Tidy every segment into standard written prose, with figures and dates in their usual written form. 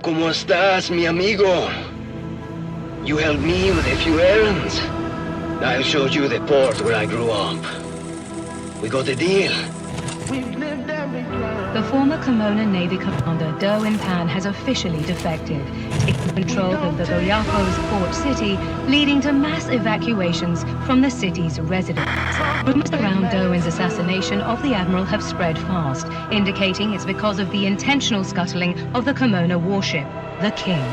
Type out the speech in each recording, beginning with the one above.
¿Cómo estás, mi amigo? You helped me with a few errands. I'll show you the port where I grew up. We got a deal. The former Kimona Navy commander, Derwin Pan, has officially defected, taking control of the Goyako's port city, leading to mass evacuations from the city's residents. Rumors around Derwin's assassination of the admiral have spread fast, indicating it's because of the intentional scuttling of the Kimona warship, the King.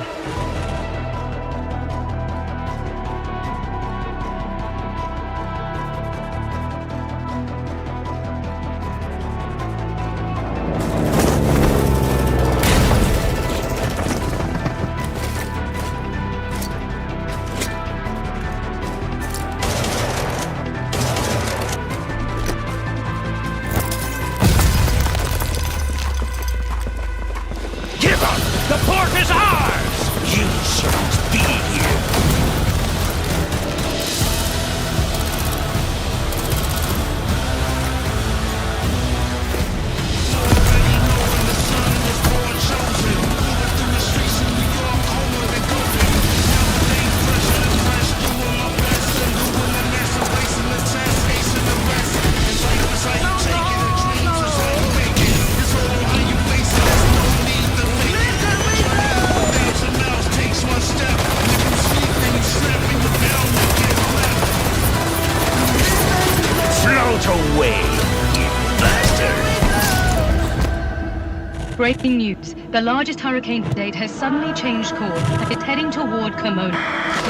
Breaking news. The largest hurricane to date has suddenly changed course and is heading toward Kimona.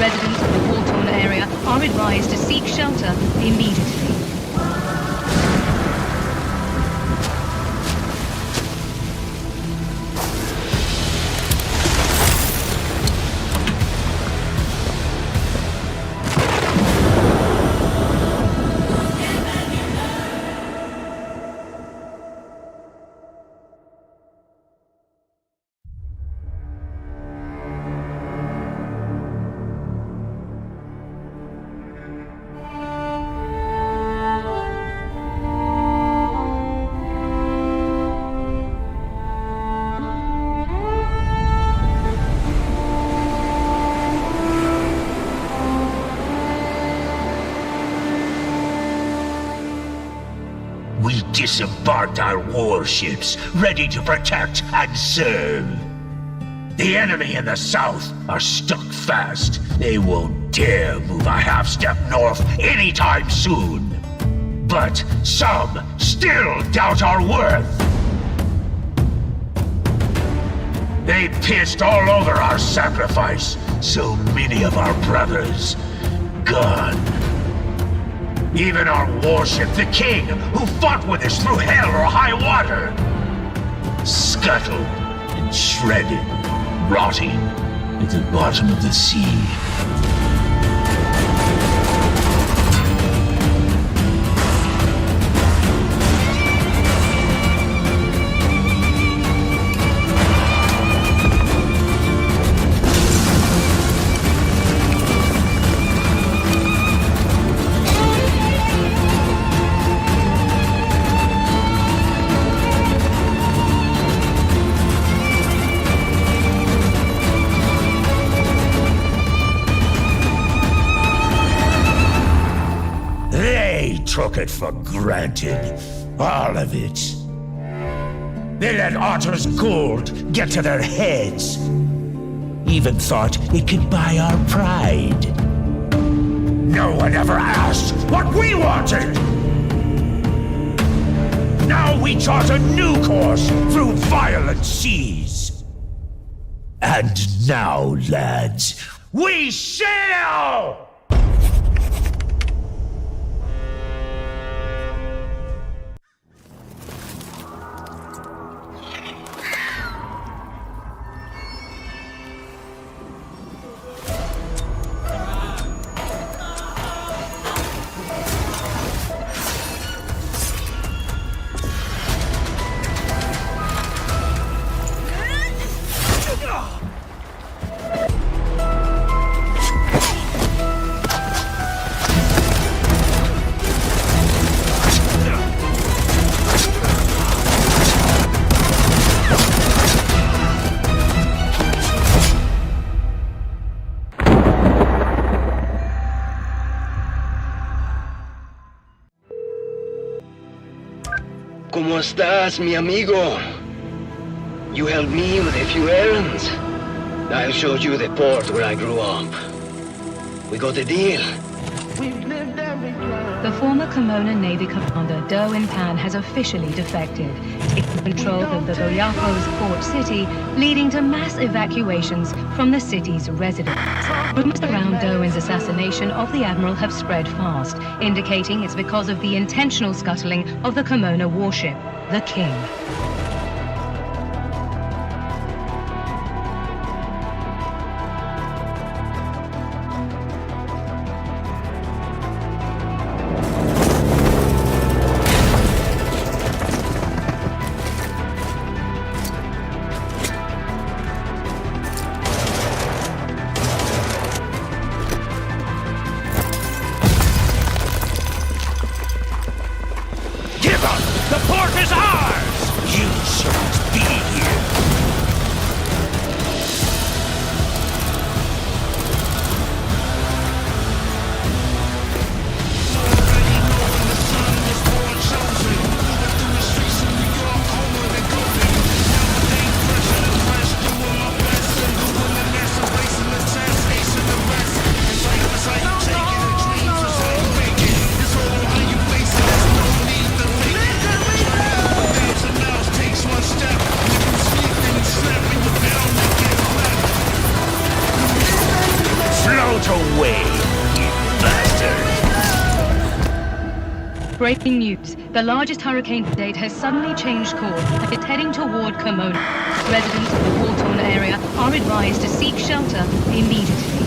Residents of the war-torn area are advised to seek shelter immediately. We disembarked our warships, ready to protect and serve. The enemy in the south are stuck fast. They won't dare move a half-step north anytime soon. But some still doubt our worth. They pissed all over our sacrifice. So many of our brothers gone. Even our warship, the King, who fought with us through hell or high water, scuttled and shredded, rotting at the bottom of the sea. Took it for granted. All of it. They let Otter's gold get to their heads. Even thought it could buy our pride. No one ever asked what we wanted! Now we chart a new course through violent seas. And now, lads, we sail! ¿Cómo estás, mi amigo? You helped me with a few errands. I'll show you the port where I grew up. We got a deal. The former Kimona Navy commander, Derwin Pan, has officially defected. It's control of the Goyako's port city, leading to mass evacuations from the city's residents. Rumors around Derwin's assassination of the admiral have spread fast, indicating it's because of the intentional scuttling of the Kimona warship, the King. The port is ours! You shouldn't be here! Away, you bastard! Breaking news. The largest hurricane to date has suddenly changed course and is heading toward Kimona. Residents of the war-torn area are advised to seek shelter immediately.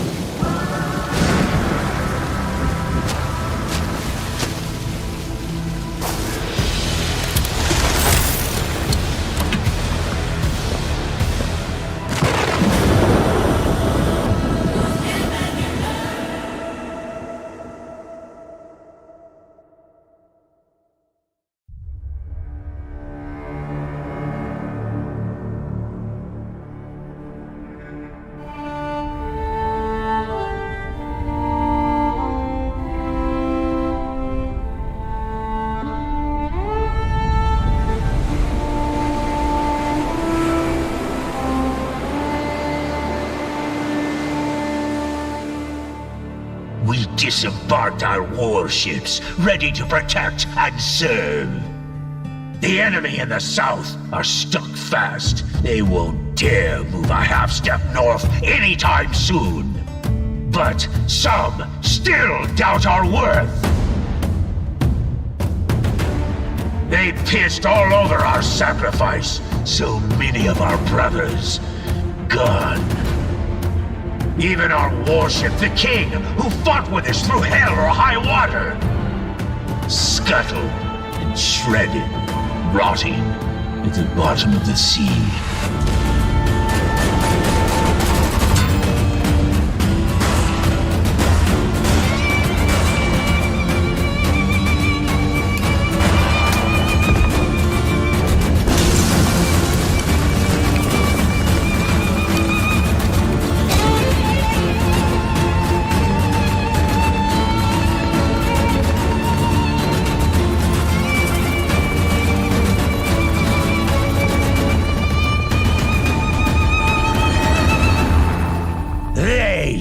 We disembarked our warships, ready to protect and serve. The enemy in the south are stuck fast. They won't dare move a half-step north anytime soon. But some still doubt our worth. They pissed all over our sacrifice. So many of our brothers gone. Even our warship, the King, who fought with us through hell or high water, scuttled and shredded, rotting at the bottom of the sea.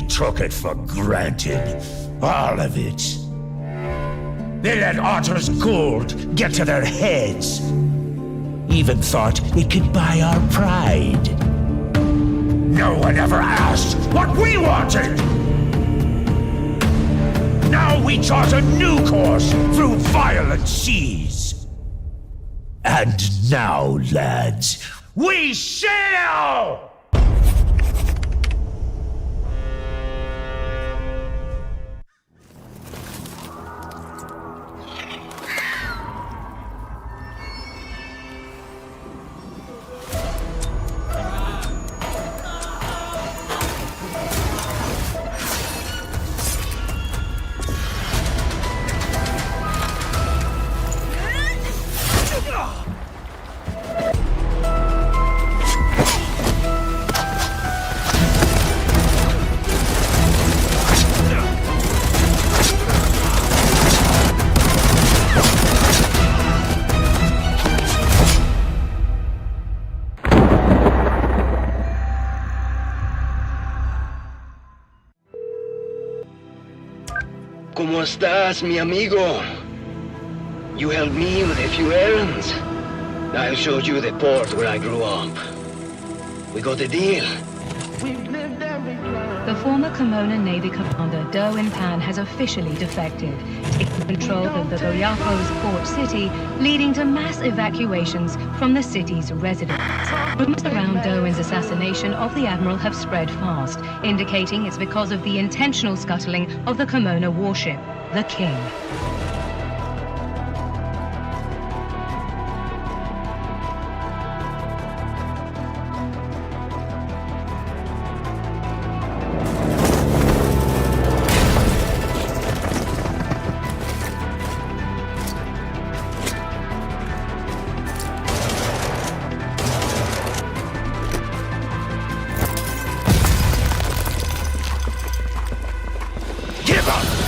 Took it for granted. All of it. They let Otter's gold get to their heads. Even thought it could buy our pride. No one ever asked what we wanted! Now we chart a new course through violent seas. And now, lads, we sail! ¿Cómo estás, mi amigo? You helped me with a few errands. I'll show you the port where I grew up. We got a deal. The former Kimona Navy commander, Derwin Pan, has officially defected, taking control of the Goyako's port city, leading to mass evacuations from the city's residents. Rumors around Derwin's assassination of the admiral have spread fast, indicating it's because of the intentional scuttling of the Kimona warship, the King.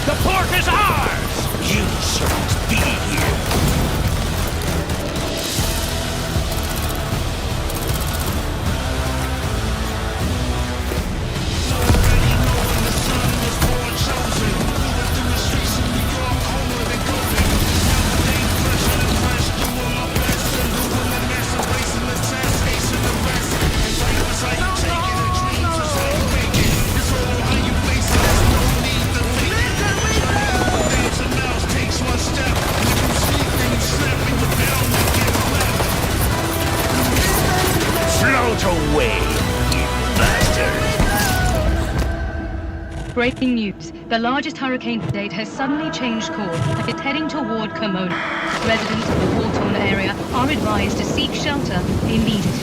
The port is ours! You shouldn't be here. Away, you bastard! Breaking news. The largest hurricane to date has suddenly changed course and is heading toward Kimona. Residents of the war-torn area are advised to seek shelter immediately.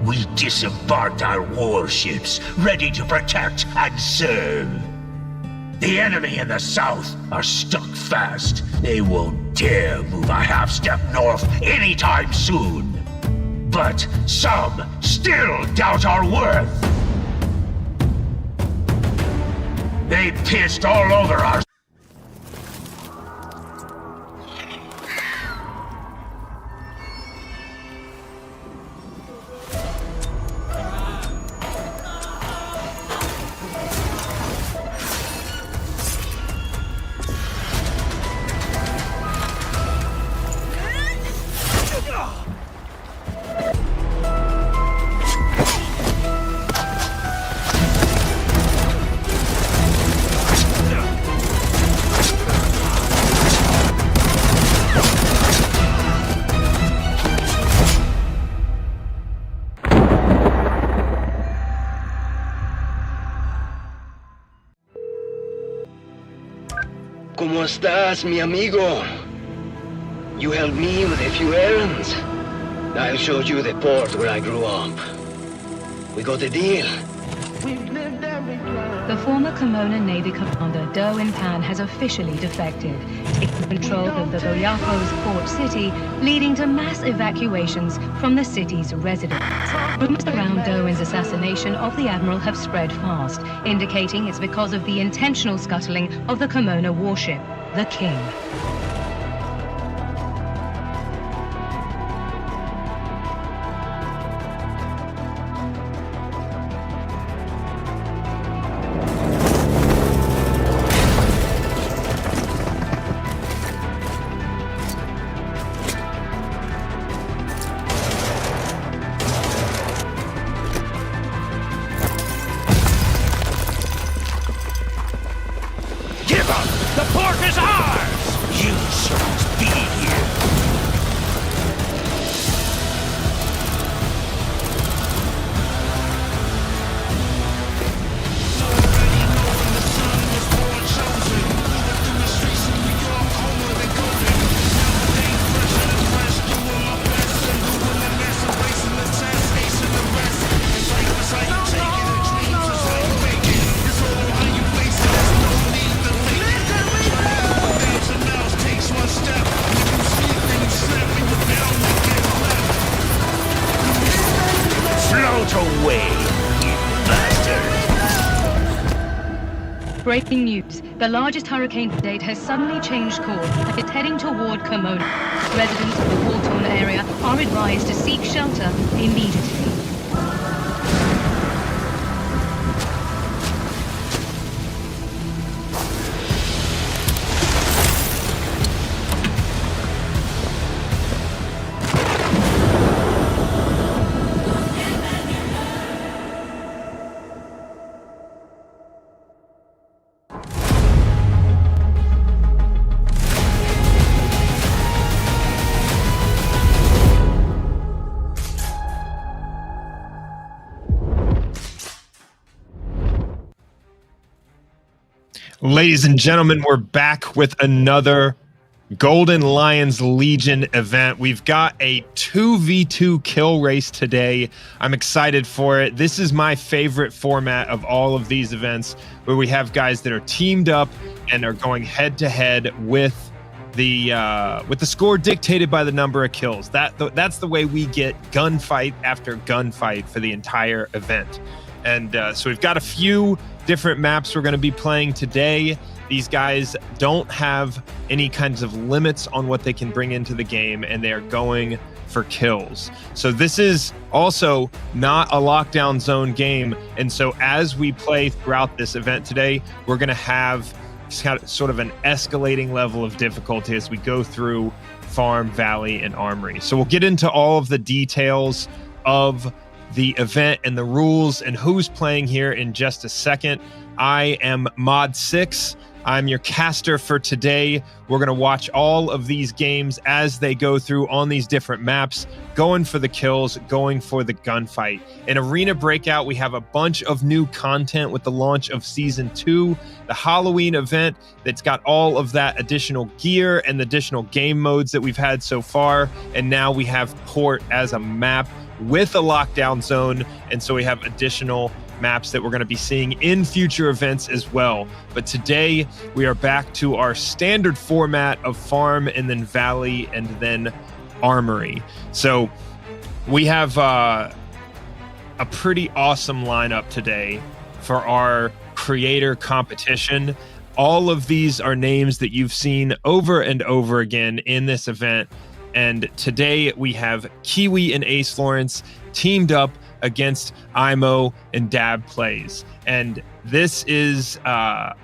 We disembarked our warships, ready to protect and serve. The enemy in the south are stuck fast. They won't dare move a half-step north anytime soon. But some still doubt our worth. They pissed all over our... ¿Cómo estás, mi amigo? You helped me with a few errands. I'll show you the port where I grew up. We got a deal. The former Kimona Navy commander, Derwin Pan, has officially defected, taking control of the Goyako's port city, leading to mass evacuations from the city's residents. Rumors around Derwin's assassination of the admiral have spread fast, indicating it's because of the intentional scuttling of the Kimona warship, the King. The port is ours! out away, you bastard! Breaking news. The largest hurricane to date has suddenly changed course and is heading toward Komodo. Residents of the war-torn area are advised to seek shelter immediately. Ladies and gentlemen, we're back with another Golden Lions Legion event. We've got a 2v2 kill race today. I'm excited for it. This is my favorite format of all of these events, where we have guys that are teamed up and are going head to head with the score dictated by the number of kills. That's the way we get gunfight after gunfight for the entire event. And so we've got a few different maps we're going to be playing today. These guys don't have any kinds of limits on what they can bring into the game, and they are going for kills. So this is also not a lockdown zone game. And so as we play throughout this event today, we're going to have sort of an escalating level of difficulty as we go through Farm, Valley, and Armory. So we'll get into all of the details of the event and the rules and who's playing here in just a second. I am Mod6. I'm your caster for today. We're going to watch all of these games as they go through on these different maps, going for the kills, going for the gunfight. In Arena Breakout, we have a bunch of new content with the launch of Season 2, the Halloween event that's got all of that additional gear and the additional game modes that we've had so far. And now we have Port as a map with a lockdown zone, and so we have additional maps that we're going to be seeing in future events as well. But today we are back to our standard format of Farm and then Valley and then Armory. So we have a pretty awesome lineup today for our creator competition. All of these are names that you've seen over and over again in this event. And today we have KIWI and ACELAWRENCE teamed up against IMOW and DABPLAYS. And this is a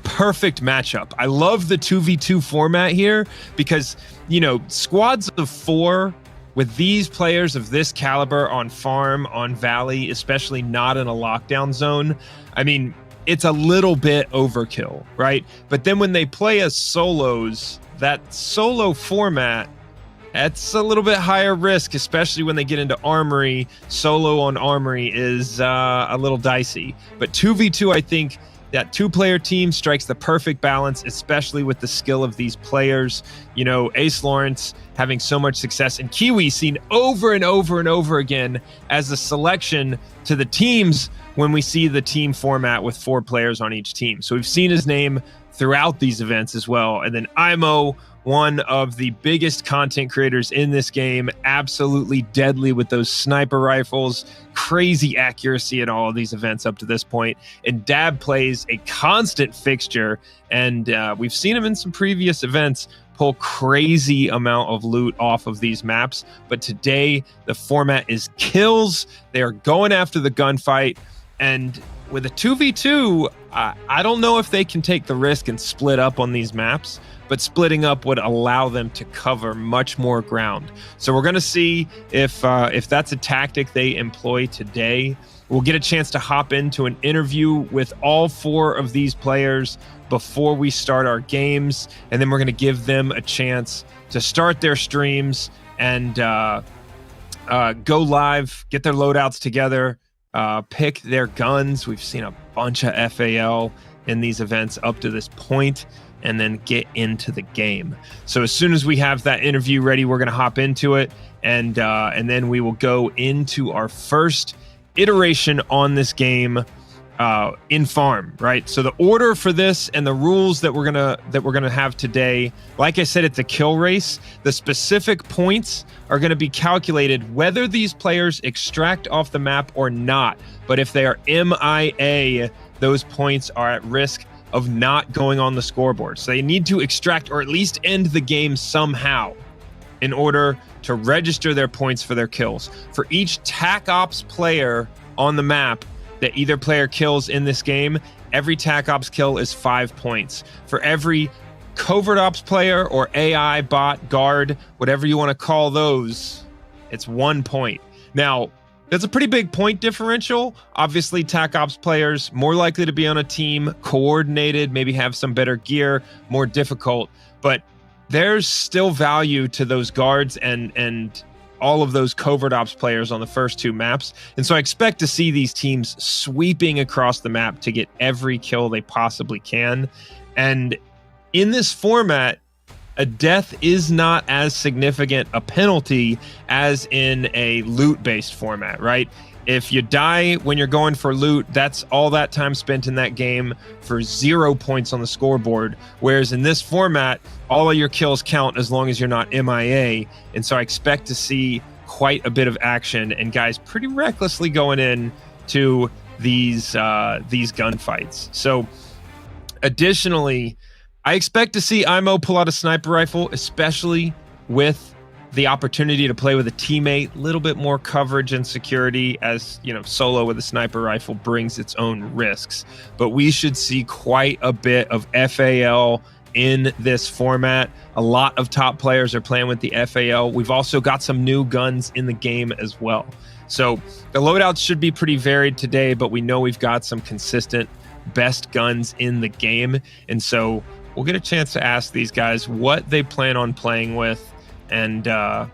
perfect matchup. I love the 2v2 format here because, you know, squads of 4 with these players of this caliber on Farm, on Valley, especially not in a lockdown zone, I mean, it's a little bit overkill, right? But then when they play as solos, that solo format, that's a little bit higher risk, especially when they get into Armory. Solo on Armory is a little dicey. But 2v2, I think that 2-player team strikes the perfect balance, especially with the skill of these players. You know, ACELAWRENCE having so much success, and KIWI seen over and over and over again as a selection to the teams when we see the team format with 4 players on each team. So we've seen his name throughout these events as well. And then IMOW, one of the biggest content creators in this game, absolutely deadly with those sniper rifles, crazy accuracy in all of these events up to this point. And DABPLAYS, a constant fixture, and we've seen him in some previous events pull crazy amount of loot off of these maps. But today the format is kills. They are going after the gunfight, and with a 2v2, I don't know if they can take the risk and split up on these maps, but splitting up would allow them to cover much more ground. So we're going to see if that's a tactic they employ today. We'll get a chance to hop into an interview with all 4 of these players before we start our games, and then we're going to give them a chance to start their streams and go live, get their loadouts together, pick their guns. We've seen a bunch of FAL in these events up to this point, and then get into the game. So as soon as we have that interview ready, we're going to hop into it, and then we will go into our first iteration on this game. in farm, right? So the order for this and the rules that we're gonna have today, like I said, it's a kill race. The specific points are going to be calculated whether these players extract off the map or not. But if they are MIA, those points are at risk of not going on the scoreboard. So they need to extract or at least end the game somehow in order to register their points for their kills. For each TAC Ops player on the map that either player kills in this game, every TAC Ops kill is 5 points. For every Covert Ops player or AI, bot, guard, whatever you want to call those, it's 1 point. Now, that's a pretty big point differential. Obviously, TAC Ops players more likely to be on a team, coordinated, maybe have some better gear, more difficult. But there's still value to those guards and all of those Covert Ops players on the first 2 maps. And so I expect to see these teams sweeping across the map to get every kill they possibly can. And in this format, a death is not as significant a penalty as in a loot-based format, right? If you die when you're going for loot, that's all that time spent in that game for 0 points on the scoreboard. Whereas in this format, all of your kills count as long as you're not MIA. And so I expect to see quite a bit of action and guys pretty recklessly going in to these gunfights. So additionally, I expect to see IMO pull out a sniper rifle, especially with the opportunity to play with a teammate, a little bit more coverage and security, as you know, solo with a sniper rifle brings its own risks. But we should see quite a bit of FAL in this format. A lot of top players are playing with the FAL. We've also got some new guns in the game as well. So the loadouts should be pretty varied today, but we know we've got some consistent best guns in the game. And so we'll get a chance to ask these guys what they plan on playing with and how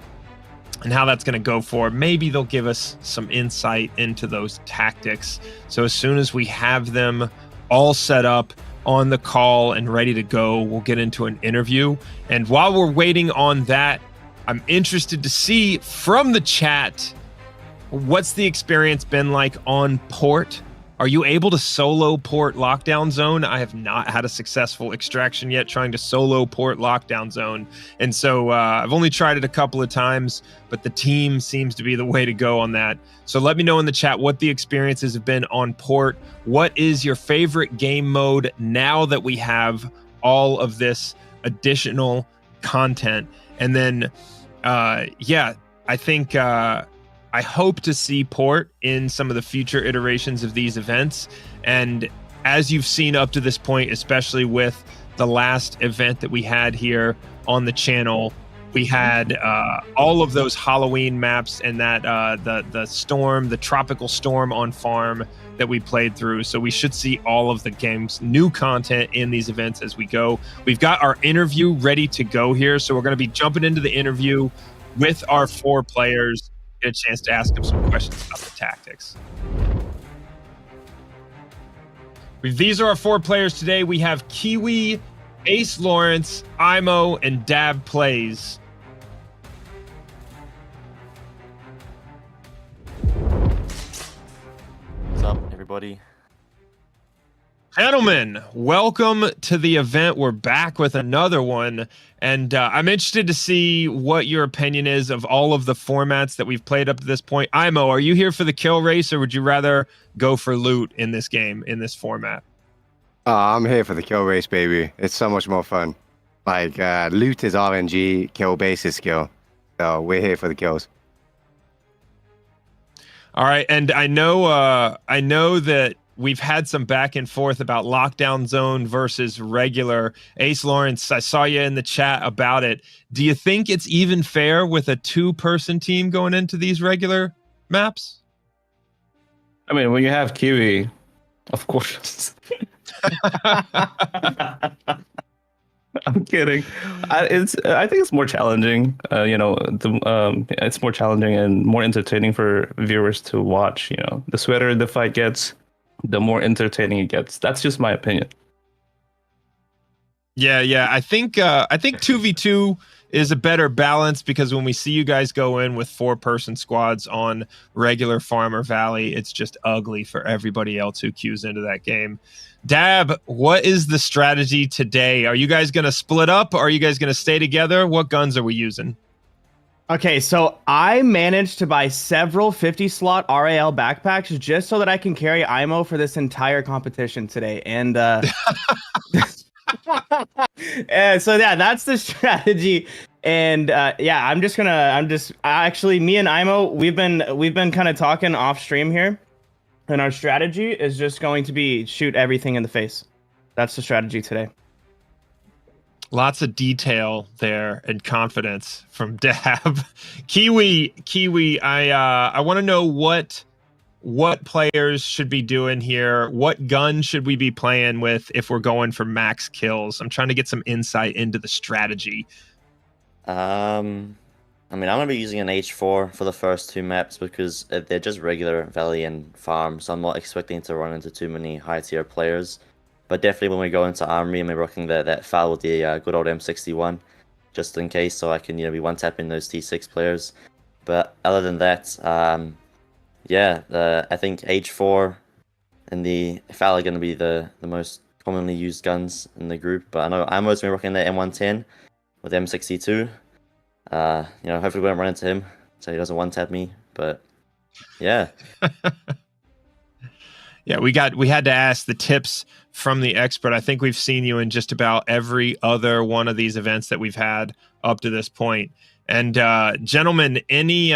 that's going to go for. Maybe they'll give us some insight into those tactics. So as soon as we have them all set up on the call and ready to go, we'll get into an interview. And while we're waiting on that, I'm interested to see from the chat, what's the experience been like on port? Are you able to solo port Lockdown Zone? I have not had a successful extraction yet trying to solo port Lockdown Zone. And so I've only tried it a couple of times, but the team seems to be the way to go on that. So let me know in the chat what the experiences have been on port. What is your favorite game mode now that we have all of this additional content? And then, yeah, I think... I hope to see port in some of the future iterations of these events. And as you've seen up to this point, especially with the last event that we had here on the channel, we had all of those Halloween maps and that the storm, the tropical storm on farm that we played through. So we should see all of the game's new content in these events as we go. We've got our interview ready to go here. So we're going to be jumping into the interview with our 4 players. Get a chance to ask him some questions about the tactics. These are our 4 players today. We have KIWI, ACELAWRENCE, IMOW, and DABPLAYS. What's up, everybody? Gentlemen, welcome to the event. We're back with another one, and I'm interested to see what your opinion is of all of the formats that we've played up to this point. IMO, are you here for the kill race, or would you rather go for loot in this game, in this format? I'm here for the kill race, baby. It's so much more fun. Like, loot is RNG, kill base is skill. So we're here for the kills. All right, and I know that we've had some back and forth about Lockdown Zone versus regular. ACELAWRENCE, I saw you in the chat about it. Do you think it's even fair with a 2-person team going into these regular maps? I mean, when you have KIWI, of course. I'm kidding. I think it's more challenging. It's more challenging and more entertaining for viewers to watch. You know, the sweater the fight gets, the more entertaining it gets. That's just my opinion. Yeah. I think 2v2 is a better balance, because when we see you guys go in with 4-person squads on regular Farmer Valley, it's just ugly for everybody else who queues into that game. Dab, what is the strategy today? Are you guys going to split up? Or are you guys going to stay together? What guns are we using? Okay, so I managed to buy several 50-slot RAL backpacks just so that I can carry IMO for this entire competition today. And so yeah, that's the strategy. And yeah, actually, me and IMO, we've been kind of talking off stream here, and our strategy is just going to be shoot everything in the face. That's the strategy today. Lots of detail there and confidence from Dab. Kiwi, I want to know what players should be doing here. What gun should we be playing with if we're going for max kills? I'm trying to get some insight into the strategy. I mean, I'm going to be using an H4 for the first 2 maps because they're just regular Valley and Farm, so I'm not expecting to run into too many high-tier players. But definitely when we go into Armory and we're rocking that FAL with the good old M61, just in case, so I can be one-tapping those T6 players. But other than that, yeah, I think H4 and the FAL are going to be the most commonly used guns in the group. But I know I'm mostly rocking the M110 with M62. Hopefully we don't run into him so he doesn't one-tap me. But yeah. Yeah, we had to ask the tips from the expert. I think we've seen you in just about every other one of these events that we've had up to this point. And gentlemen, any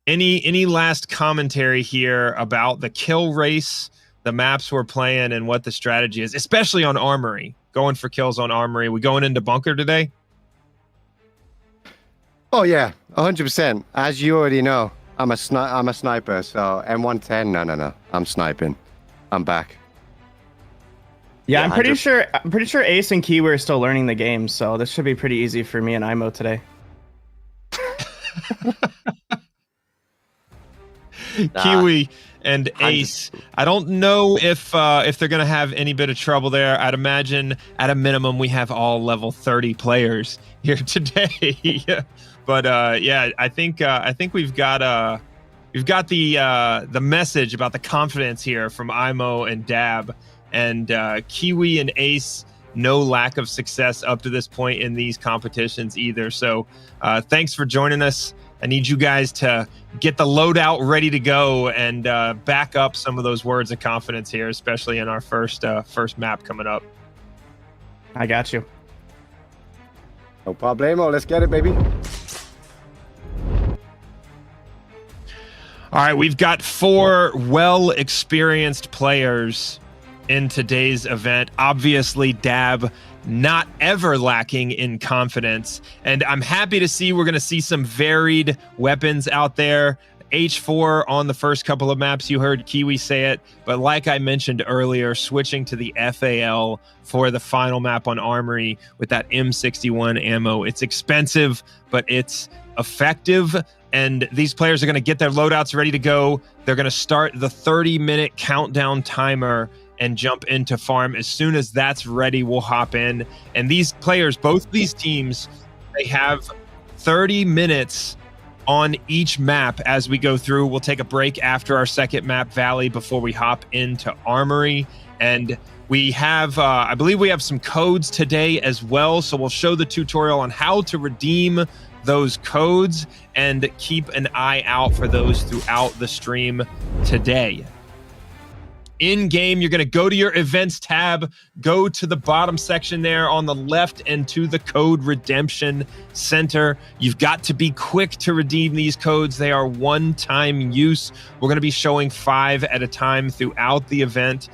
last commentary here about the kill race, the maps we're playing, and what the strategy is, especially on Armory, going for kills on Armory? We going into bunker today? Oh yeah, 100%. As you already know, I'm a sniper, so M110, no. I'm sniping. I'm back. Yeah, I'm pretty sure Ace and Kiwi are still learning the game, so this should be pretty easy for me and IMO today. Kiwi and Ace, I don't know if they're gonna have any bit of trouble there. I'd imagine at a minimum we have all level 30 players here today. But yeah, I think we've got the message about the confidence here from IMO and Dab, and Kiwi and Ace, no lack of success up to this point in these competitions either. So thanks for joining us. I need you guys to get the loadout ready to go and back up some of those words of confidence here, especially in our first map coming up. I got you. No problemo. Let's get it, baby. All right, we've got 4 well-experienced players in today's event. Obviously, Dab not ever lacking in confidence. And I'm happy to see we're going to see some varied weapons out there. H4 on the first couple of maps, you heard Kiwi say it. But like I mentioned earlier, switching to the FAL for the final map on Armory with that M61 ammo. It's expensive, but it's effective. And these players are going to get their loadouts ready to go. They're going to start the 30-minute countdown timer and jump into farm. As soon as that's ready, we'll hop in. And these players, both these teams, they have 30 minutes on each map as we go through. We'll take a break after our second map, Valley, before we hop into Armory. And we have, I believe we have some codes today as well. So we'll show the tutorial on how to redeem those codes and keep an eye out for those throughout the stream today. In game, you're going to go to your events tab, go to the bottom section there on the left and to the code redemption center. You've got to be quick to redeem these codes. They are one-time use. We're going to be showing 5 at a time throughout the event.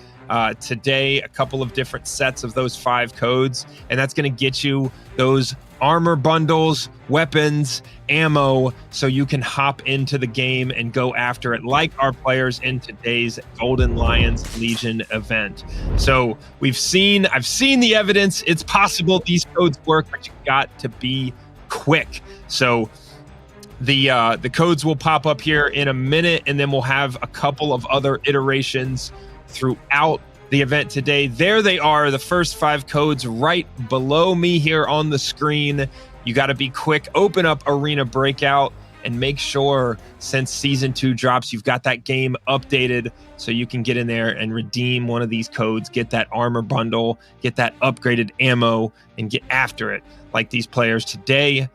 Today, a couple of different sets of those 5 codes, and that's going to get you those armor bundles, weapons, ammo, so you can hop into the game and go after it like our players in today's Golden Lions Legion event. So I've seen the evidence. It's possible these codes work, but you got to be quick. So the codes will pop up here in a minute, and then we'll have a couple of other iterations throughout the event today. There they are, the first 5 codes right below me here on the screen. you got to be quick. Open up Arena Breakout and make sure, since Season 2 drops, you've got that game updated so you can get in there and redeem one of these codes, get that armor bundle, get that upgraded ammo, and get after it like these players today.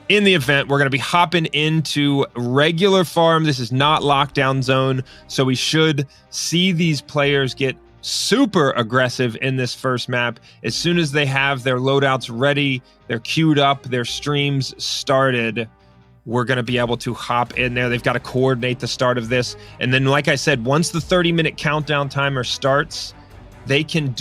In the event, we're going to be hopping into regular farm. This is not lockdown zone, so we should see these players get super aggressive in this first map. As soon as they have their loadouts ready, they're queued up, their streams started, we're going to be able to hop in there. They've got to coordinate the start of this. And then, like I said, once the 30-minute countdown timer starts, they can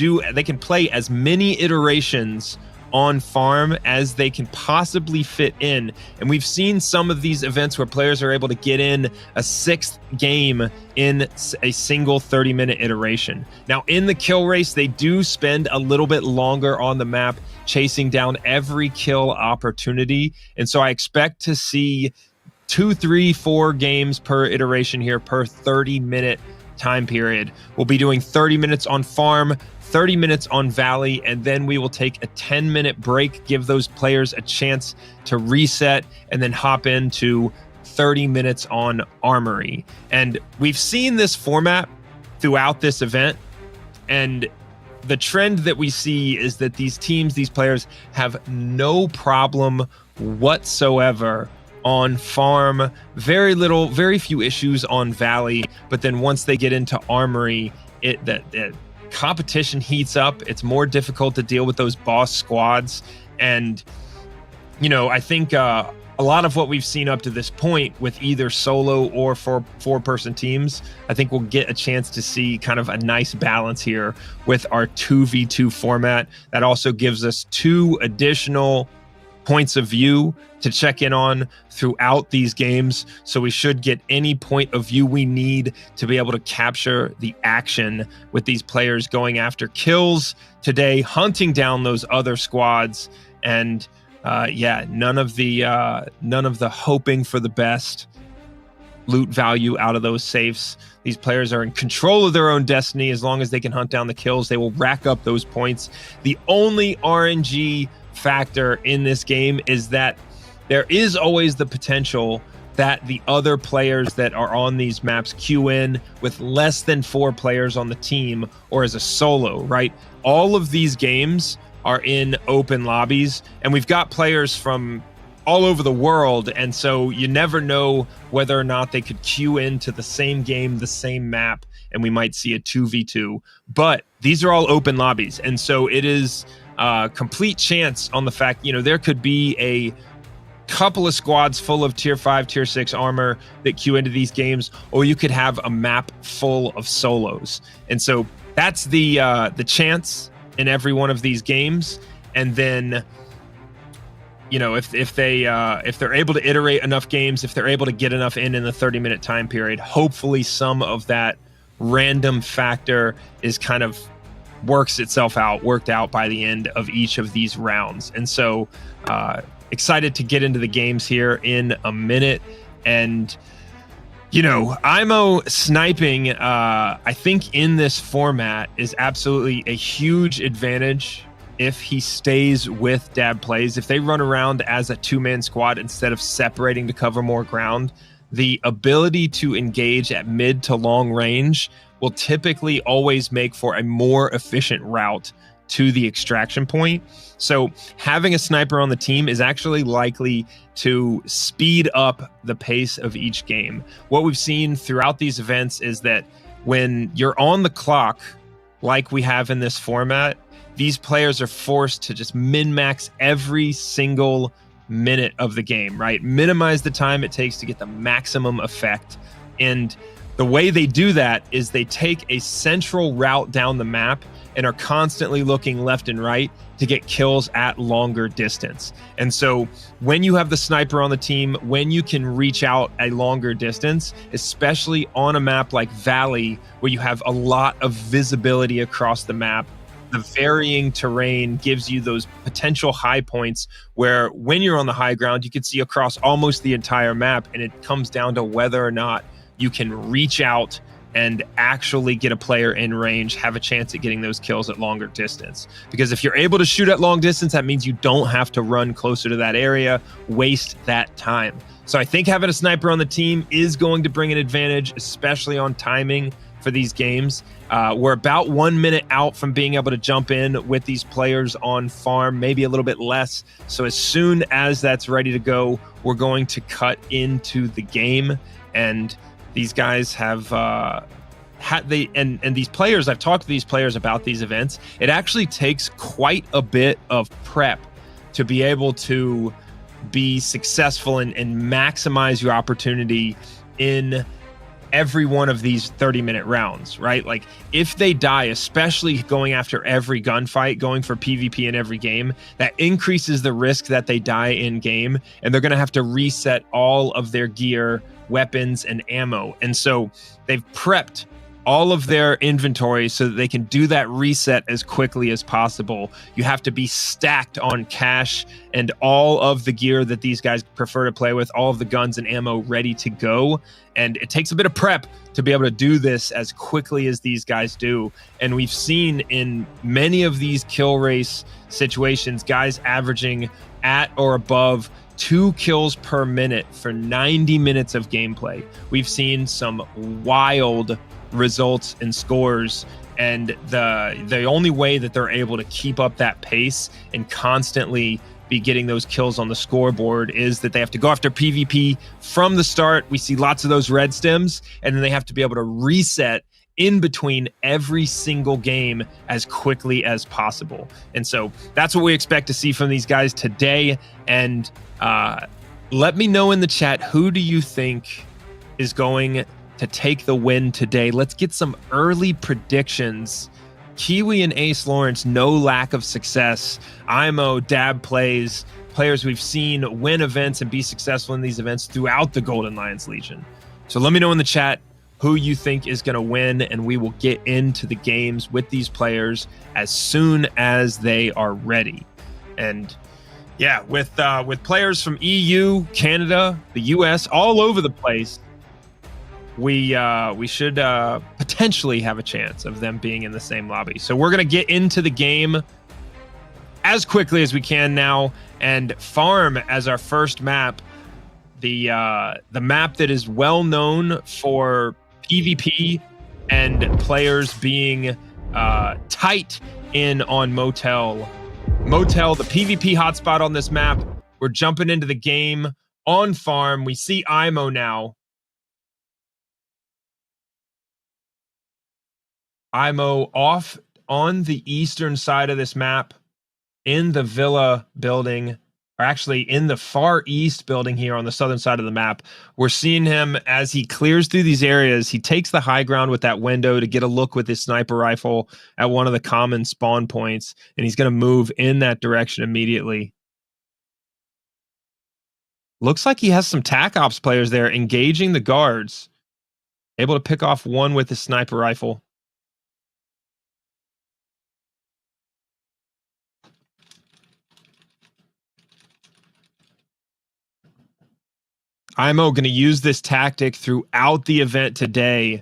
play as many iterations on farm as they can possibly fit in. And we've seen some of these events where players are able to get in a 6th game in a single 30-minute iteration. Now, in the kill race, they do spend a little bit longer on the map chasing down every kill opportunity. And so I expect to see 2, 3, 4 games per iteration here per 30-minute time period. We'll be doing 30 minutes on farm, 30 minutes on Valley, and then we will take a 10-minute break, give those players a chance to reset, and then hop into 30 minutes on Armory. And we've seen this format throughout this event, and the trend that we see is that these teams, these players, have no problem whatsoever on farm, very few issues on Valley, but then once they get into Armory, the competition heats up. It's more difficult to deal with those boss squads. And, you know, I think a lot of what we've seen up to this point with either solo or four-person teams, I think we'll get a chance to see kind of a nice balance here with our 2v2 format. That also gives us 2 additional points of view to check in on throughout these games. So we should get any point of view we need to be able to capture the action with these players going after kills today, hunting down those other squads. And none of the hoping for the best loot value out of those safes. These players are in control of their own destiny. As long as they can hunt down the kills, they will rack up those points. The only RNG factor in this game is that there is always the potential that the other players that are on these maps queue in with less than 4 players on the team or as a solo, right? All of these games are in open lobbies, and we've got players from all over the world, and so you never know whether or not they could queue into the same game, the same map, and we might see a 2v2. But these are all open lobbies, and so it is complete chance on the fact, you know, there could be a couple of squads full of tier 5, tier 6 armor that queue into these games, or you could have a map full of solos. And so that's the chance in every one of these games. And then, you know, if they're able to iterate enough games, if they're able to get enough in the 30-minute time period, hopefully some of that random factor is kind of worked out by the end of each of these rounds. And so excited to get into the games here in a minute. And, you know, IMOW sniping, I think in this format is absolutely a huge advantage if he stays with DabPlays. If they run around as a 2-man squad instead of separating to cover more ground, the ability to engage at mid to long range will typically always make for a more efficient route to the extraction point. So having a sniper on the team is actually likely to speed up the pace of each game. What we've seen throughout these events is that when you're on the clock, like we have in this format, these players are forced to just min-max every single minute of the game, right? Minimize the time it takes to get the maximum effect. And the way they do that is they take a central route down the map and are constantly looking left and right to get kills at longer distance. And so when you have the sniper on the team, when you can reach out a longer distance, especially on a map like Valley, where you have a lot of visibility across the map, the varying terrain gives you those potential high points where when you're on the high ground, you can see across almost the entire map, and it comes down to whether or not you can reach out and actually get a player in range, have a chance at getting those kills at longer distance. Because if you're able to shoot at long distance, that means you don't have to run closer to that area, waste that time. So I think having a sniper on the team is going to bring an advantage, especially on timing for these games. We're about 1 minute out from being able to jump in with these players on farm, maybe a little bit less. So as soon as that's ready to go, we're going to cut into the game. And these guys have and these players, I've talked to these players about these events. It actually takes quite a bit of prep to be able to be successful and maximize your opportunity in every one of these 30-minute rounds, right? Like if they die, especially going after every gunfight, going for PvP in every game, that increases the risk that they die in game, and they're going to have to reset all of their gear, weapons, and ammo. And so they've prepped all of their inventory so that they can do that reset as quickly as possible. You have to be stacked on cash and all of the gear that these guys prefer to play with, all of the guns and ammo ready to go. And it takes a bit of prep to be able to do this as quickly as these guys do. And we've seen in many of these kill race situations, guys averaging at or above 2 kills per minute for 90 minutes of gameplay. We've seen some wild results and scores, and the only way that they're able to keep up that pace and constantly be getting those kills on the scoreboard is that they have to go after PvP from the start. We see lots of those red stems, and then they have to be able to reset in between every single game as quickly as possible. And so that's what we expect to see from these guys today. And let me know in the chat, who do you think is going to take the win today? Let's get some early predictions. KIWI and Ace Lawrence, no lack of success. IMOW DabPlays, players we've seen win events and be successful in these events throughout the Golden Lions Legion. So let me know in the chat who you think is going to win, and we will get into the games with these players as soon as they are ready. And yeah, with players from EU, Canada, the US, all over the place, we should potentially have a chance of them being in the same lobby. So we're going to get into the game as quickly as we can now and farm as our first map. The map that is well known for PvP and players being tight in on Motel. Motel, the PvP hotspot on this map. We're jumping into the game on farm. We see IMO now. IMO off on the eastern side of this map in the villa building, or actually in the far east building here on the southern side of the map. We're seeing him as he clears through these areas. He takes the high ground with that window to get a look with his sniper rifle at one of the common spawn points, and he's going to move in that direction immediately. Looks like he has some TAC Ops players there engaging the guards. Able to pick off one with his sniper rifle. IMO going to use this tactic throughout the event today.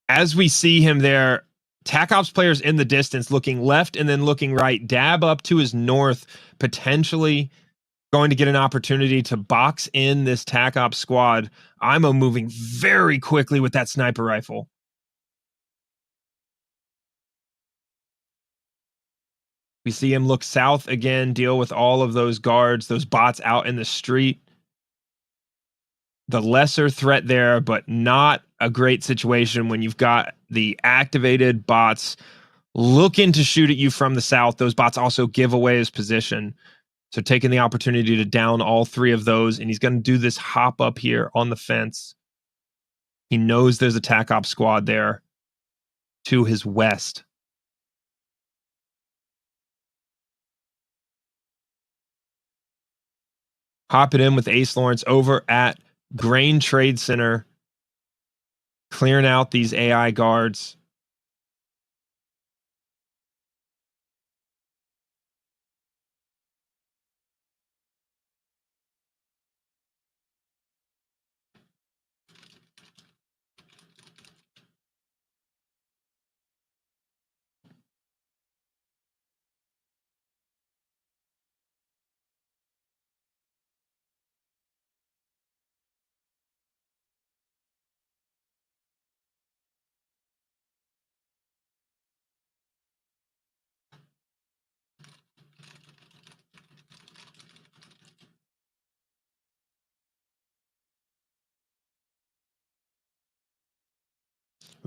As we see him there, TAC Ops players in the distance looking left and then looking right. Dab up to his north, potentially going to get an opportunity to box in this TAC Ops squad. IMO moving very quickly with that sniper rifle. We see him look south again, deal with all of those guards, those bots out in the street. The lesser threat there, but not a great situation when you've got the activated bots looking to shoot at you from the south. Those bots also give away his position. So taking the opportunity to down all 3 of those, and he's going to do this hop up here on the fence. He knows there's a TAC Ops squad there to his west. Hop it in with Ace Lawrence over at Grain Trade Center, clearing out these AI guards.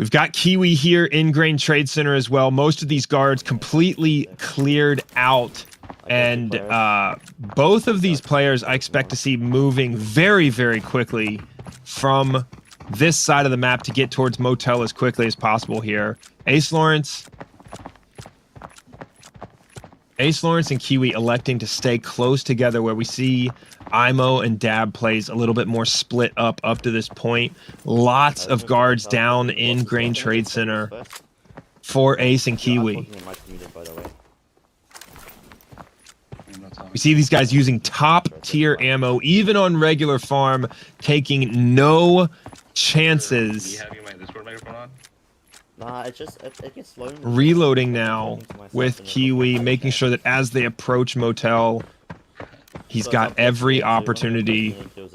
We've got KIWI here in Grain Trade Center as well. Most of these guards completely cleared out. And both of these players I expect to see moving very, very quickly from this side of the map to get towards Motel as quickly as possible here. Ace Lawrence and KIWI electing to stay close together, where we see IMO and Dab plays a little bit more split up to this point. Lots of guards down in Grain Trade Center for Ace and KIWI. We see these guys using top tier ammo, even on regular farm, taking no chances. Nah, it gets slow. Reloading now with KIWI, making sure that as they approach Motel, he's got every opportunity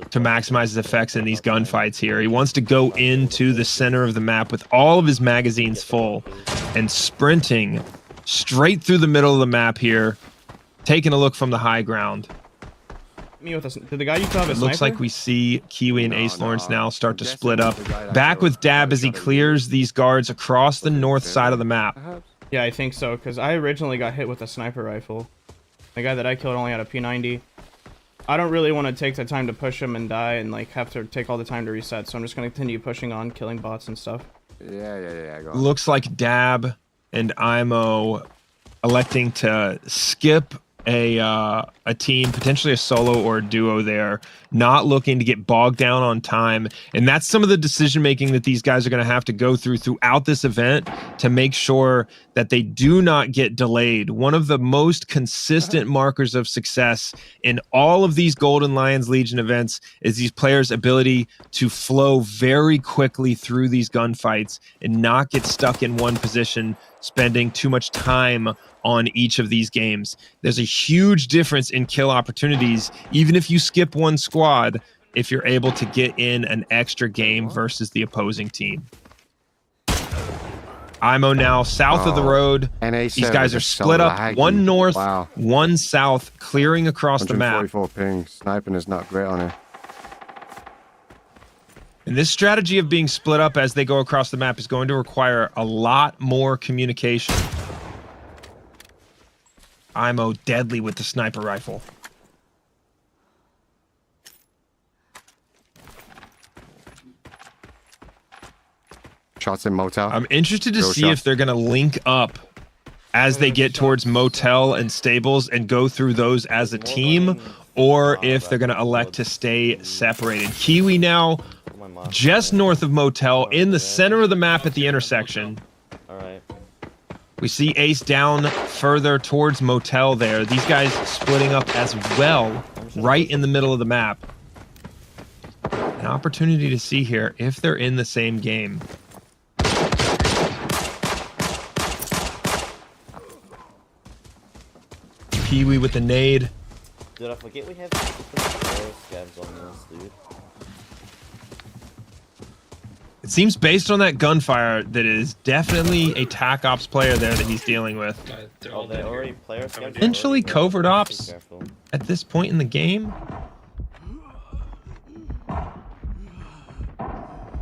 to maximize his effects in these gunfights here. He wants to go into the center of the map with all of his magazines full and sprinting straight through the middle of the map here, taking a look from the high ground. Did the guy you saw have a It looks sniper? like we see KIWI and Ace Lawrence now start to split up. Back with Dab as he clears these guards across the north side of the map. Yeah, I think so, because I originally got hit with a sniper rifle. The guy that I killed only had a P90. I don't really want to take the time to push him and die and like have to take all the time to reset, so I'm just going to continue pushing on, killing bots and stuff. Yeah. Go on. Looks like Dab and IMO electing to skip a team, potentially a solo or a duo there, not looking to get bogged down on time. And that's some of the decision making that these guys are going to have to go through throughout this event to make sure that they do not get delayed. One of the most consistent markers of success in all of these Golden Lions Legion events is these players' ability to flow very quickly through these gunfights and not get stuck in one position, spending too much time on each of these games. There's a huge difference in kill opportunities, even if you skip one squad, if you're able to get in an extra game versus the opposing team. IMO now south of the road. These guys are split up, one north, one south, clearing across the map. 144 ping. Sniping is not great on it. And this strategy of being split up as they go across the map is going to require a lot more communication. IMO deadly with the sniper rifle. Shots in Motel. I'm interested to see if they're going to link up as they get towards Motel and Stables and go through those as a team, or if they're going to elect to stay separated. KIWI now just north of Motel in the center of the map at the intersection. We see Ace down further towards Motel there. These guys splitting up as well, right in the middle of the map. An opportunity to see here if they're in the same game. KIWI with the nade. Dude, I forget we have scavs on this, dude. It seems based on that gunfire that it is definitely a TAC Ops player there that he's dealing with. Oh, they already player scavs? Potentially covert ops at this point in the game.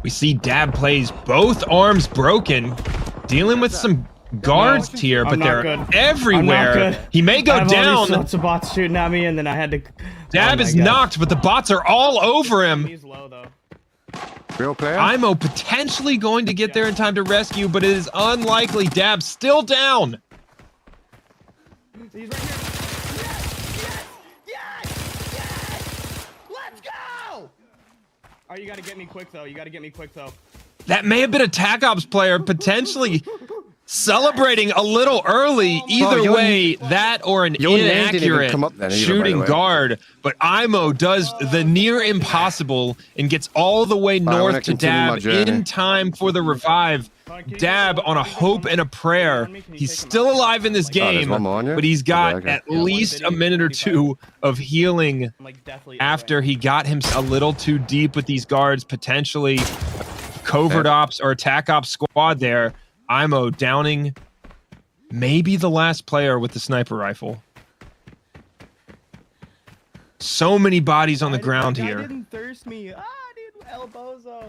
We see Dab plays both arms broken, dealing with some guards here, but they're everywhere. He may go down. Lots of bots shooting at me, and then I had to. Dab is knocked, but the bots are all over him. He's low though. Real player? IMO potentially going to get there in time to rescue, but it is unlikely. Dab still down. He's right here. Yes! Let's go! Oh, you gotta get me quick though. That may have been a TAC Ops player potentially celebrating a little early. Either way, that or an inaccurate shooting guard. But IMO does the near impossible and gets all the way north to Dab in time for the revive. Dab on a hope and a prayer. He's still alive in this game, but he's got at least a minute or two of healing after he got him a little too deep with these guards, potentially covert ops or attack ops squad there. IMO downing maybe the last player with the sniper rifle. So many bodies on the ground here. Didn't thirst me. Ah, dude, El Bozo.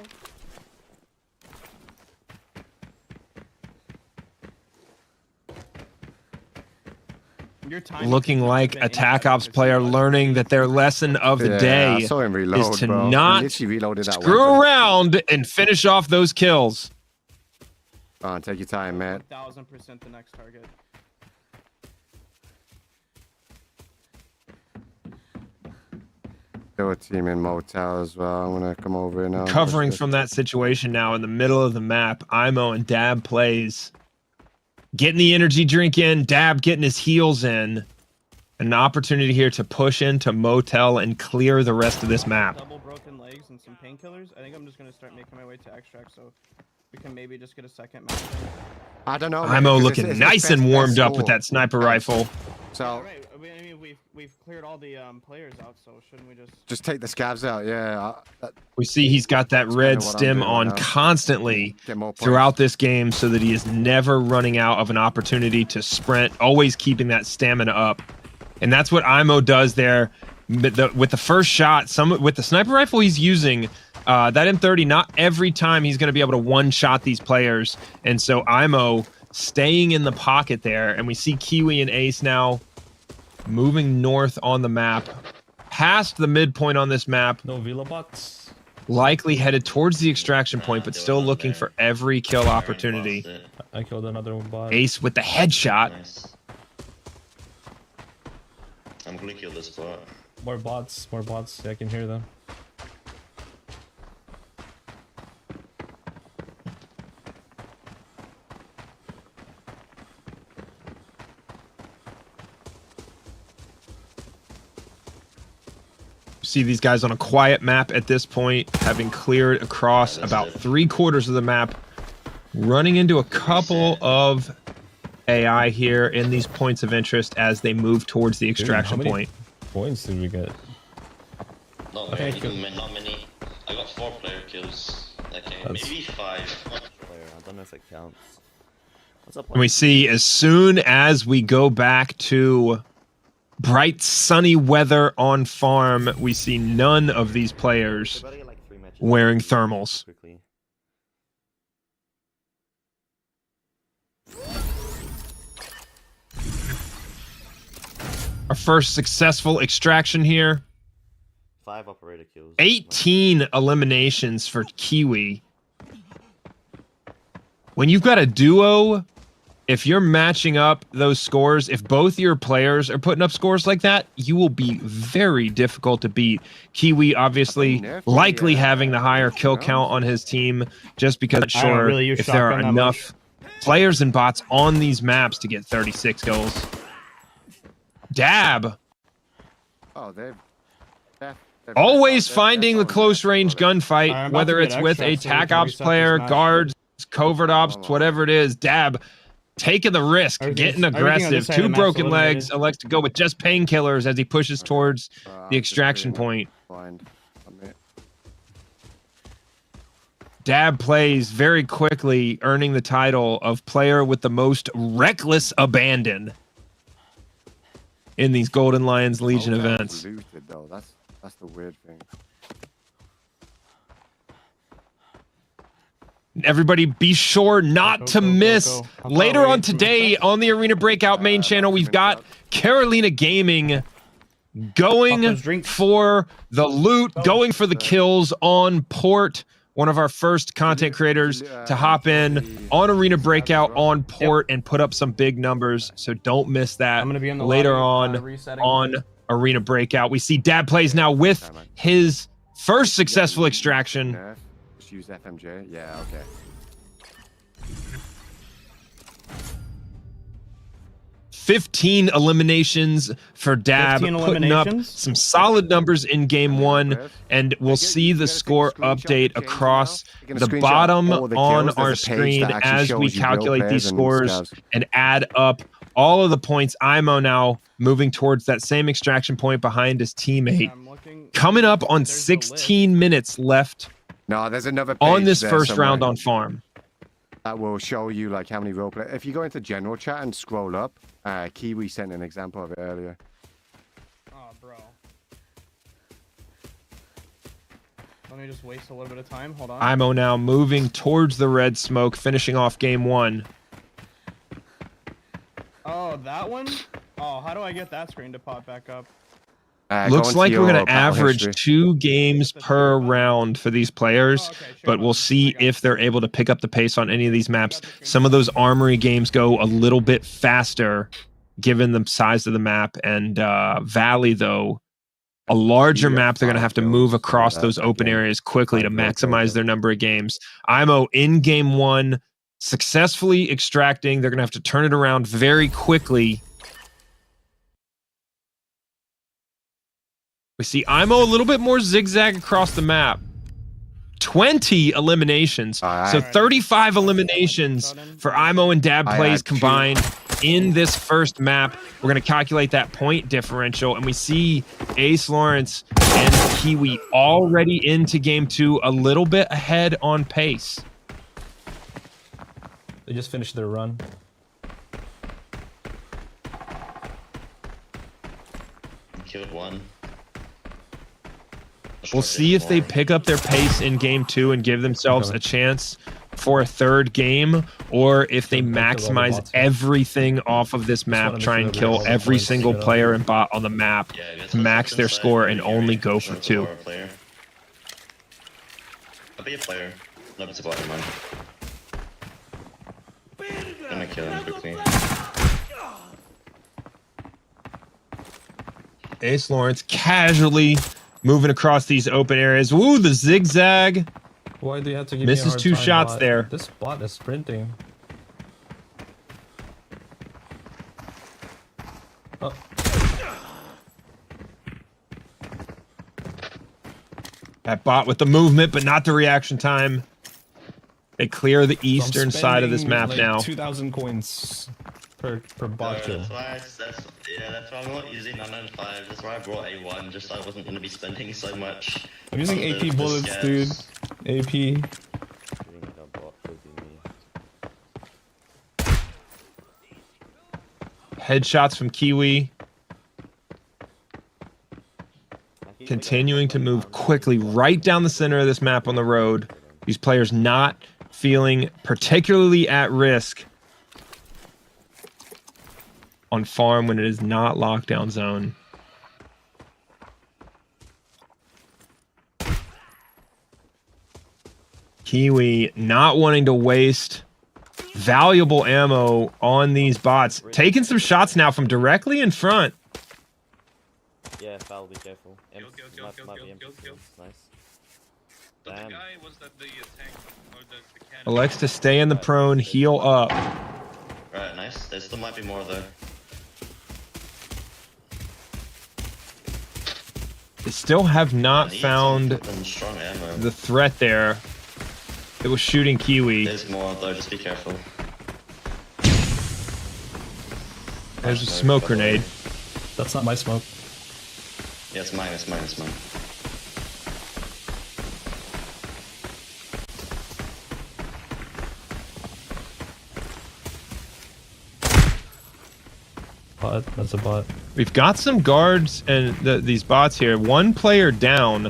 looking like a TAC Ops player learning that their lesson of the I day saw him reload, is to bro. He not literally reloaded that screw weapon. around and finish off those kills. Go on, take your time, man. 1000% the next target. Still a team in motel as well. I'm gonna come over here now. Covering from that situation now in the middle of the map, IMO and Dab plays. Getting the energy drink in, Dab getting his heals in. An opportunity here to push into motel and clear the rest of this map. Double broken legs and some painkillers. I think I'm just gonna start making my way to extract, so we can maybe just get a second match. I don't know. IMO looking nice and warmed up with that sniper rifle. So Right. I mean, we've cleared all the players out, so shouldn't we just take the scabs out? Yeah. We see he's got that red what I'm stim doing on right now. constantly Get more points. throughout this game so that he is never running out of an opportunity to sprint, always keeping that stamina up. And that's what IMO does there. With the first shot, with the sniper rifle he's using, that M30, not every time he's going to be able to one-shot these players. And so IMO staying in the pocket there. And we see KIWI and Ace now moving north on the map, past the midpoint on this map. No Villa bots. Likely headed towards the extraction point, but still looking for every kill opportunity. I killed another one bot. Ace with the headshot. Nice. I'm gonna kill this spot. More bots, more bots. Yeah, I can hear them. See these guys on a quiet map at this point, having cleared across about 3/4 of the map, running into a couple of AI here in these points of interest as they move towards the extraction Dude, how point. many points did we get? Not Okay, many, cool. not many. I got 4 player kills that game. That's- Maybe 5. Player, I don't know if it counts. What's up? And we see as soon as we go back to bright sunny weather on farm, we see none of these players wearing thermals. Quickly. Our first successful extraction here. 5 operator kills. 18 eliminations for KIWI. When you've got a duo, if you're matching up those scores, if both your players are putting up scores like that, you will be very difficult to beat. KIWI obviously likely having the higher kill count on his team, just because I'm not I don't sure really use if there are shotgun that enough players and bots on these maps to get 36 kills. Dab. Oh, they're Always finding the close range I'm gunfight, about whether to it's get with a extra so we TAC can Ops reset this player, match. guards, covert ops, whatever it is. Dab taking the risk, getting Everything on this aggressive. side of 2 the map's broken eliminated. legs, elects to go with just painkillers as he pushes towards the extraction point. Dab plays very quickly, earning the title of player with the most reckless abandon in these Golden Lions Legion events. Looted, though. That's the weird thing. Everybody be sure not to miss. Later on today on the Arena Breakout main channel, we've got Carolina Gaming going for the loot, going for the kills on Port. One of our first content creators to hop in on Arena Breakout on Port and put up some big numbers. So don't miss that. I'm gonna be in the later lobby, on resetting. on Arena Breakout. We see Dab plays now with his first successful extraction. Nerf. Just use FMJ. Yeah, okay. 15 eliminations for Dab, 15 putting up eliminations? some solid numbers in game 1, and we'll see the score update across the bottom on our screen as we calculate these scores and add up all of the points. IMO now moving towards that same extraction point behind his teammate. Coming up on 16 minutes left No, there's another on page this there first somewhere round on farm. that will show you like how many roleplay. If you go into general chat and scroll up, KIWI sent an example of it earlier. Oh, bro. Let me just waste a little bit of time. Hold on. IMO now moving towards the red smoke, finishing off game 1. Oh, that one? Oh, how do I get that screen to pop back up? Go Looks into like we're your going to battle average history. 2 games per round for these players, Oh, okay, sure, but we'll button. I see got if it. they're able to pick up the pace on any of these maps. Some of those Armory games go a little bit faster given the size of the map, and Valley, though, a larger You got map, they're going to 5 have to kills move for across that those open game. areas quickly to 5 kills, maximize their number of games. IMO in game 1, successfully extracting. They're going to have to turn it around very quickly. We see IMO a little bit more zigzag across the map. 20 eliminations. So 35 eliminations for IMO and Dab Plays combined in this first map. We're going to calculate that point differential, and we see Ace Lawrence and KIWI already into game 2, a little bit ahead on pace. They just finished their run. Killed one. We'll see if they pick up their pace in game 2 and give themselves a chance for a third game, or if they maximize everything off of this map, try and kill every single player and bot on the map to max their score and only go for 2. I'll be a player. No, it's a bot in mine. Gonna kill him quickly. Ace Lawrence casually moving across these open areas. Woo, the zigzag. Why do you have to give Misses me a hard 2 time, shots bot? there. This bot is sprinting. Oh. That bot with the movement, but not the reaction time. They clear the eastern side of this map like now. 2,000 coins per bot kill. That's why I'm not using 995. That's why I brought A1, just so I wasn't going to be spending so much. I'm using on AP the bullets, scabs. dude. AP. Headshots from KIWI. Continuing to move quickly right down the center of this map on the road. These players not feeling particularly at risk on farm when it is not lockdown zone. KIWI not wanting to waste valuable ammo on these bots. Taking some shots now from directly in front. Yeah, Foul, be careful. Nice. Damn. Elects to stay in the prone, heal up. Right, nice. There still might be more though. They still have not found Strong ammo. the threat there. It was shooting KIWI. There's more though, just be careful. There's a smoke grenade. That's not my smoke. Yeah, it's mine, it's mine, it's mine. Bot. That's a bot. We've got some guards and these bots here. One player down.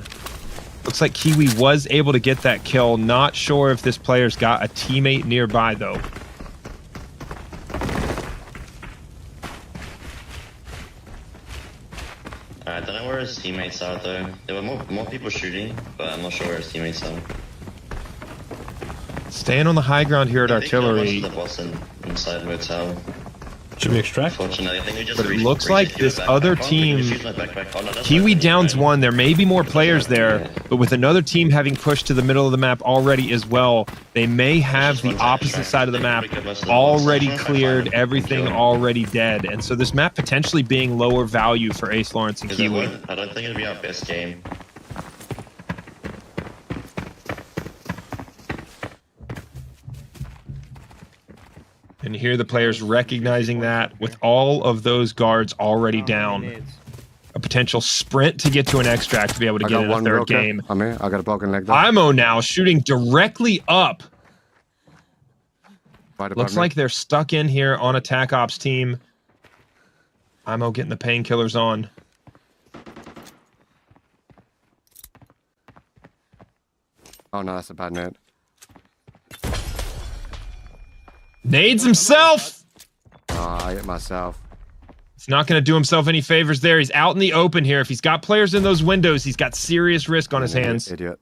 Looks like KIWI was able to get that kill. Not sure if this player's got a teammate nearby, though. I don't know where his teammates are though. There were more people shooting, but I'm not sure where his teammates are. Staying on the high ground here at artillery. The boss inside motel. Should we extract? Fortunately, I think we just But it looks like this other team, KIWI downs one. There may be more players there, but with another team having pushed to the middle of the map already as well, they may have the opposite side of the map already cleared, everything already dead. And so this map potentially being lower value for Ace Lawrence and KIWI. I don't think it'll be our best game. And here the players recognizing that with all of those guards already down. A potential sprint to get to an extract to be able to get in a third game. I'm here. I got a broken leg though. IMO now shooting directly up. Looks like they're stuck in here on Attack Ops team. IMO getting the painkillers on. Oh no, that's a bad net. Nades himself! I hit myself. It's not going to do himself any favors there. He's out in the open here. If he's got players in those windows, he's got serious risk on his hands. Idiot.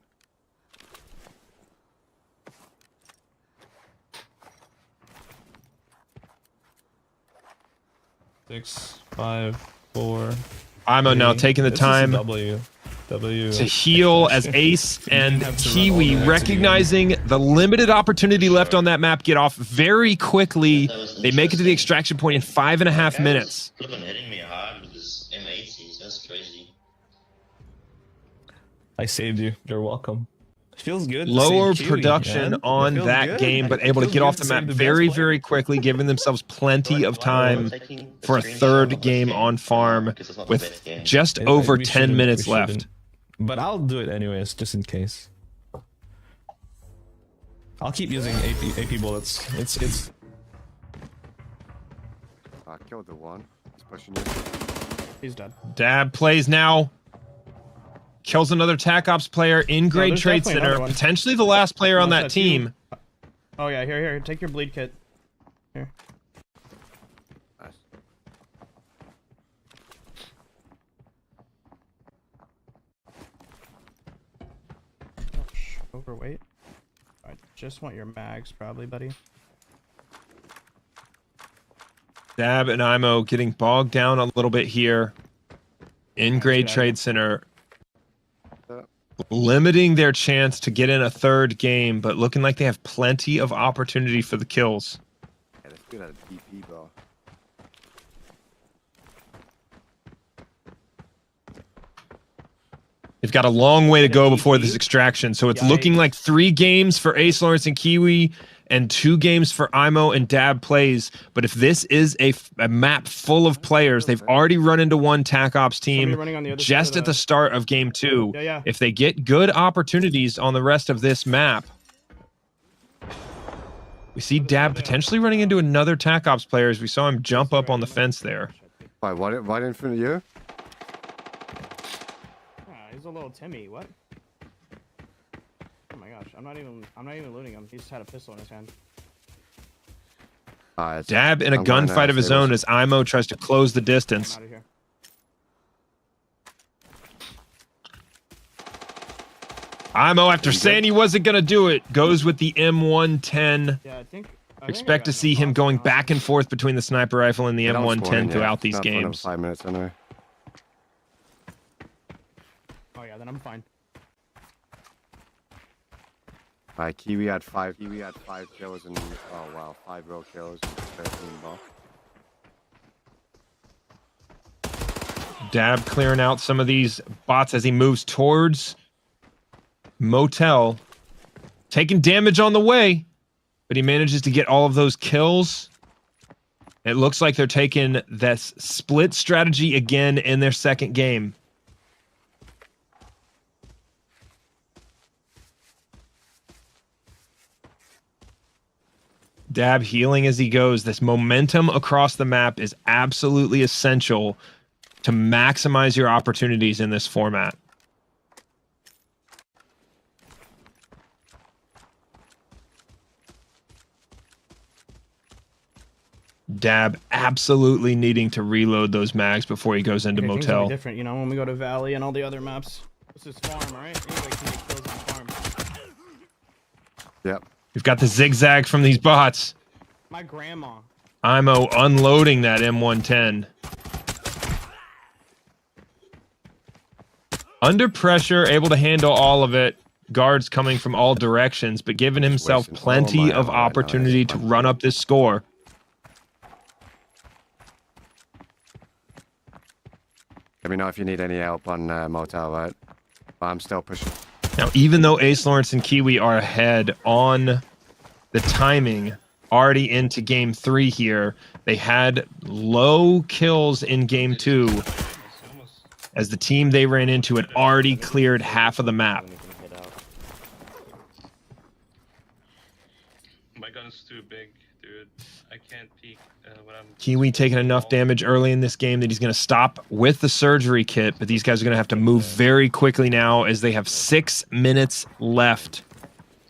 Six, 5, 4. IMO now taking the time W. to heal as Ace and Kiwi, recognizing the limited opportunity left on that map, get off very quickly. They make it to the extraction point in 5.5 minutes. Flipping hitting me hard with his M80s. That's crazy. I saved you. You're welcome. Feels good. to Lower save Kiwi, production man. on It feels that good. game, but It able to feels get good off the to map save the best very, player. very quickly, giving themselves plenty of time for a third game on farm with just over We 10 shouldn't- minutes we left. shouldn't. But I'll do it anyways, just in case. I'll keep using AP bullets. It's. I killed the one. He's pushing you. He's dead. Dab plays now. Kills another TAC Ops player in Grade there's Trade definitely another Center. one. Potentially the last player on that That's you. team. Oh yeah, here. Take your bleed kit. Here. Nice. Overweight. I just want your mags, probably, buddy. Dab and IMO getting bogged down a little bit here in Grade Trade Center. Limiting their chance to get in a third game, but looking like they have plenty of opportunity for the kills. Yeah, let's do that at DP, bro. They've got a long way to go before this extraction, so it's looking like 3 games for Ace Lawrence and Kiwi and 2 games for IMO and Dab Plays. But if this is a map full of players, they've already run into one TAC Ops team running on the other side just of at the start of game 2. Yeah. If they get good opportunities on the rest of this map, we see Dab potentially running into another TAC Ops player as we saw him jump up on the fence there. Why, right in front of you? He's a little Timmy. What? Oh my gosh! I'm not even looting him. He just had a pistol in his hand. Dab in a gunfight of his own as IMO tries to close the distance. I'm out of here. IMO, after saying he wasn't going to do it, goes with the M110. Yeah, I think Expect to see him going back and forth between the sniper rifle and the M110 throughout these Not for another games. 5 minutes, I know. Oh yeah, then I'm fine. Alright, Kiwi had 5 kills and oh wow, 5 real kills and 13 ball. Dab clearing out some of these bots as he moves towards Motel. Taking damage on the way, but he manages to get all of those kills. It looks like they're taking this split strategy again in their second game. Dab healing as he goes. This momentum across the map is absolutely essential to maximize your opportunities in this format. Dab absolutely needing to reload those mags before he goes into Okay, things will be Motel. different, you know, when we go to Valley and all the other maps. This is farm, right? Anybody can make kills on farm. Yep. We've got the zigzag from these bots. My grandma. IMO unloading that M110. Under pressure, able to handle all of it. Guards coming from all directions, but giving himself wasting all plenty my of ammo right now. opportunity to run up this score. Let me know if you need any help on Motel, right? But I'm still pushing. Now, even though Ace Lawrence and Kiwi are ahead on the timing, already into game 3 here, they had low kills in game 2 as the team they ran into had already cleared half of the map. My gun's too big, dude. I can't peek when I'm... Kiwi taking enough damage early in this game that he's going to stop with the surgery kit, but these guys are going to have to move very quickly now as they have 6 minutes left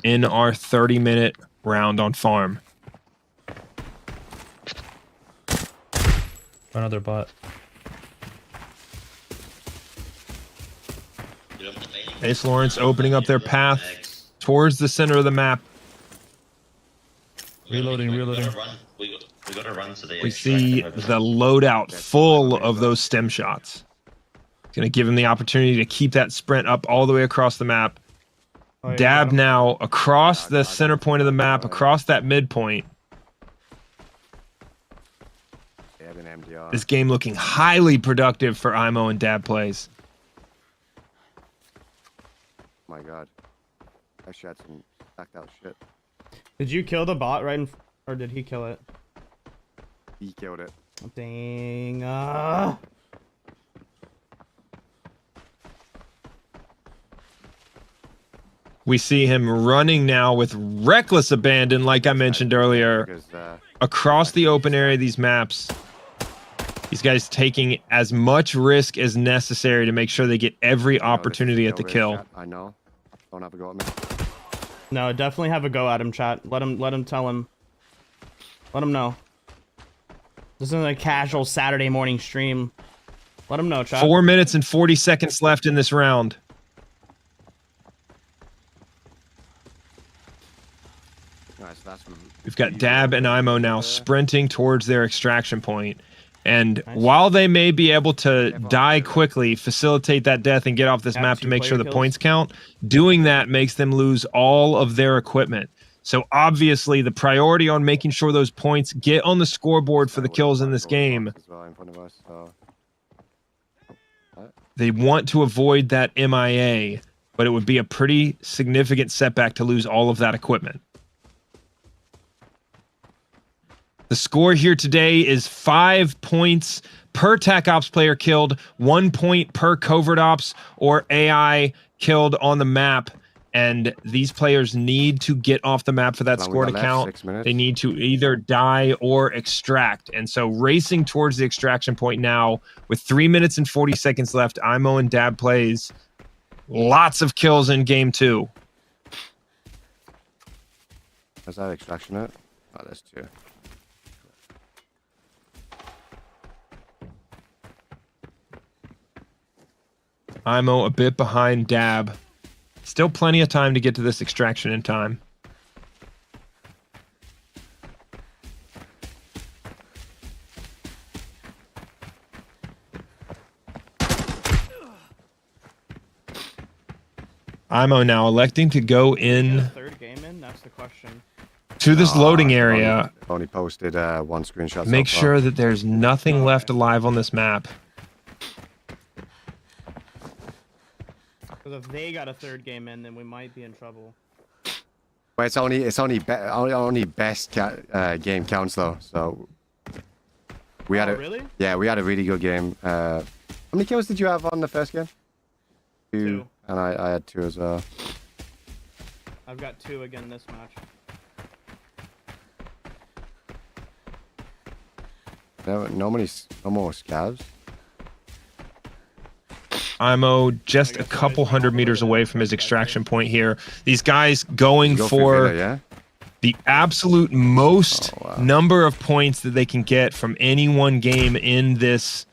in our 30-minute round on farm. Another bot. Ace Lawrence opening up their path towards the center of the map. Reloading. We gotta run to the. We see the loadout full of those stem shots. Going to give him the opportunity to keep that sprint up all the way across the map. Dab now across the center point of the map, across that midpoint. This game looking highly productive for IMO and Dab Plays. My God. Actually had some backed out shit. Did you kill the bot right in or did he kill it? He killed it. Dang. We see him running now with reckless abandon, like I mentioned earlier, across the open area of these maps. These guys taking as much risk as necessary to make sure they get every opportunity at the kill. I know. Don't have a go at me. No, definitely have a go at him, chat. Let him tell him. Let him know. This isn't a casual Saturday morning stream. Let him know, chat. 4 minutes and 40 seconds left in this round. We've got Dab and IMO now sprinting towards their extraction point. And while they may be able to die quickly, facilitate that death, and get off this map to make sure the points count, doing that makes them lose all of their equipment. So obviously the priority on making sure those points get on the scoreboard for the kills in this game. They want to avoid that MIA, but it would be a pretty significant setback to lose all of that equipment. The score here today is 5 points per TAC Ops player killed, 1 point per covert ops or AI killed on the map. And these players need to get off the map for that score to count. They need to either die or extract. And so racing towards the extraction point now with 3 minutes and 40 seconds left, IMO and Dab Plays. Lots of kills in game 2. Is that extraction it? Oh, that's 2. IMO a bit behind Dab. Still plenty of time to get to this extraction in time. IMO now electing to go in Third game in? That's the question. to this loading area. Only posted one screenshot. Make sure that there's nothing left alive on this map. Because if they got a third game in, then we might be in trouble. But it's only best game counts though. So we had really? Yeah, we had a really good game. How many kills did you have on the first game? 2. And I had 2 as well. I've got 2 again this match. No more scabs. IMO just a couple hundred meters away from his extraction point here. These guys going for the absolute most number of points that they can get from any one game in this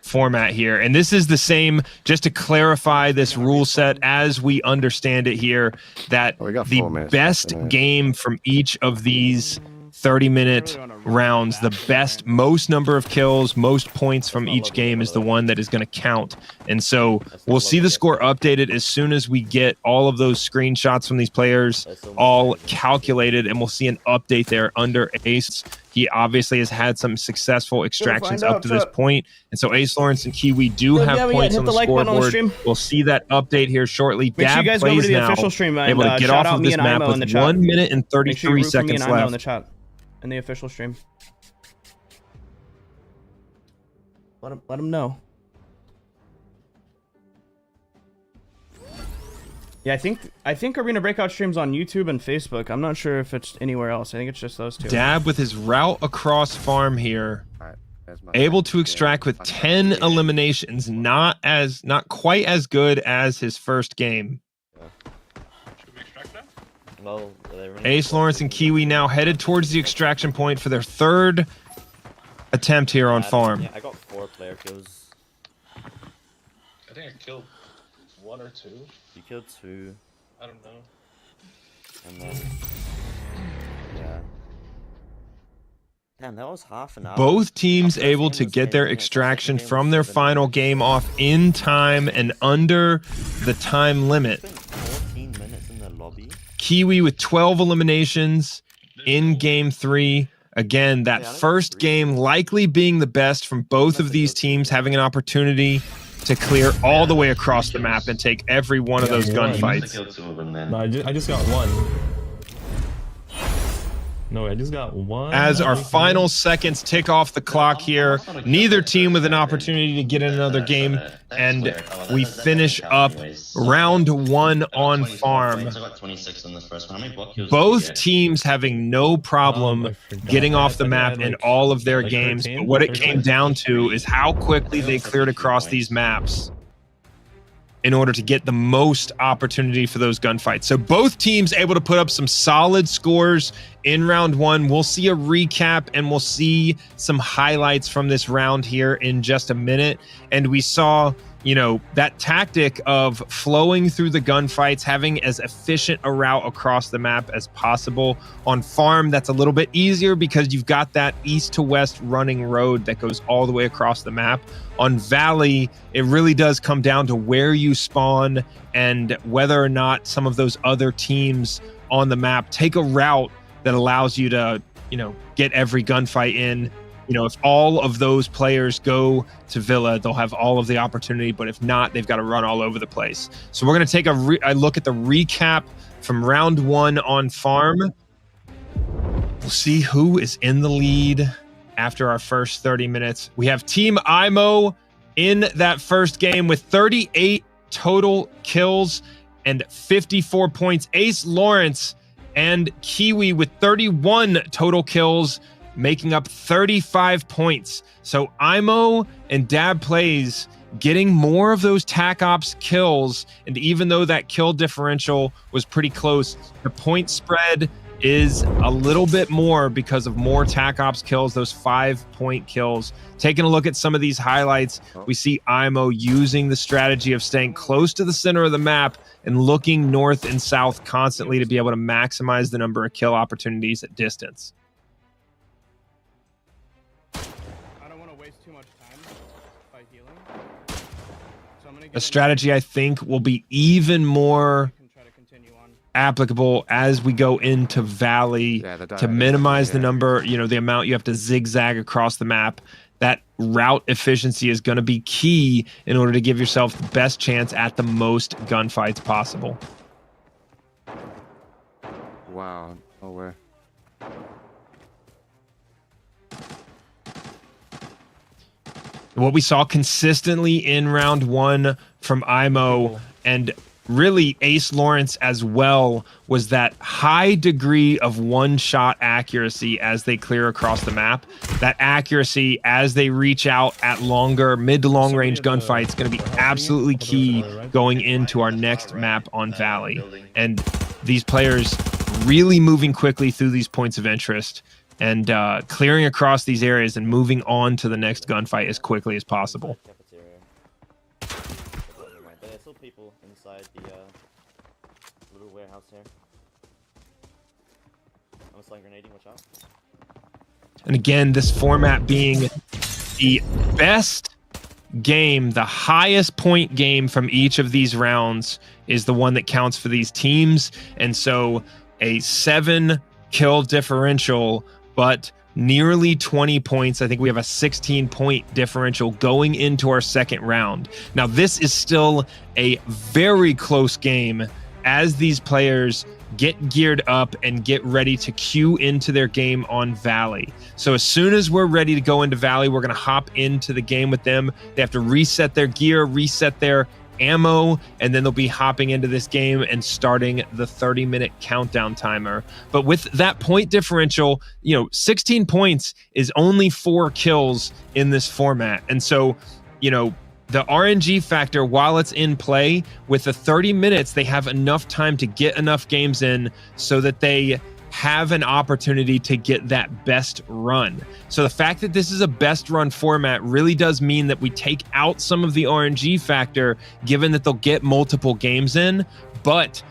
format here. And this is the same, just to clarify this rule set as we understand it here, that the best game from each of these 30-minute rounds, the best, most number of kills, most points from each game is the one that is going to count. And so we'll see the score updated as soon as we get all of those screenshots from these players all calculated, and we'll see an update there under Ace. He obviously has had some successful extractions up to this point, and so Ace Lawrence and KIWI do have points on the scoreboard. We'll see that update here shortly. Dab Plays now able to get off of this map with 1 minute and 33 seconds left. In the chat, in the official stream. Let him know. Yeah, I think Arena Breakout streams on YouTube and Facebook. I'm not sure if it's anywhere else. I think it's just those 2. Dab with his route across farm here, able to extract with 10 eliminations. Not quite as good as his first game. Well, Ace Lawrence and KIWI now headed towards the extraction point for their third attempt here on farm. Yeah, I got 4 player kills. I think I killed 1 or 2. You killed 2. I don't know. And then, yeah. Damn, that was half an hour. Both teams Our first able game to was get their 10 minutes, our extraction second game from was their 7 final minutes. game off in time and under the time limit. Spent 14 minutes in the lobby. KIWI with 12 eliminations in game 3. Again, that Yeah, I think first it's game likely being the best from both of these teams, having an opportunity to clear all the way across the map and take every one of those one. gunfights. No, I just got 1. No, I just got 1. As our final seconds tick off the clock here, neither team with an opportunity to get in another game, and we finish up round 1 on farm. Both teams having no problem getting off the map in all of their games, but what it came down to is how quickly they cleared across these maps in order to get the most opportunity for those gunfights. So both teams able to put up some solid scores in round 1. We'll see a recap and we'll see some highlights from this round here in just a minute. And we saw, you know, that tactic of flowing through the gunfights, having as efficient a route across the map as possible. On farm, that's a little bit easier because you've got that east to west running road that goes all the way across the map. On Valley, it really does come down to where you spawn and whether or not some of those other teams on the map take a route that allows you to, you know, get every gunfight in. You know, if all of those players go to Villa, they'll have all of the opportunity, but if not, they've got to run all over the place. So we're going to take a look at the recap from round 1 on farm. We'll see who is in the lead after our first 30 minutes. We have Team IMOW in that first game with 38 total kills and 54 points. Ace Lawrence and KIWI with 31 total kills, making up 35 points. So IMOW and DabPlays getting more of those TAC Ops kills, and even though that kill differential was pretty close, the point spread is a little bit more because of more TAC Ops kills, those 5-point kills. Taking a look at some of these highlights, we see IMOW using the strategy of staying close to the center of the map and looking north and south constantly to be able to maximize the number of kill opportunities at distance. I don't want to waste too much time by healing. So I'm gonna get A strategy I think will be even more applicable as we go into Valley to minimize the number, you know, the amount you have to zigzag across the map. That route efficiency is going to be key in order to give yourself the best chance at the most gunfights possible. Wow, nowhere. What we saw consistently in round 1 from IMOW and really Ace Lawrence as well was that high degree of one-shot accuracy as they clear across the map. That accuracy as they reach out at longer, mid to long range gunfights is going to be absolutely key going into our next map on Valley. And these players really moving quickly through these points of interest and clearing across these areas and moving on to the next gunfight as quickly as possible. There's still people inside the little warehouse here. I'm slung grenading, watch out. And again, this format being the best game, the highest point game from each of these rounds is the one that counts for these teams. And so a 7 kill differential, but nearly 20 points. I think we have a 16-point differential going into our second round. Now, this is still a very close game as these players get geared up and get ready to queue into their game on Valley. So as soon as we're ready to go into Valley, we're going to hop into the game with them. They have to reset their gear, reset their ammo, and then they'll be hopping into this game and starting the 30-minute countdown timer. But with that point differential, you know, 16 points is only 4 kills in this format. And so, you know, the RNG factor, while it's in play, with the 30 minutes, they have enough time to get enough games in so that they have an opportunity to get that best run. So the fact that this is a best run format really does mean that we take out some of the RNG factor, given that they'll get multiple games in, but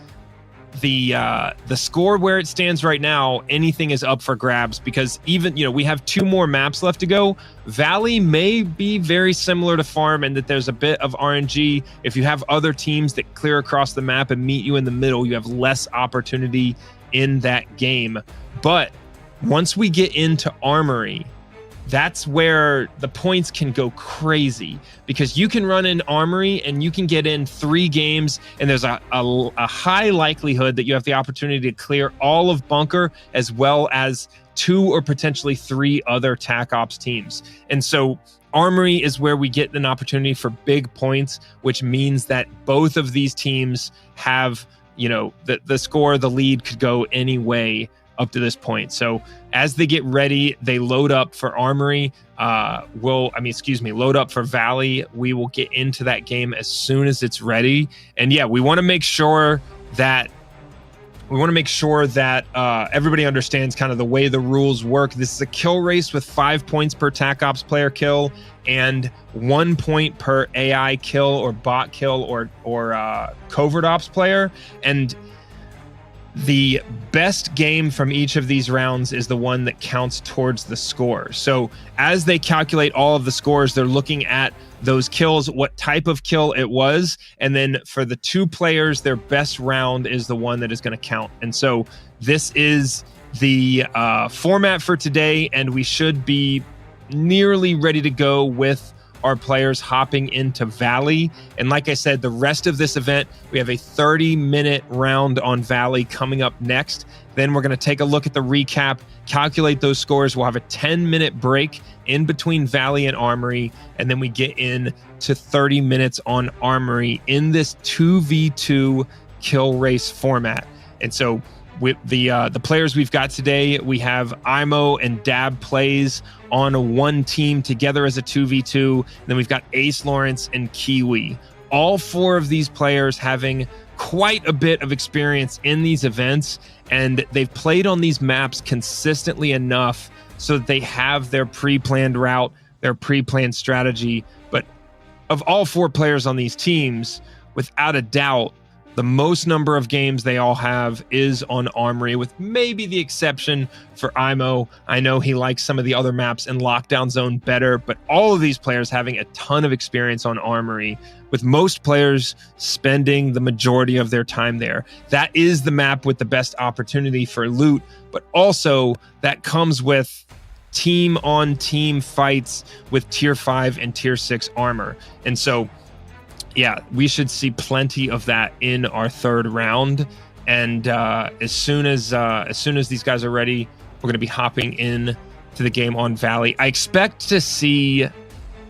the score where it stands right now, anything is up for grabs, because even, we have 2 more maps left to go. Valley may be very similar to Farm in that there's a bit of RNG. If you have other teams that clear across the map and meet you in the middle, you have less opportunity in that game. But once we get into Armory, that's where the points can go crazy, because you can run in Armory and you can get in 3 games, and there's a high likelihood that you have the opportunity to clear all of Bunker as well as 2 or potentially 3 other TAC Ops teams. And so Armory is where we get an opportunity for big points, which means that both of these teams have, the score, the lead could go any way up to this point. So as they get ready, they load up for Armory. Load up for Valley. We will get into that game as soon as it's ready. And yeah, we want to make sure that everybody understands kind of the way the rules work. This is a kill race with 5 points per TAC Ops player kill and 1 point per AI kill or bot kill or covert ops player. And the best game from each of these rounds is the one that counts towards the score. So as they calculate all of the scores, they're looking at those kills, what type of kill it was, and then for the 2 players, their best round is the one that is going to count. And so this is the format for today, and we should be nearly ready to go with our players hopping into Valley. And like I said, the rest of this event, we have a 30-minute round on Valley coming up next. Then we're going to take a look at the recap, calculate those scores. We'll have a 10-minute break in between Valley and Armory, and then we get in to 30 minutes on Armory in this 2v2 kill race format. And so with the players we've got today, we have IMOW and DabPlays on one team together as a 2v2. And then we've got ACELAWRENCE and KIWI. All 4 of these players having quite a bit of experience in these events, and they've played on these maps consistently enough so that they have their pre-planned route, their pre-planned strategy. But of all 4 players on these teams, without a doubt, the most number of games they all have is on Armory, with maybe the exception for IMOW. I know he likes some of the other maps in Lockdown Zone better, but all of these players having a ton of experience on Armory, with most players spending the majority of their time there. That is the map with the best opportunity for loot, but also that comes with team-on-team fights with Tier 5 and Tier 6 armor. And so yeah, we should see plenty of that in our 3rd round. And as soon as these guys are ready, we're going to be hopping in to the game on Valley. I expect to see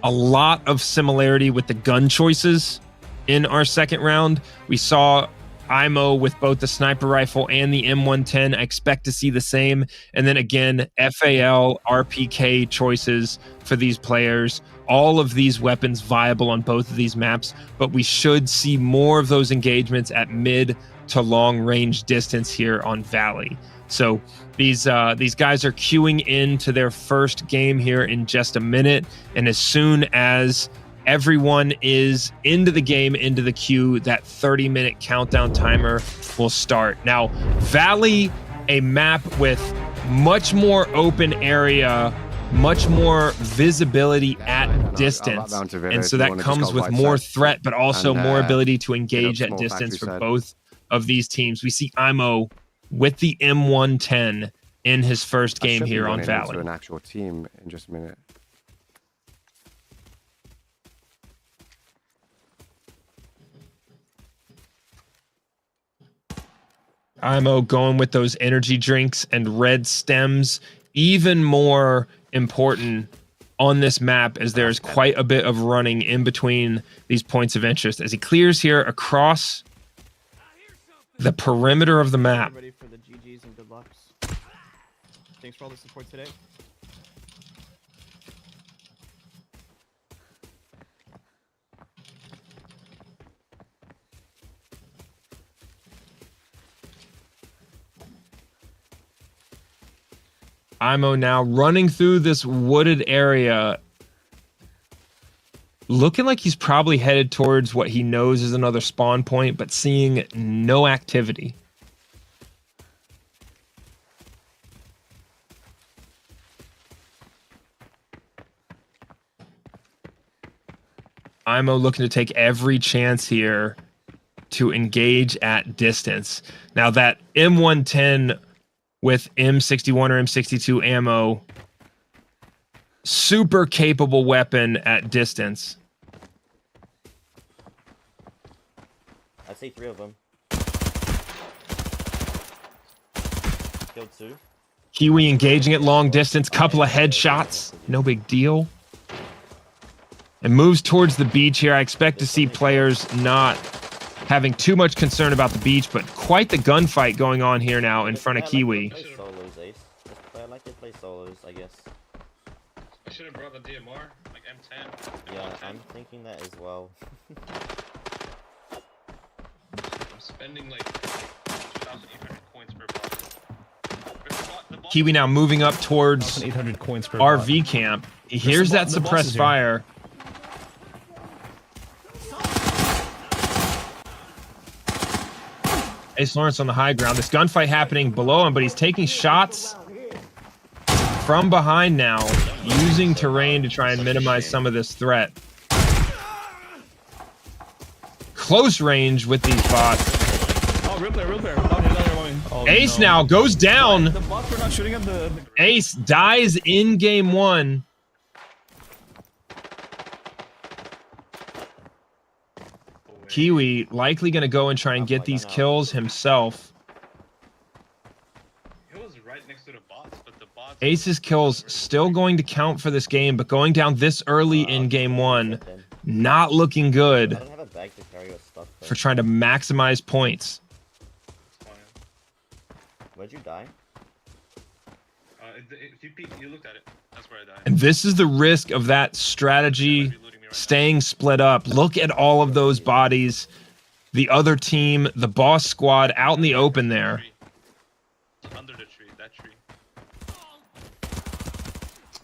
a lot of similarity with the gun choices in our 2nd round. We saw IMOW with both the sniper rifle and the M110. I expect to see the same. And then again, FAL, RPK choices for these players. All of these weapons viable on both of these maps, but we should see more of those engagements at mid to long range distance here on Valley. So these guys are queuing into their first game here in just a minute, and as soon as everyone is into the game, into the queue, that 30-minute countdown timer will start. Now, Valley, a map with much more open area, much more visibility at distance, and so that comes with more threat, but also more ability to engage at distance for both of these teams. We see IMOW with the M110 in his first game here on Valley. An actual team in just a minute. IMOW going with those energy drinks and red stems, even more important on this map, as there's quite a bit of running in between these points of interest as he clears here across the perimeter of the map. Ready for the GGs and good lucks. Thanks for all the support today. IMO now running through this wooded area. Looking like he's probably headed towards what he knows is another spawn point, but seeing no activity. IMO looking to take every chance here to engage at distance. Now that M110 with M61 or M62 ammo, super capable weapon at distance. I see 3 of them. Killed 2. KIWI engaging at long distance, couple of headshots, no big deal. And moves towards the beach here. I expect to see players not having too much concern about the beach, but quite the gunfight going on here now in front of KIWI. Play solos, Ace. I like to play solos, I guess. I should have brought the DMR, like M10. Yeah, I'm thinking that as well. I'm spending like 2,800 coins per bot. KIWI now moving up towards 800 coins per RV camp. He hears that suppressed fire. Ace Lawrence on the high ground. This gunfight happening below him, but he's taking shots from behind now, using terrain to try and minimize some of this threat. Close range with these bots. Oh, real player, real player. Another one. Oh, Ace no. now goes down. The bots were not shooting at the... Ace dies in game 1. KIWI likely going to go and try and get these kills himself. He was right next to the bots, but the bots... Ace's kills still going to count for this game, but going down this early in game 1, not looking I good don't have a bag to carry your stuff, though. for trying to maximize points. Where'd you die? If you looked at it, that's where I died. And this is the risk of that strategy staying split up. Look at all of those bodies. The other team, the boss squad out in the open there. Under the tree, that tree.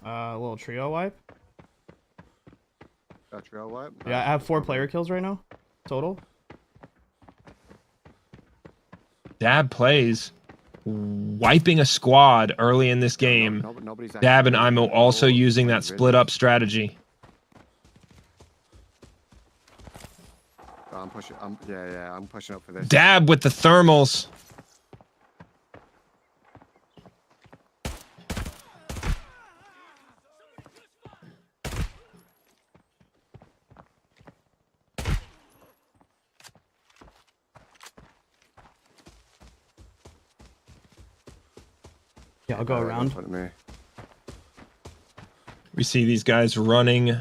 A little trio wipe. A trio wipe? Yeah, I have 4 player kills right now, total. Dab plays, wiping a squad early in this game. Dab and IMO also using that split up strategy. I'm pushing. I'm pushing up for this. Dab with the thermals. Yeah, I'll go around. We see these guys running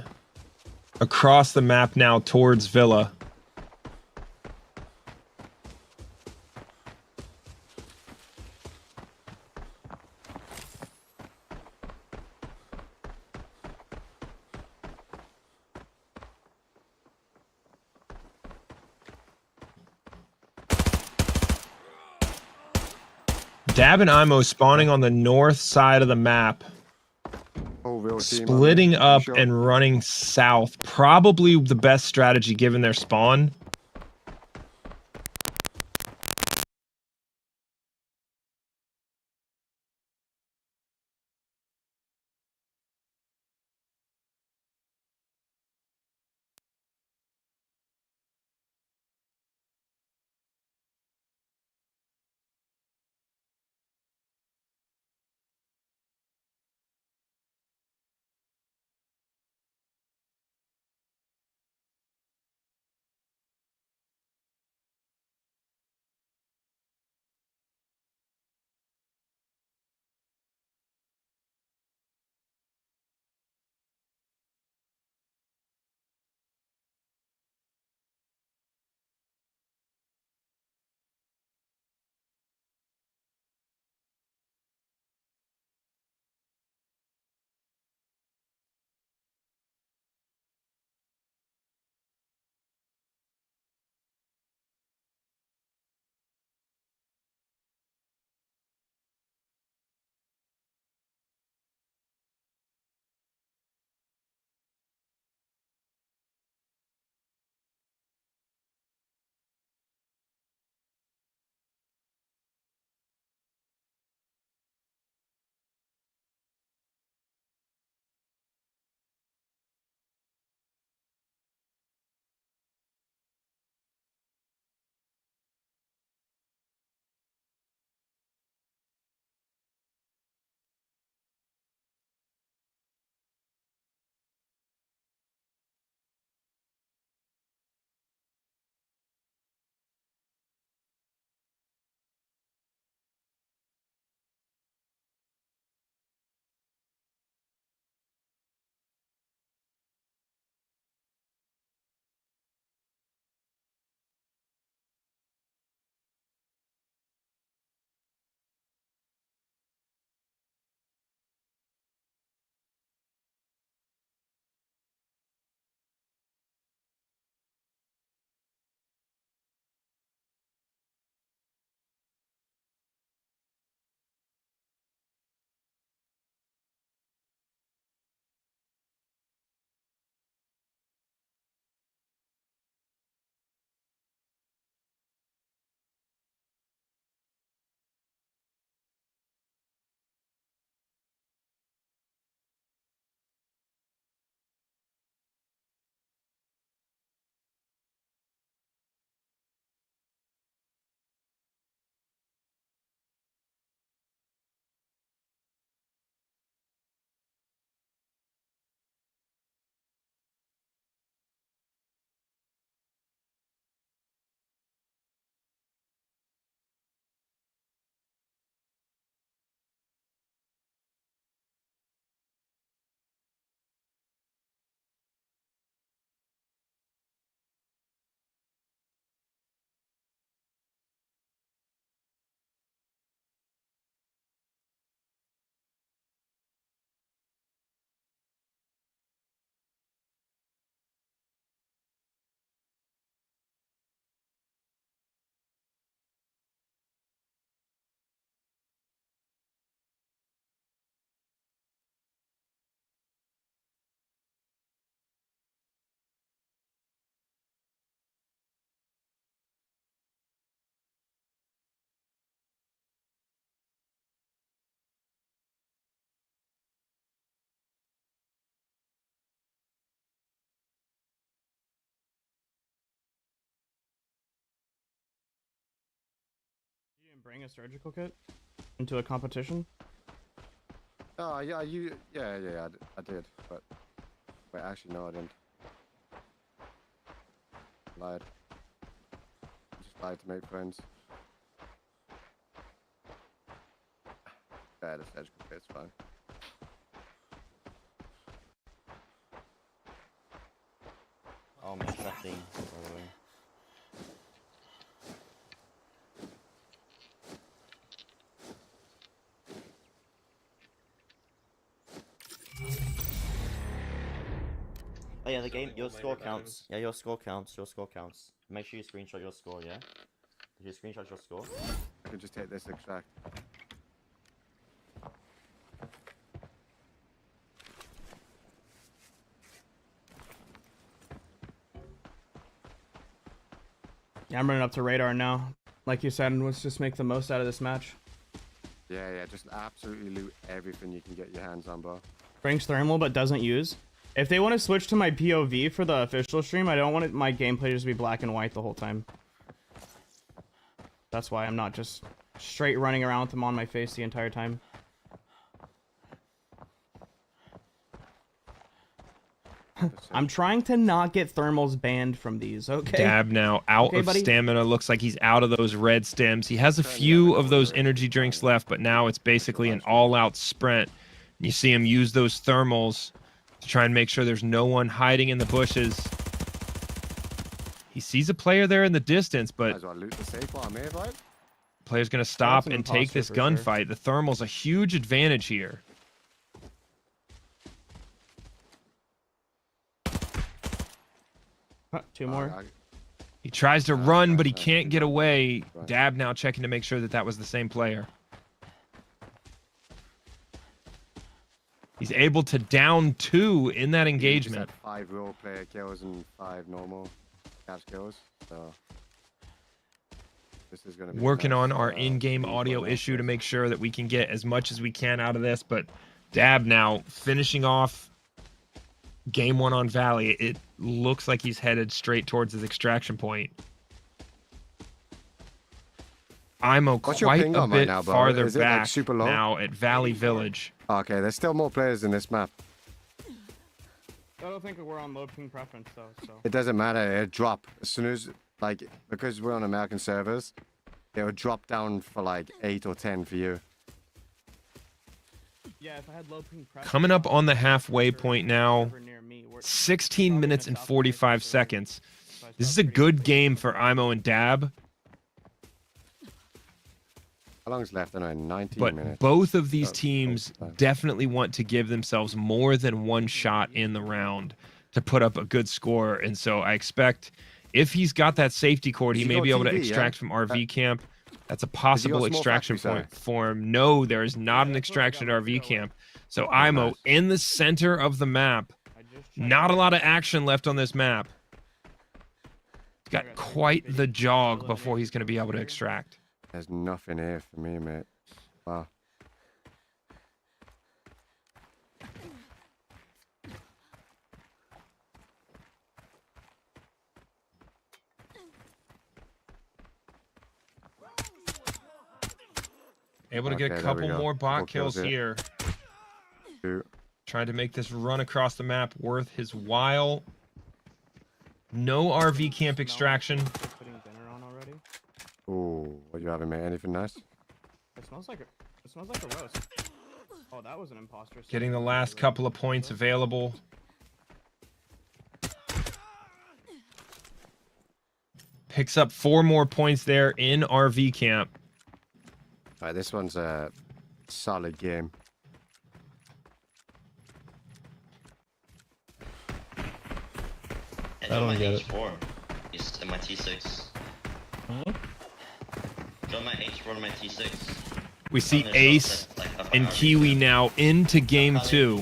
across the map now towards Villa. Dab and IMO spawning on the north side of the map. Splitting up and running south. Probably the best strategy given their spawn. Bring a surgical kit into a competition? Oh yeah, I did, but wait, actually no, I didn't. Lied. Just lied to make friends. Yeah, the surgical kit's fine. Oh, I'm accepting, by the way. Oh yeah, the game, your score counts. Yeah, your score counts, Make sure you screenshot your score, yeah? Did you screenshot your score? I can just take this extract. Yeah, I'm running up to radar now. Like you said, let's just make the most out of this match. Yeah, just absolutely loot everything you can get your hands on, bro. Brings thermal but doesn't use. If they want to switch to my POV for the official stream, I don't want my gameplay just to be black and white the whole time. That's why I'm not just straight running around with them on my face the entire time. I'm trying to not get thermals banned from these, okay? Dab now out of stamina. Looks like he's out of those red stems. He has a few of those energy drinks left, but now it's basically an all-out sprint. You see him use those thermals to try and make sure there's no one hiding in the bushes. He sees a player there in the distance, but player's going to stop and take this gunfight. The thermal's a huge advantage here. Two more. He tries to run, but he can't get away. Dab now checking to make sure that that was the same player. He's able to down 2 in that engagement. 5 role player kills and 5 normal catch kills. So this is going to be working on our in-game audio issue to make sure that we can get as much as we can out of this. But Dab now finishing off game 1 on Valley. It looks like he's headed straight towards his extraction point. IMOW quite a bit farther back now at Valley Village. Okay, there's still more players in this map. I don't think we're on low ping preference though, so. It doesn't matter, it'll drop. As soon as, like, because we're on American servers, it'll drop down for like 8 or 10 for you. Yeah, if I had low ping preference. Coming up on the halfway point now. 16 minutes and 45 seconds. This is a good game for IMOW and Dab. How long's left? I know, 19 but minutes. Both of these teams definitely want to give themselves more than one shot in the round to put up a good score. And so I expect if he's got that safety cord, he may be able to extract from RV camp. That's a possible extraction point for him. No, there is not an extraction at RV camp. So IMOW in the center of the map. Not a lot of action left on this map. He's got quite the jog before he's going to be able to extract. There's nothing here for me, mate. Wow. Able to get a couple more bot kills here. Trying to make this run across the map worth his while. No RV camp extraction. Ooh, what you having, mate? Anything nice? It smells like a roast. Oh, that was an imposter. Getting the last couple of points available. Picks up 4 more points there in RV camp. All right, this one's a solid game. I don't get it. H4. It's in my T6. Huh? Go my H4 to my T6. We see Ace and KIWI now into game 2.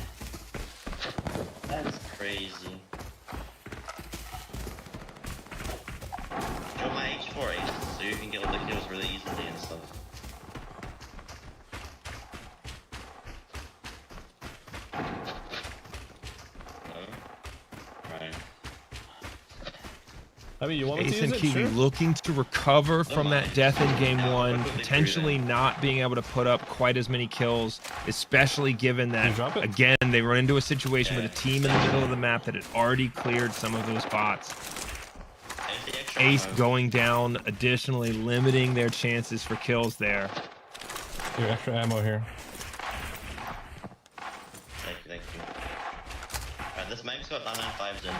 That's crazy. Go my H4 Ace, so you can get all the kills really easily and stuff. Right. I mean, you want me to Ace and use it? KIWI Sure. looking to recover from that death in game one, potentially not being able to put up quite as many kills, especially given that, again, they run into a situation with a team in the middle of the map that had already cleared some of those bots. Ace going down, additionally limiting their chances for kills there. Your extra ammo here. Thank you. Right, this mag's got 995s in.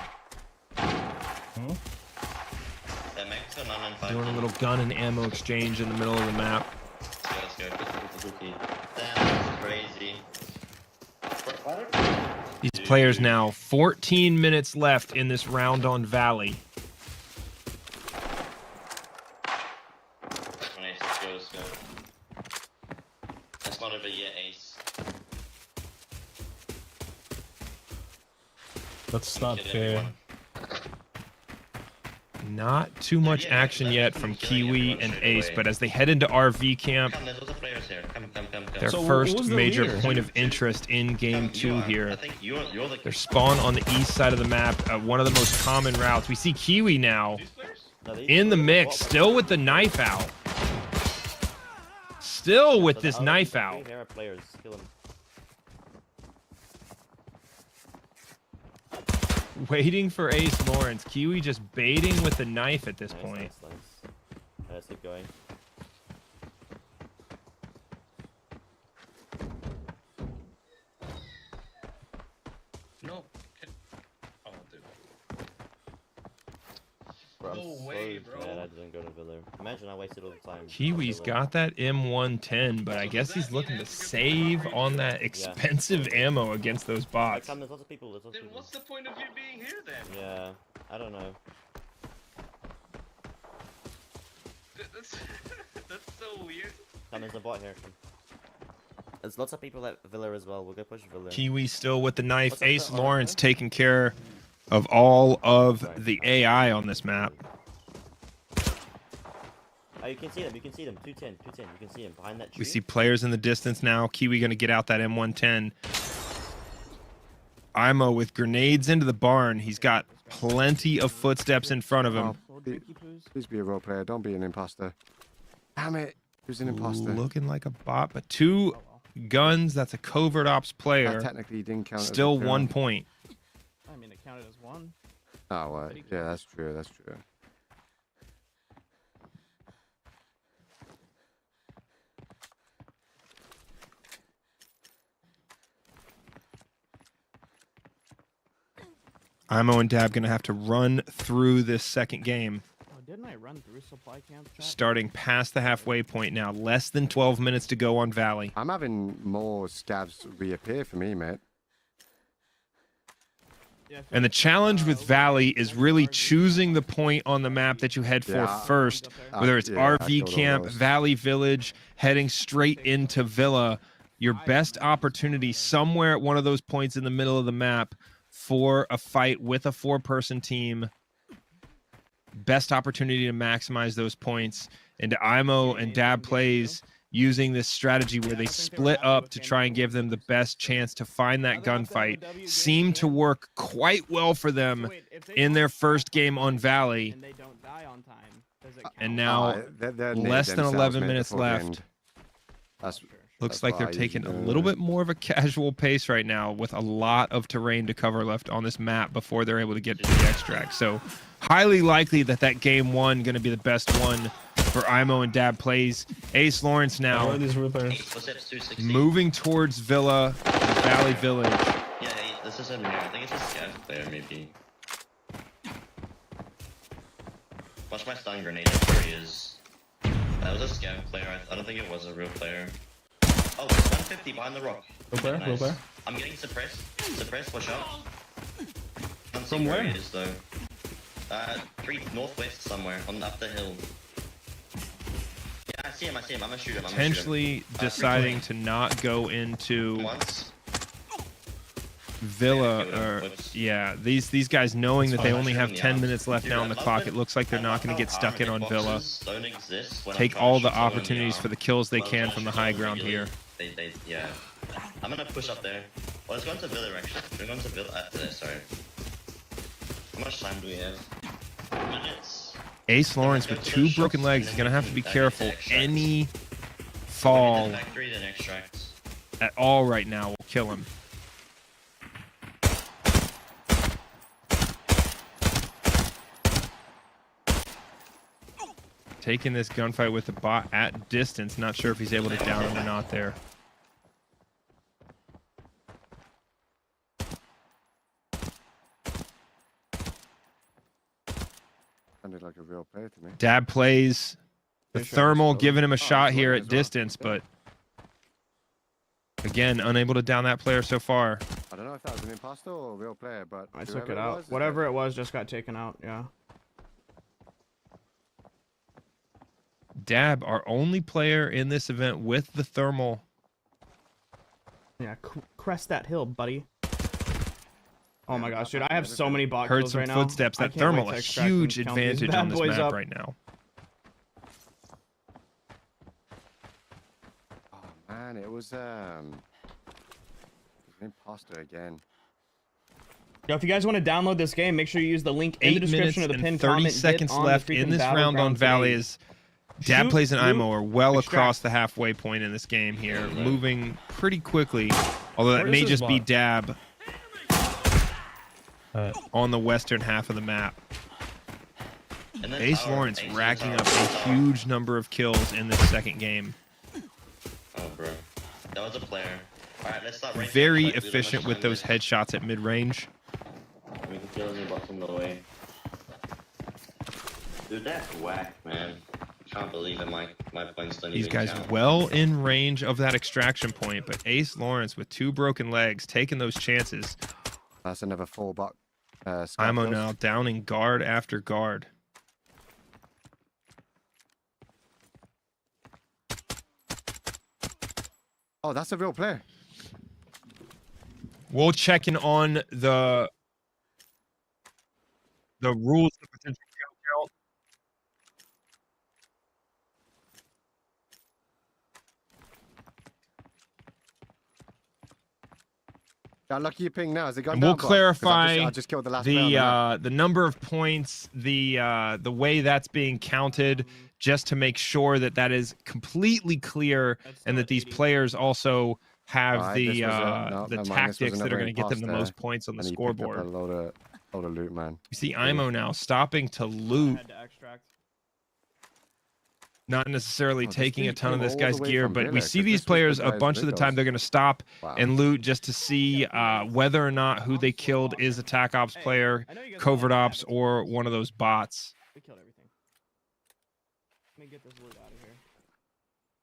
That mag's got 995s Doing a in. little gun and ammo exchange in the middle of the map. Let's go. Damn, that's crazy. These players now 14 minutes left in this round on Valley. Ace, let's go. That's not over yet, Ace. That's not fair. Not too much action yet from KIWI and Ace, but as they head into RV camp, There's lots of players here. Come. their So first who's the major leader? point of interest in game two here. I think you're the Their spawn on the east side of the map, one of the most common routes. We see KIWI now in the mix, still with the knife out. Still with this knife out. Players, kill him. Waiting for Ace Lawrence. KIWI just baiting with the knife at this point. Nice. Let's keep going. No. Oh, dude. Bro, I'm No so way, bro. glad I didn't go to Villa. Imagine I wasted all the time. KIWI's got that M110, but I guess he's looking to save on that expensive ammo against those bots. There's lots of people. Then what's the point of you being here then? Yeah, I don't know. That's so weird. Come, there's a bot here. Come. There's lots of people at Villa as well. We'll go push Villa. KIWI still with the knife. Ace Lawrence taking care of all of the AI on this map. Oh, you can see them. 210. You can see him behind that tree. We see players in the distance now. KIWI going to get out that M110. IMOW with grenades into the barn. He's got plenty of footsteps in front of him. Please be a role player. Don't be an imposter. Damn it. Who's an imposter? Looking like a bot, but 2 guns. That's a covert ops That player. technically didn't count. as a Still kill. 1 point. I mean, it counted as one. Oh, well, yeah, that's true. IMOW and Dab going to have to run through this second game. Oh, didn't I run through supply camp? Starting past the halfway point now. Less than 12 minutes to go on Valley. I'm having more scavs reappear for me, mate. And the challenge with Valley is really choosing the point on the map that you head for first, whether it's RV camp, Valley Village, heading straight into Villa. Your best opportunity somewhere at one of those points in the middle of the map for a fight with a 4-person team. Best opportunity to maximize those points. And IMOW and Dab Plays using this strategy where they split up to try and give them the best chance to find that gunfight seemed to work quite well for them in their first game on Valley. And now less than 11 minutes left. Looks like they're taking a little bit more of a casual pace right now with a lot of terrain to cover left on this map before they're able to get to the extract. So highly likely that game one going to be the best one for IMOW and Dab Plays. Ace Lawrence now moving towards Villa, Valley Village. Yeah, this is him here. I think it's a scav player, maybe. Watch my stun grenade. There he is. That was a scav player. I don't think it was a real player. Oh, it's 150 behind the rock. Real player. I'm getting suppressed. Watch out. From where? He is, though. 3 northwest somewhere, up the hill. Yeah, I see him. I'm gonna shoot him. Potentially deciding to not go into Villa, or these guys knowing that they only have 10 minutes left now on the clock. It looks like they're not going to get stuck in on Villa. Take all the opportunities for the kills they can from the high ground here. Yeah. I'm gonna push up there. Well, let's go into Villa actually. We're going to Villa. Sorry. How much time do we have? minutes. Ace Lawrence with 2 broken legs is going to have to be careful. Any fall Factory, then extracts. at all right now will kill him. Taking this gunfight with the bot at distance. Not sure if he's able to down him or not there. Sounded like a real player to me. Dab plays the thermal, giving him a shot here at distance, but again, unable to down that player so far. I don't know if that was an imposter or a real player, but I took whoever it out. was, Whatever it was just got taken out. Yeah. Dab, our only player in this event with the thermal. Yeah, crest that hill, buddy. Oh my gosh, dude, I have so many bot Heard kills some right now. footsteps. I That can't thermal wait a to extract huge and count these advantage bad on this boys map up. right now. Oh man, it was an imposter again. Yo, if you guys want to download this game, make sure you use the link in the 8 description minutes of the and pinned 30 comment. seconds Get on left the in freaking this round on battleground Valley. today. Is Dab Shoot, plays and loot, IMO are well extract. across the halfway point in this game here, moving pretty quickly. Although that Where may is this just be bot? Dab on the western half of the map. And then Ace tower, Lawrence Ace racking tower, up a tower. huge number of kills in this second game. Oh, bro. That was a player. Alright, let's start ranking. Very Like, we don't have efficient much with time those left. headshots at mid-range. We can kill him from the way. Dude, that's whack, man. Can't believe it. My points don't These even guys count. well in range of that extraction point, but Ace Lawrence with 2 broken legs, taking those chances. That's another full bot. IMO now downing guard after guard. Oh, that's a real player. We'll check in on the rules of potential kill count. How lucky you ping now? Has it gone And down? we'll bot? 'Cause clarify I just killed the last player on the map. the number of points, the way that's being counted, just to make sure that that is completely clear, and that these players also have Alright, the this was a- no, the never mind, this was tactics that are another going to get them the imposter, most points on the and he picked up scoreboard. a load of loot, man. You see IMO now stopping to loot, Had to extract. not necessarily Oh, this taking a dude ton of came this all guy's the way gear, from but we Villa, see 'cause these this was the players a guy's bunch of the time videos. they're going to stop Wow. and loot just to see whether or not who they killed is a TAC Ops player, I know you guys Covert want Ops, that, or one of those bots. We killed everything. Let me get this loot out of here.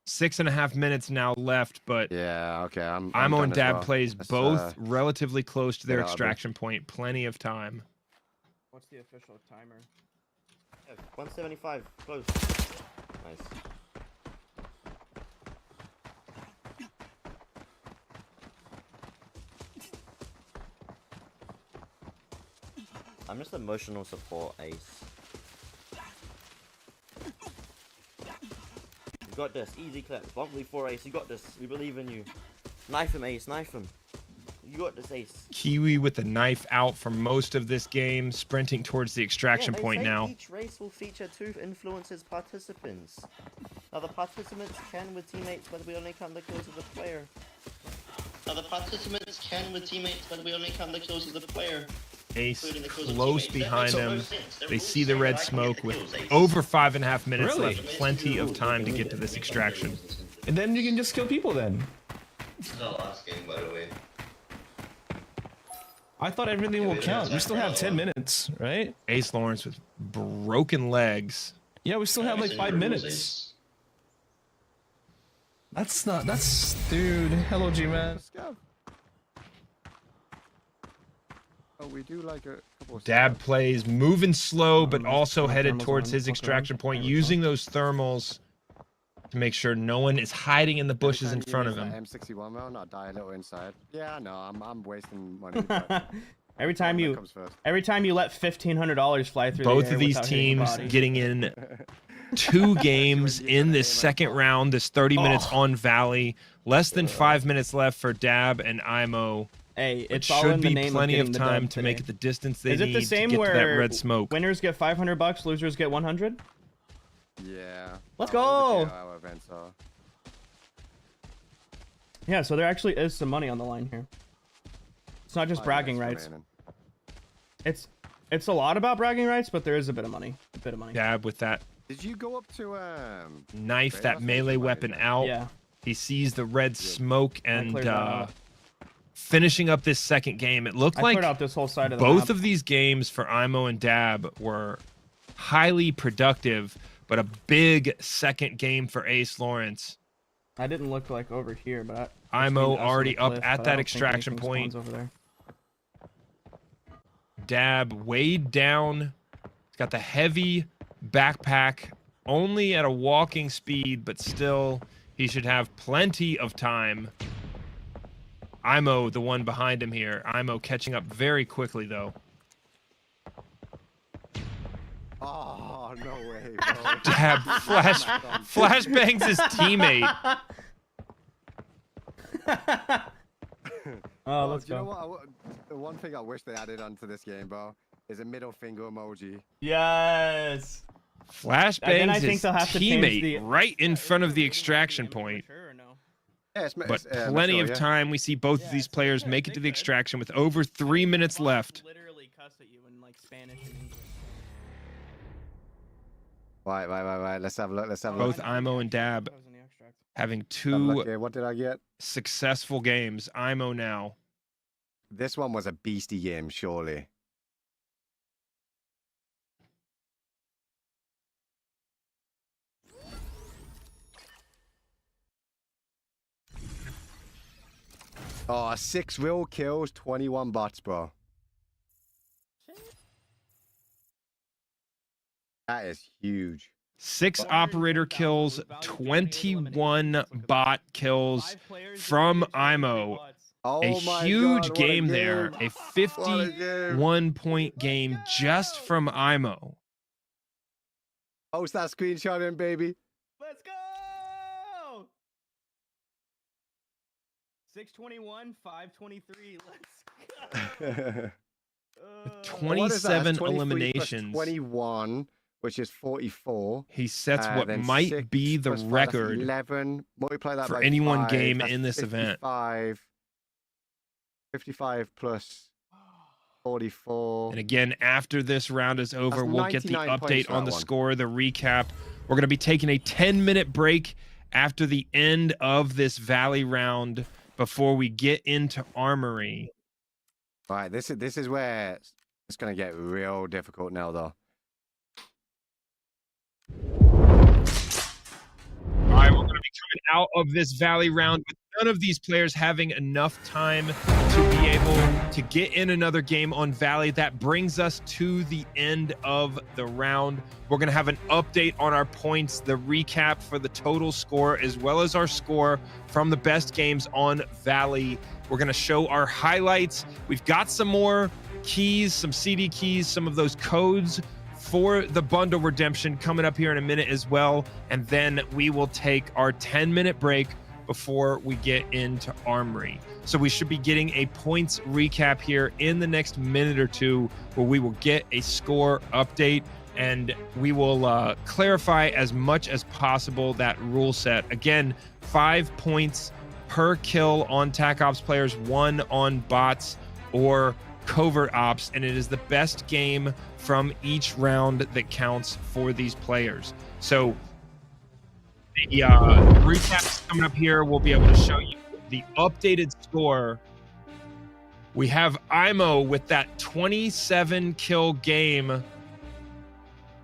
6.5 minutes now left, but Yeah, okay. I'm IMO done and as Dab well. plays Let's, both relatively close to their get out of here. extraction point. Plenty of time. What's the official timer? Yeah, 175, close. Nice. I'm just emotional support, Ace. You got this, easy clap. Bluntly for Ace, you got this. We believe in you. Knife him, Ace, knife him. You got this, Ace. KIWI with the knife out for most of this game, sprinting towards the extraction Yeah, they point say now. Each race will feature 2 influences participants. Now the participants can with teammates, but we only count the kills of the player. Now the participants can with teammates, but we only count the kills of the player. Ace Including the kills of close teammates. behind So them. those things, they're They rules see the saying red that I can smoke get the with kills, Ace. over 5.5 minutes Really? left. Plenty of time to get to this extraction. And then you can just kill people then. This is the last game, by the way. I thought everything will count. We still have 10 minutes, right? Ace Lawrence with broken legs. Yeah, we still have like 5 minutes. Ace. Dude, hello G-Man. Let's go. Oh, we do like a couple of Dab plays, moving slow, but Nice. also My headed thermals towards on. his Okay. extraction point, Thermals using on. those thermals to make sure no one is hiding in the bushes in front of him. M61 round, I'll die a little inside. Yeah, no, I'm wasting money. But every time that you comes first. let $1,500 fly through the Both air of these without hitting a teams body. getting in 2 games in this second round, this 30 minutes on Valley. Less than 5 minutes left for Dab and IMO Hey, But it's all in should the be name plenty of of getting the time dub to make today. it the distance they Is it need the to same get to that where red smoke. winners get $500, losers get 100? Yeah. Let's all the go! KIWI events are. Yeah, so there actually is some money on the line here. It's not just bragging rights. It's a lot about bragging rights, but there is a bit of money. Dab with that Did you go up to knife, that melee weapon out. Yeah. He sees the red smoke and cleared that out. finishing up this second game. It looked I like cleared out this whole side of the both map. of these games for IMO and Dab were highly productive, but a big second game for Ace Lawrence. I didn't look like over here, but IMO already up at that extraction point. Over there. Dab weighed down. He's got the heavy backpack, only at a walking speed, but still he should have plenty of time. IMO, the one behind him here. IMO catching up very quickly, though. Oh, no way, bro. Dab flashbangs his teammate. Oh, let's do you know go. what? The one thing I wish they added onto this game, bro, is a middle finger emoji. Yes. Flashbangs I think his they'll have to change teammate the- right in front of the extraction point. Yeah, But plenty of time. We see both of these players make it to the extraction with over 3 minutes left. Literally cuss at you in like Spanish and English. Right. Let's have a look. Both IMO and Dab having two What did I get? successful games. IMO now. This one was a beastie game, surely. Oh, 6 real kills, 21 bots, bro. That is huge. 6 operator kills, 21 bot kills from IMO. Oh A my huge God, what game there. A game. 51-point game just from IMO. Post that screenshot in, baby. Let's go! 621, 523. Let's go. 27 23 plus eliminations. 21, which is 44. He sets what Then might 6 be the plus 5, that's record 11. Multiply that for by any one 5, game that's in this event. 55 plus 44. And again, after this round is over, That's we'll get the 99 points update for on that the one. score, the recap. We're going to be taking a 10-minute break after the end of this Valley round before we get into Armory. All right, this is where it's going to get real difficult now, though. All right, we're going to be coming out of this Valley round with none of these players having enough time to be able to get in another game on Valley. That brings us to the end of the round. We're going to have an update on our points, the recap for the total score, as well as our score from the best games on Valley. We're going to show our highlights. We've got some more keys, some CD keys, some of those codes for the bundle redemption coming up here in a minute as well. And then we will take our 10-minute break before we get into Armory. So we should be getting a points recap here in the next minute or two, where we will get a score update and we will clarify as much as possible that rule set. Again, 5 points per kill on TAC Ops players, 1 on bots or covert ops, and it is the best game from each round that counts for these players. So the recap coming up here, we'll be able to show you the updated score. We have IMO with that 27 kill game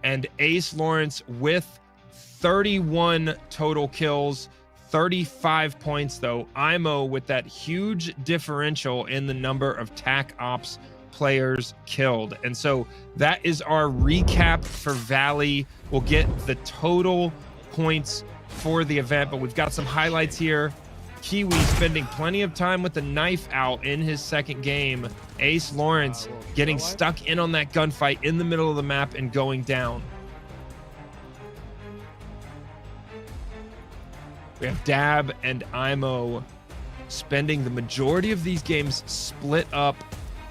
and Ace Lawrence with 31 total kills, 35 points though. IMO with that huge differential in the number of TAC Ops players killed. And so that is our recap for Valley. We'll get the total points for the event, but we've got some highlights here. KIWI spending plenty of time with the knife out in his second game. Ace Lawrence getting stuck in on that gunfight in the middle of the map and going down. We have Dab and IMO spending the majority of these games split up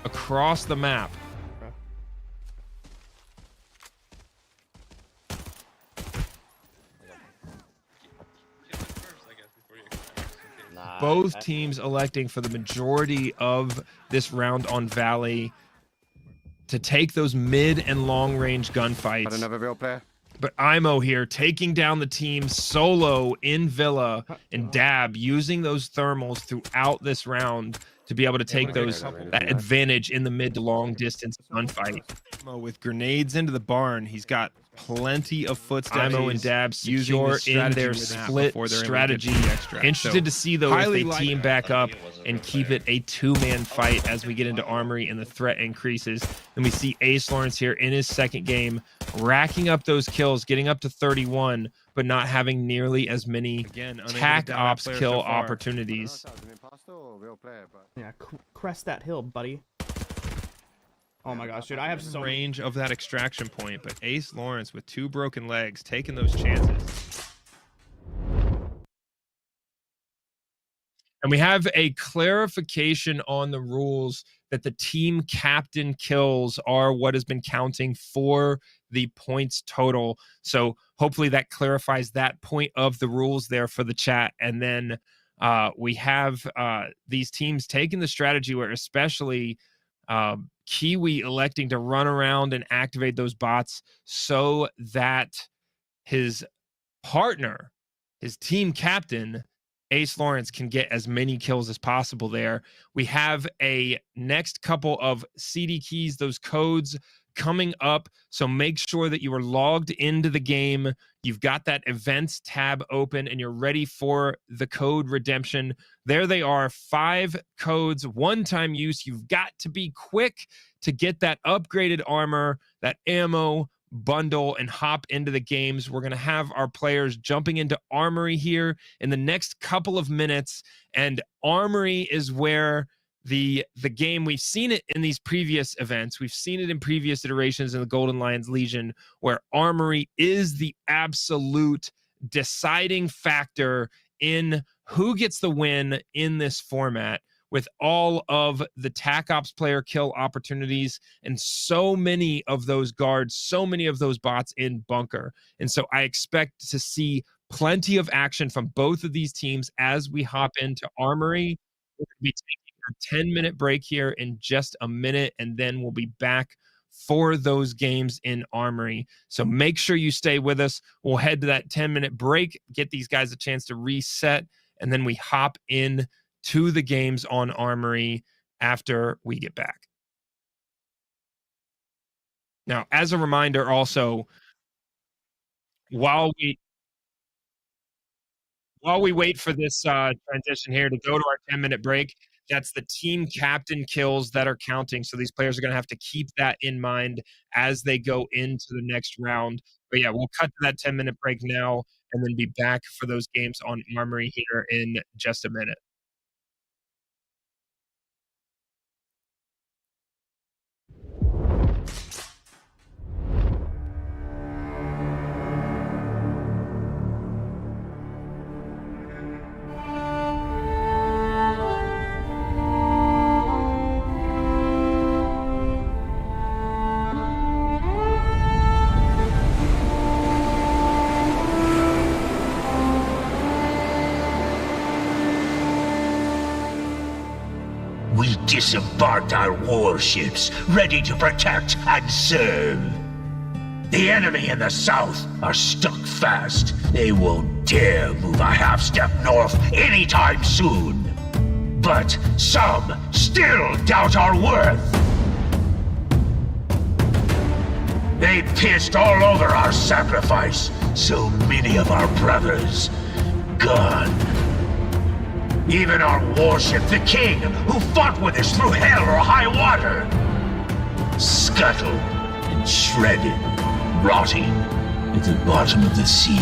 across the map. Both teams electing for the majority of this round on Valley to take those mid and long range gunfights. Another real player. But IMO here taking down the team solo in Villa, and Dab using those thermals throughout this round to be able to take that advantage in the mid to long distance gunfight. IMO with grenades into the barn. He's got plenty of footsteps. IMO and Dab secure in their split strategy. Interested to see though if they team back up and keep it a two-man fight as we get into Armory and the threat increases. And we see Ace Lawrence here in his second game, racking up those kills, getting up to 31, but not having nearly as many tac ops kill opportunities. Yeah, crest that hill, buddy. Oh my gosh, dude, I have so range of that extraction point, but Ace Lawrence with 2 broken legs taking those chances. And we have a clarification on the rules that the team captain kills are what has been counting for the points total. So hopefully that clarifies that point of the rules there for the chat. And then we have these teams taking the strategy where especially KIWI electing to run around and activate those bots so that his partner, his team captain, Ace Lawrence, can get as many kills as possible there. We have a next couple of CD keys, those codes coming up. So make sure that you are logged into the game. You've got that events tab open and you're ready for the code redemption. There they are, 5 codes, one-time use. You've got to be quick to get that upgraded armor, that ammo bundle, and hop into the games. We're going to have our players jumping into Armory here in the next couple of minutes. And Armory is where the game, we've seen it in these previous events. We've seen it in previous iterations in the Golden Lions Legion, where Armory is the absolute deciding factor in who gets the win in this format, with all of the TAC Ops player kill opportunities and so many of those guards, so many of those bots in bunker. And so I expect to see plenty of action from both of these teams as we hop into Armory. We're going to be taking a 10-minute break here in just a minute, and then we'll be back for those games in Armory. So make sure you stay with us. We'll head to that 10-minute break, get these guys a chance to reset, and then we hop in to the games on Armory after we get back. Now, as a reminder also, while we wait for this transition here to go to our 10-minute break, that's the team captain kills that are counting. So these players are going to have to keep that in mind as they go into the next round. But yeah, we'll cut to that 10-minute break now and then be back for those games on Armory here in just a minute. We disembarked our warships, ready to protect and serve. The enemy in the south are stuck fast. They won't dare move a half step north anytime soon. But some still doubt our worth. They pissed all over our sacrifice. So many of our brothers gone. Even our warship, the King, who fought with us through hell or high water, scuttled and shredded, rotting at the bottom of the sea.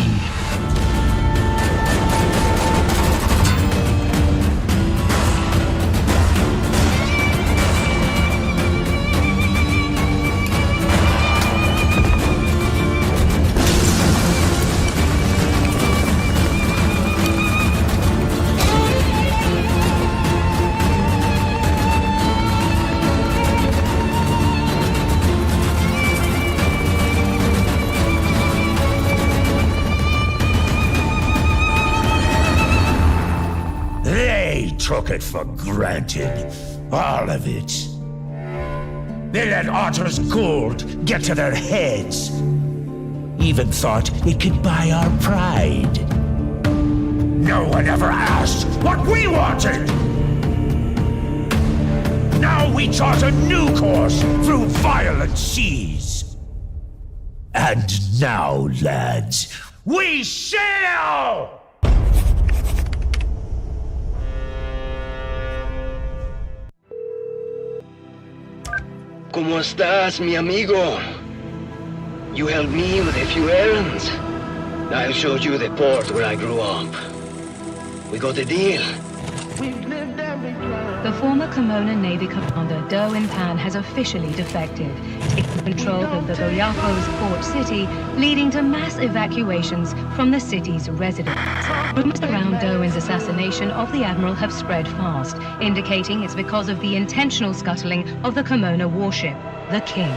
took it for granted. All of it. They let Otter's gold get to their heads. Even thought it could buy our pride. No one ever asked what we wanted! Now we chart a new course through violent seas. And now, lads, we sail! ¿Cómo estás, mi amigo? You helped me with a few errands. I'll show you the port where I grew up. We got a deal. The former Kimona Navy commander, Derwin Pan, has officially defected, taking control of the Goyako's port city, leading to mass evacuations from the city's residents. Rumors around Derwin's assassination of the admiral have spread fast, indicating it's because of the intentional scuttling of the Kimona warship, the King.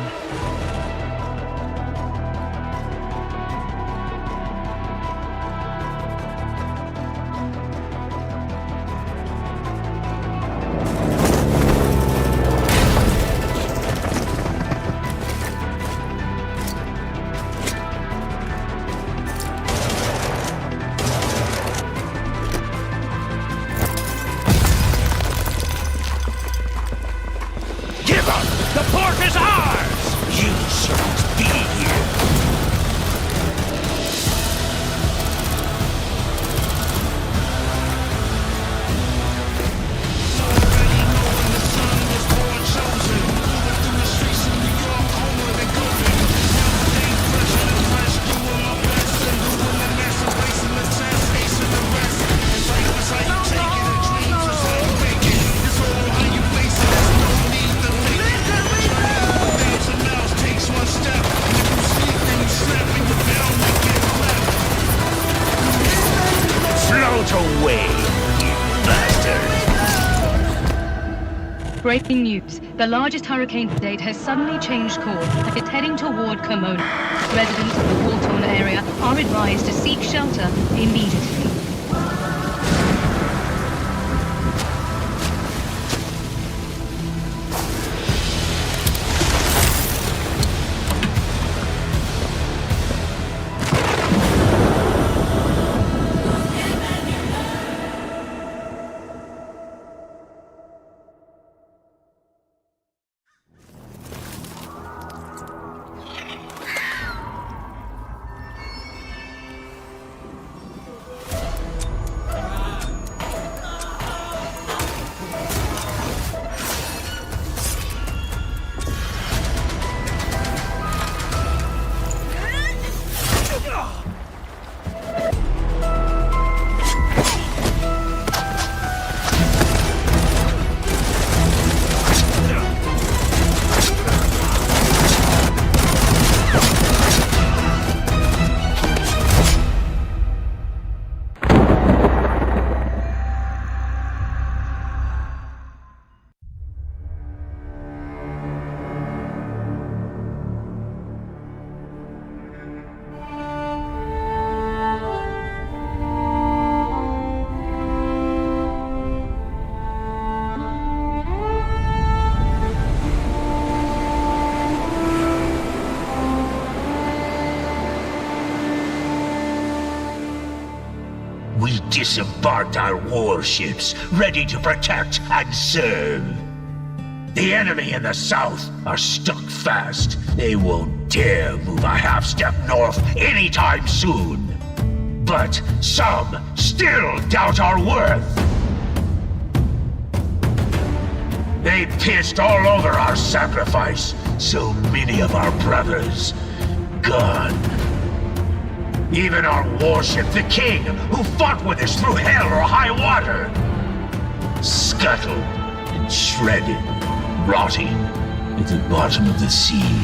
Breaking news. The largest hurricane to date has suddenly changed course and is heading toward Kimona. Residents of the war-torn area are advised to seek shelter immediately. We disembarked our warships, ready to protect and serve. The enemy in the south are stuck fast. They won't dare move a half step north anytime soon. But some still doubt our worth. They pissed all over our sacrifice. So many of our brothers gone. Even our warship, the King, who fought with us through hell or high water, scuttled and shredded, rotting at the bottom of the sea.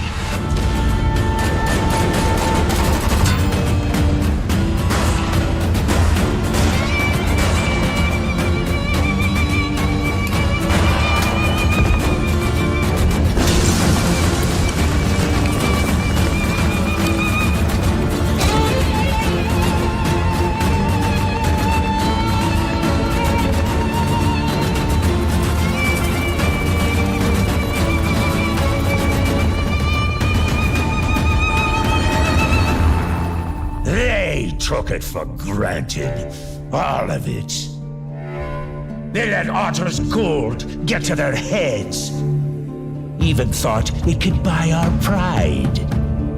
took it for granted. All of it. They let Otter's gold get to their heads. Even thought it could buy our pride.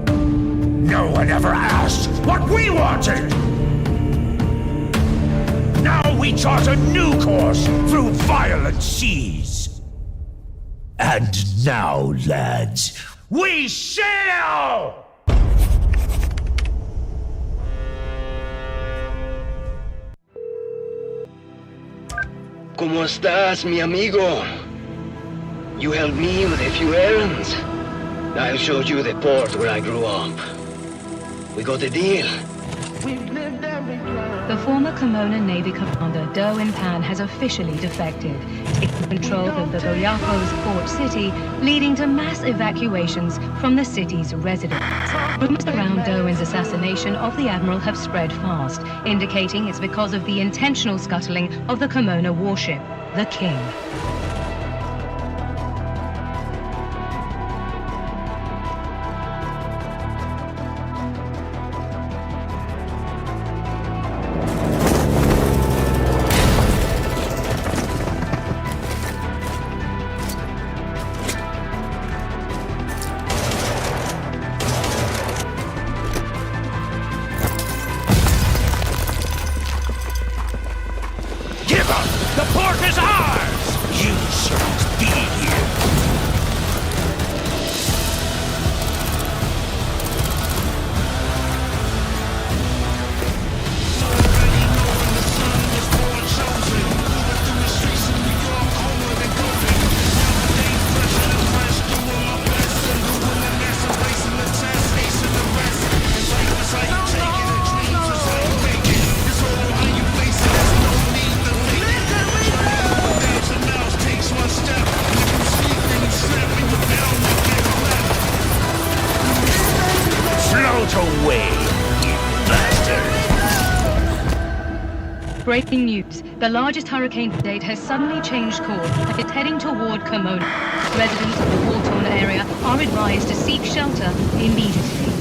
No one ever asked what we wanted! Now we chart a new course through violent seas. And now, lads, we sail! ¿Cómo estás, mi amigo? You helped me with a few errands. I'll show you the port where I grew up. We got a deal. The former Kimona Navy commander, Derwin Pan, has officially defected, taking control of the Goyako's port city, leading to mass evacuations from the city's residents. Rumors around Derwin's assassination of the admiral have spread fast, indicating it's because of the intentional scuttling of the Kimona warship, the King. The port is ours! You shouldn't be here. Away, you bastard! Breaking news. The largest hurricane to date has suddenly changed course and is heading toward Kimona. Residents of the war-torn area are advised to seek shelter immediately.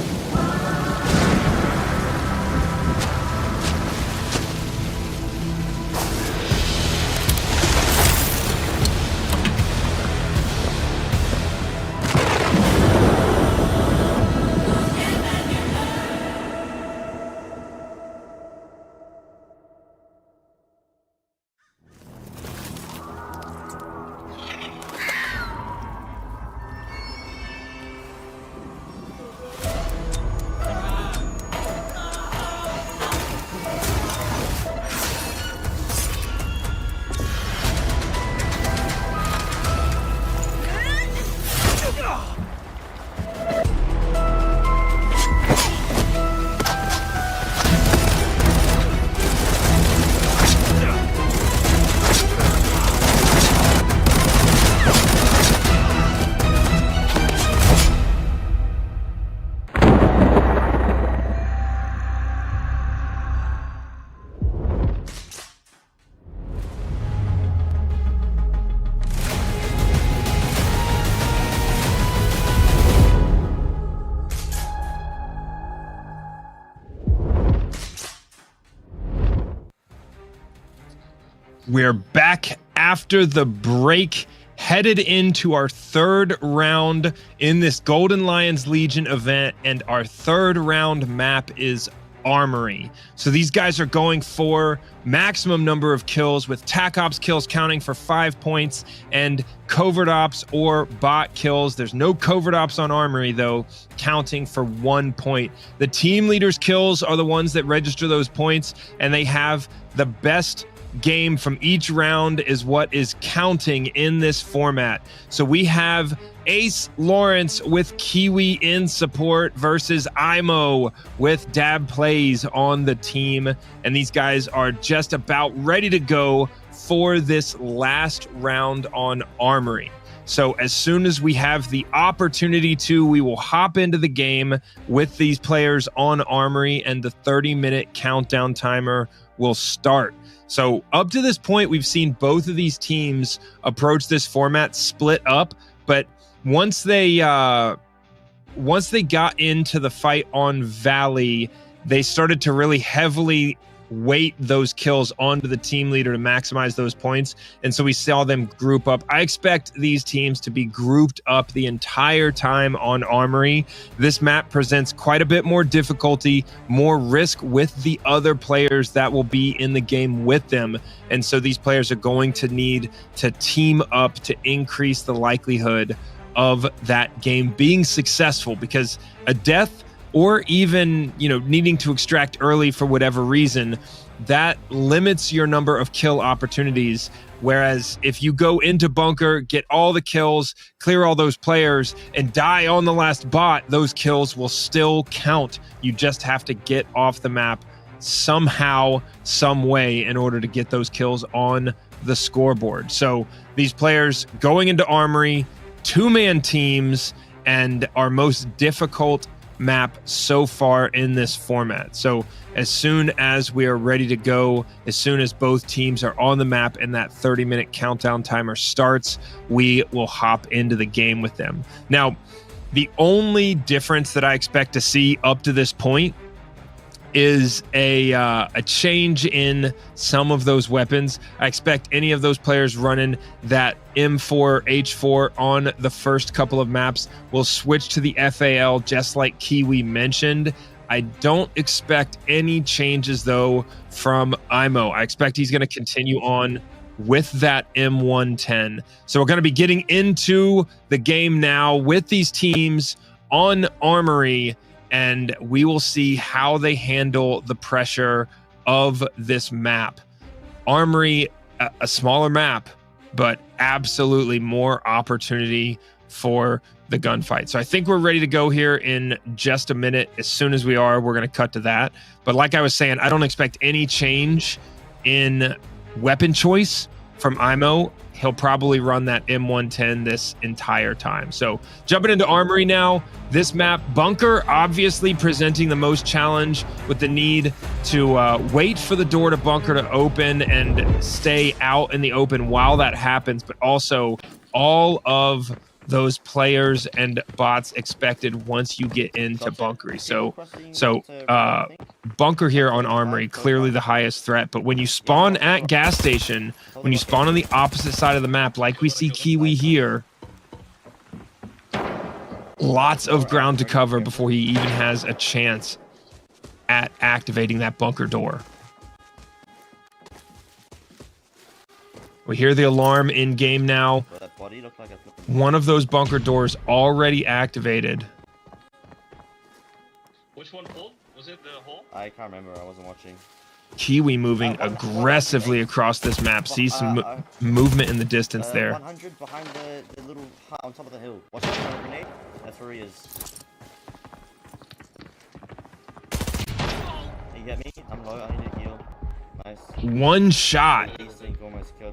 We're back after the break, headed into our third round in this Golden Lions Legion event, and our third round map is Armory. So these guys are going for maximum number of kills, with TAC Ops kills counting for 5 points and Covert Ops or bot kills. There's no Covert Ops on Armory though, counting for 1 point. The team leaders' kills are the ones that register those points, and they have the best game from each round is what is counting in this format. So we have Ace Lawrence with KIWI in support versus IMOW with DabPlays on the team, and these guys are just about ready to go for this last round on Armory. So as soon as we have the opportunity to, we will hop into the game with these players on Armory, and the 30-minute countdown timer will start. So up to this point, we've seen both of these teams approach this format split up, but once they got into the fight on Valley, they started to really heavily weight those kills onto the team leader to maximize those points. And so we saw them group up. I expect these teams to be grouped up the entire time on Armory. This map presents quite a bit more difficulty, more risk with the other players that will be in the game with them. And so these players are going to need to team up to increase the likelihood of that game being successful, because a death or even, needing to extract early for whatever reason, that limits your number of kill opportunities. Whereas if you go into bunker, get all the kills, clear all those players, and die on the last bot, those kills will still count. You just have to get off the map somehow, some way, in order to get those kills on the scoreboard. So these players going into Armory, 2-man teams, and our most difficult map so far in this format. So as soon as we are ready to go, as soon as both teams are on the map and that 30-minute countdown timer starts, we will hop into the game with them. Now, the only difference that I expect to see up to this point is a change in some of those weapons. I expect any of those players running that M4 H4 on the first couple of maps will switch to the FAL, just like KIWI mentioned. I don't expect any changes though from IMOW. I expect he's going to continue on with that M110. So we're going to be getting into the game now with these teams on Armory, and we will see how they handle the pressure of this map. Armory, a smaller map, but absolutely more opportunity for the gunfight. So I think we're ready to go here in just a minute. As soon as we are, we're going to cut to that. But like I was saying, I don't expect any change in weapon choice from IMOW. He'll probably run that M110 this entire time. So jumping into Armory now, this map, bunker obviously presenting the most challenge with the need to wait for the door to bunker to open and stay out in the open while that happens, but also all of those players and bots expected once you get into bunker. So bunker here on Armory, clearly the highest threat. But when you spawn at gas station, when you spawn on the opposite side of the map, like we see KIWI here, lots of ground to cover before he even has a chance at activating that bunker door. We hear the alarm in game now. One of those bunker doors already activated. Which one pulled? Was it the hole? I can't remember. I wasn't watching. KIWI moving aggressively across this map. See some movement in the distance there. 100 behind the little hut on top of the hill. Watch out for a grenade. That's where he is. He get me. I'm low. I need to heal. Nice. One shot.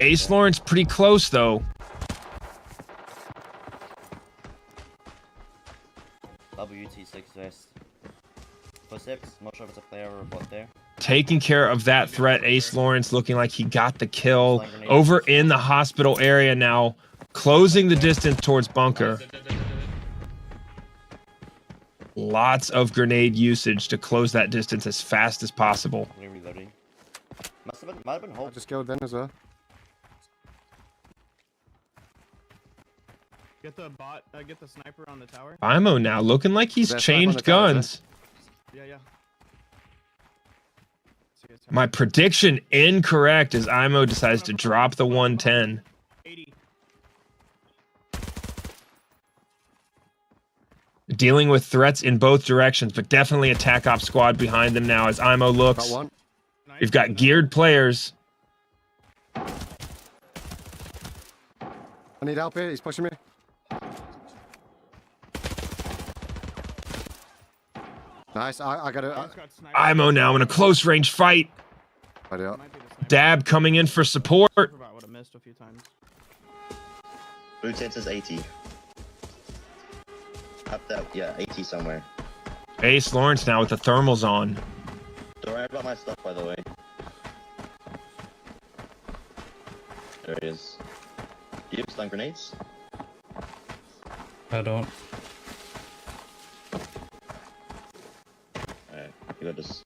Ace Lawrence pretty close though. WT6 vest. Footsteps. Not sure if it's a player or a bot there. Taking care of that threat. Ace Lawrence looking like he got the kill over in the hospital area now, closing the distance towards bunker. Lots of grenade usage to close that distance as fast as possible. Might have been hold. I just killed them as well. Get the bot, get the sniper on the tower. IMOW now looking like he's changed guns. Yeah. My prediction incorrect as IMOW decides to drop the 110. 80. Dealing with threats in both directions, but definitely a TAC Op squad behind them now as IMOW looks. We've got geared players. I need help here. He's pushing me. Nice. I got it. IMOW now in a close range fight. Dab coming in for support. Blue tent is 80. Up that, yeah, 80 somewhere. Ace Lawrence now with the thermals on. Don't worry about my stuff, by the way. There he is. Do you have stun grenades? I don't. Alright, you got this.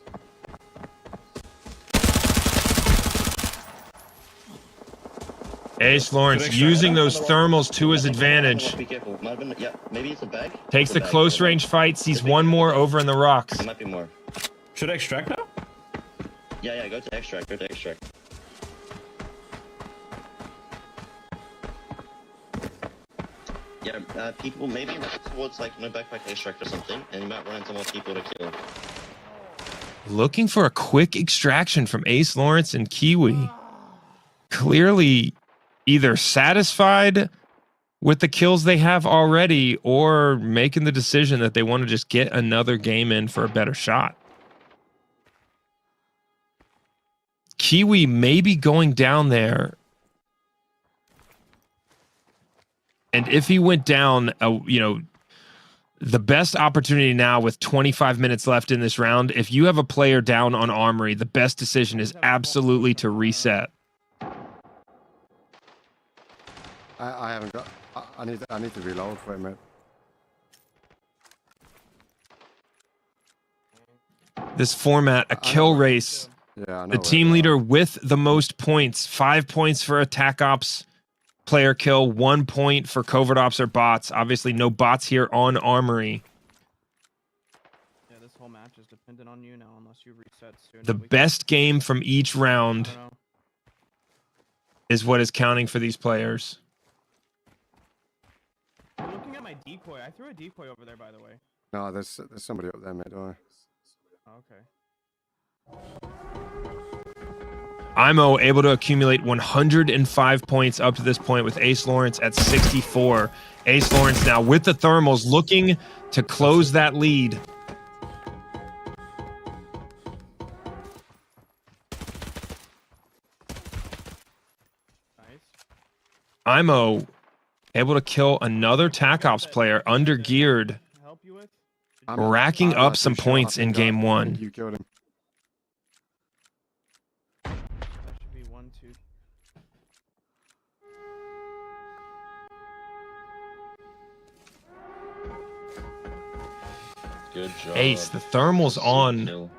Ace Lawrence using those thermals to his advantage. Be careful. Might have been, yeah, maybe it's a bag. Takes It's a the bag, close maybe. range fight, sees one more over in the rocks. There might be more. Should I extract now? Yeah, go to extract, Yeah, people maybe run towards like no backpack extract or something, and you might run into more people to kill. Looking for a quick extraction from Ace Lawrence and KIWI. Clearly either satisfied with the kills they have already or making the decision that they want to just get another game in for a better shot. KIWI may be going down there. And if he went down, the best opportunity now with 25 minutes left in this round, if you have a player down on Armory, the best decision is absolutely to reset. I haven't got. I need to reload for a minute. This format, a kill race. Yeah, I know The team leader with the most points, 5 points for attack ops player kill, 1 point for covert ops or bots. Obviously, no bots here on Armory. Yeah, this whole match is dependent on you now, unless you reset soon. The best game from each round is what is counting for these players. I'm looking at my decoy. I threw a decoy over there, by the way. No, there's somebody up there, mate. Don't worry. Okay. IMO able to accumulate 105 points up to this point with Ace Lawrence at 64. Ace Lawrence now with the thermals looking to close that lead. Nice. IMO able to kill another TAC Ops player under geared, Help you with? racking up some points in game one. You killed him. That should be 1, 2. Good job. Ace, the thermal's on How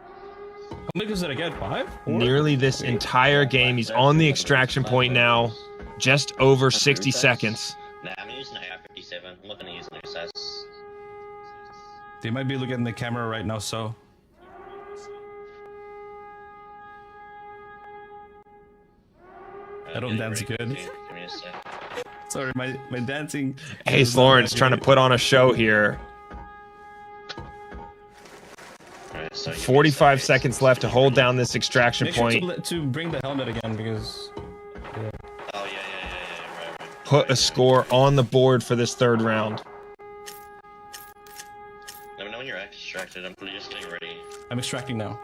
many kills did I get? 5? 4? nearly this entire game. He's on the extraction point now, just over 60 seconds. Nah, I'm using an AR-57. I'm not gonna use an SS. They might be looking at the camera right now, so. I don't dance good. Give me a sec. Sorry, my dancing. Ace Lawrence trying to put on a show here. Alright, so give me a 45 sec. seconds left to hold down this extraction Make sure point. to bring the helmet again because. Oh, yeah, right. Put a score on the board for this third round. Let me know when you're extracted. I'm just getting ready. I'm extracting now.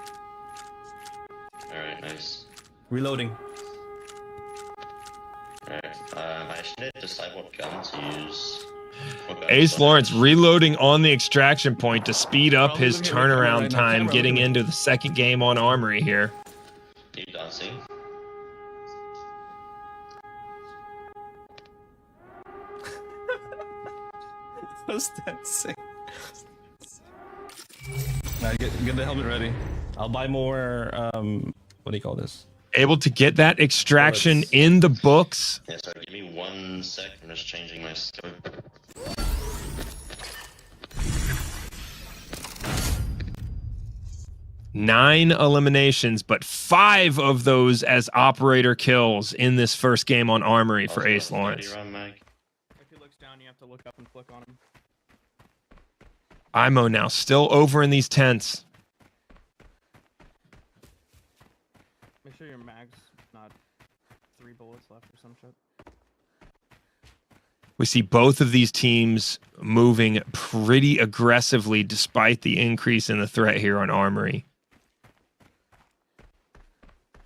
Alright, nice. Reloading. Alright, I should need to decide what gun to use. What gun Ace to- Lawrence reloading on the extraction point to speed up Probably his looking at the camera turnaround right now. time, Camera, getting look at me. into the second game on Armory here. You dancing? What's dancing? Now get the helmet ready. I'll buy more. What do you call this? Able to get that extraction in the books. Yeah, so give me 1 sec. I'm just changing my scope. Nine eliminations, but 5 of those as operator kills in this first game on Armory for Also, Ace ready, Lawrence. run, Mag. If he looks down, you have to look up and flick on him. IMO now still over in these tents. Make sure your mag's not 3 bullets left or some shit. We see both of these teams moving pretty aggressively despite the increase in the threat here on Armory.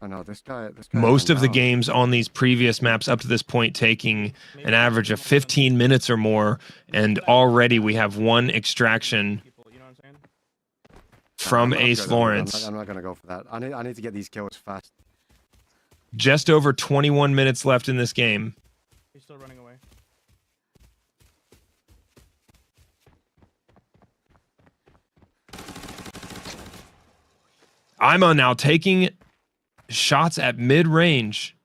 I know this guy. Most of the game. games on these previous maps up to this point taking an average of 15 minutes or more, and already we have 1 extraction People, you know what I'm saying? from Ace Lawrence. I'm not gonna go for that. I need to get these kills fast. Just over 21 minutes left in this game. He's still running away. IMOW now taking shots at mid-range.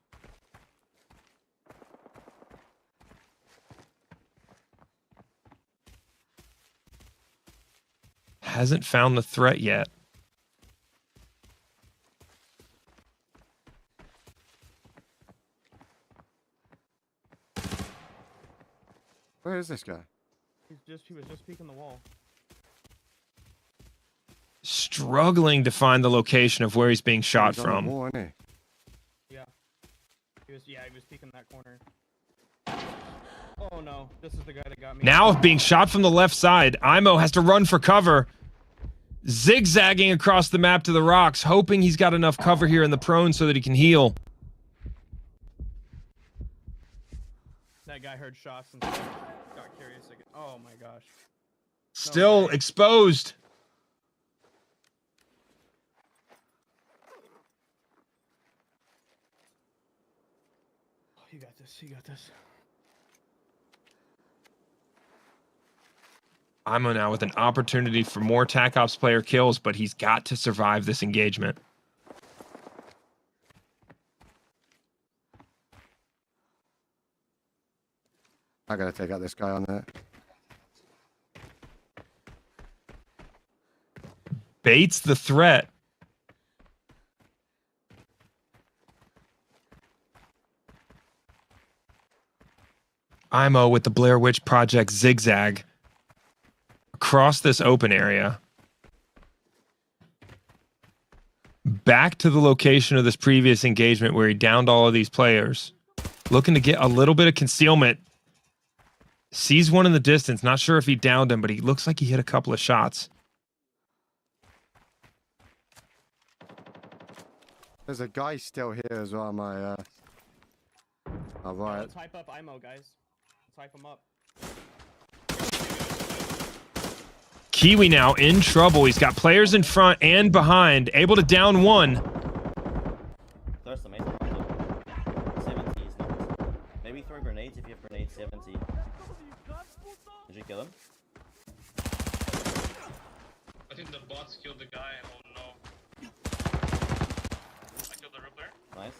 Hasn't found the threat yet. Where is this guy? He was just peeking the wall. Struggling to find the location of where he's being shot He's on the from. wall, isn't Yeah. He was peeking that corner. Oh no, this is the guy that got me. Now being shot from the left side, IMOW has to run for cover. Zigzagging across the map to the rocks, hoping he's got enough cover here in the prone so that he can heal. That guy heard shots and got curious again. Oh my gosh. Still exposed. Oh, you got this. You got this. IMOW now with an opportunity for more TAC Ops player kills, but he's got to survive this engagement. I gotta take out this guy on there. Baits the threat. IMOW with the Blair Witch Project zigzag across this open area. Back to the location of this previous engagement where he downed all of these players. Looking to get a little bit of concealment. Sees one in the distance. Not sure if he downed him, but he looks like he hit a couple of shots. There's a guy still here as well, my right. Let's hype up IMOW, guys. Let's hype him up. KIWI now in trouble. He's got players in front and behind, able to down one. There's the main 70 is not. Maybe throw grenades if you have grenades 70. Did you kill him? I think the bots killed the guy. Oh no. I killed the Rippler. Nice.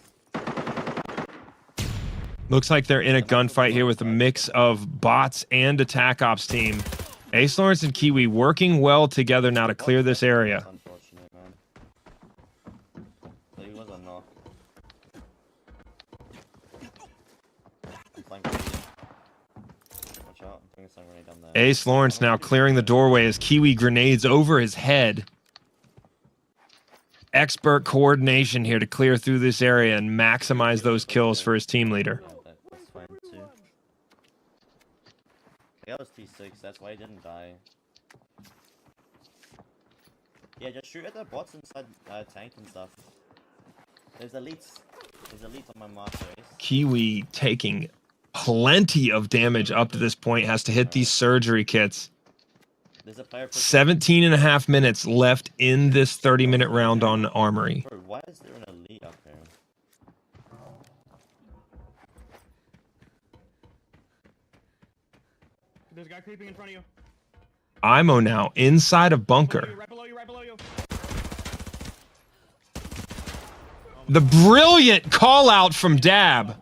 Looks like they're in a gunfight here with a mix of bots and a TAC Ops team. Ace Lawrence and KIWI working well together now to clear this area. Unfortunate, man. So he was a knock. Watch out, I'm throwing a stun grenade down there. Ace Lawrence now clearing the doorway as KIWI grenades over his head. Expert coordination here to clear through this area and maximize those kills for his team leader. That's fine too. That was T6, that's why he didn't die. Yeah, just shoot at the bots inside tank and stuff. There's elites. There's elites on my mark, Ace. KIWI taking plenty of damage up to this point, has to hit these surgery kits. There's a player 17 and a half minutes left in this 30-minute round on Armory. Bro, why is there an elite up there? There's a guy creeping in front of you. IMOW now inside of bunker. Right below you, right below you. The brilliant call out from Dab.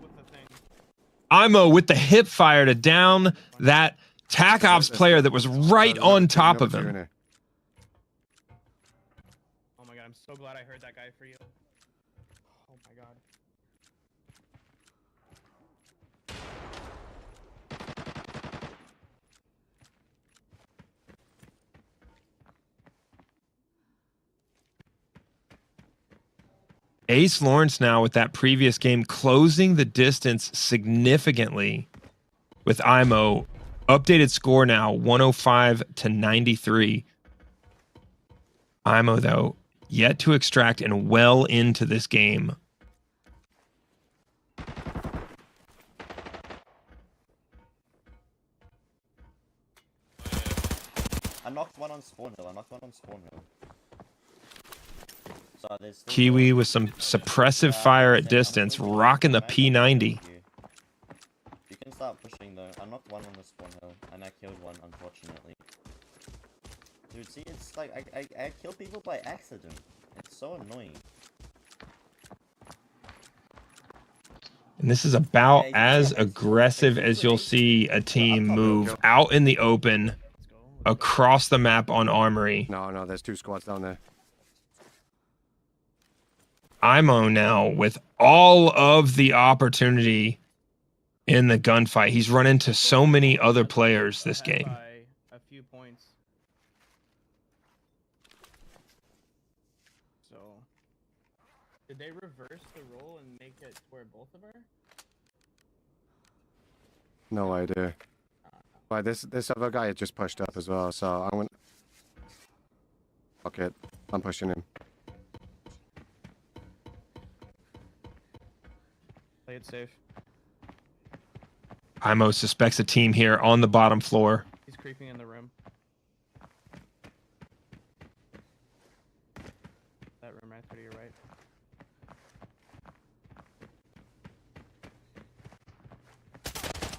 IMOW with the hip fire to down that TAC Ops player that was right on top of him. Oh my god, I'm so glad I heard that guy for you. Oh my god. Ace Lawrence now with that previous game closing the distance significantly with IMOW. Updated score now 105 to 93. IMOW though yet to extract and well into this game. I knocked one on spawn hill. So there's still KIWI with some suppressive fire at distance, rocking the P90. You can start pushing though. I knocked one on the spawn hill, and I killed one, unfortunately. Dude, see, it's like I kill people by accident. It's so annoying. And this is about as aggressive as you'll see a team move out in the open across the map on Armory. No, there's 2 squads down there. IMOW now with all of the opportunity in the gunfight. He's run into so many other players this game. A few points. So, did they reverse the role and make it where both of her? No idea. But this other guy just pushed up as well, so I'm gonna... Fuck it. I'm pushing him. Play it safe. IMOW suspects a team here on the bottom floor. He's creeping in the room. That room right to your right.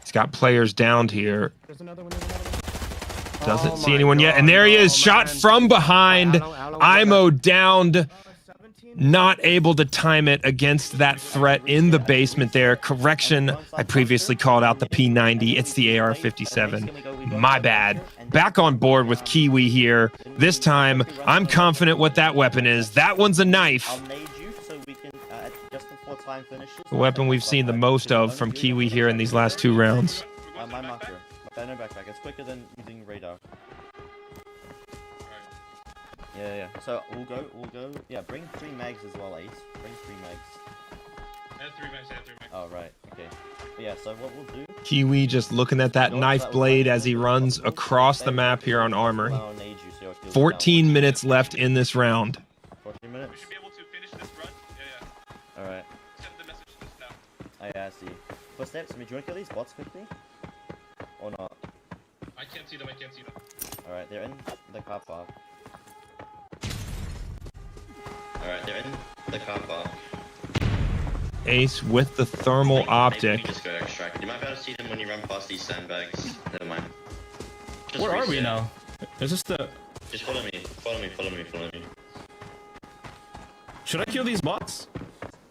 He's got players downed here. There's another one. There's another one. Doesn't see anyone yet. And there he is, shot from behind. IMOW downed. Not able to time it against that threat in the basement there. Correction, I previously called out the P90. It's the AR-57. My bad. Back on board with KIWI here. This time, I'm confident what that weapon is. That one's a knife. The weapon we've seen the most of from KIWI here in these last 2 rounds. My marker. My banner backpack. It's quicker than using radar. Yeah. So we'll go. Yeah, bring 3 mags as well, Ace. Bring 3 mags. I have 3 mags. Oh, right. Okay. But yeah, so what we'll do... KIWI just looking at that knife blade as he runs across the map here on Armory. 14 minutes left in this round. 14 minutes? We should be able to finish this run. Yeah. Alright. Send the message to this now. Oh, yeah, I see. Footsteps, do you want to kill these bots quickly? Or not? I can't see them. Alright, they're in the car park. Alright, they're in the car park. Ace with the thermal optic. Just go extract. You might be able to see them when you run past these sandbags. Never mind. Just Where are we reset. now? Is this the... Just follow me. Should I kill these bots?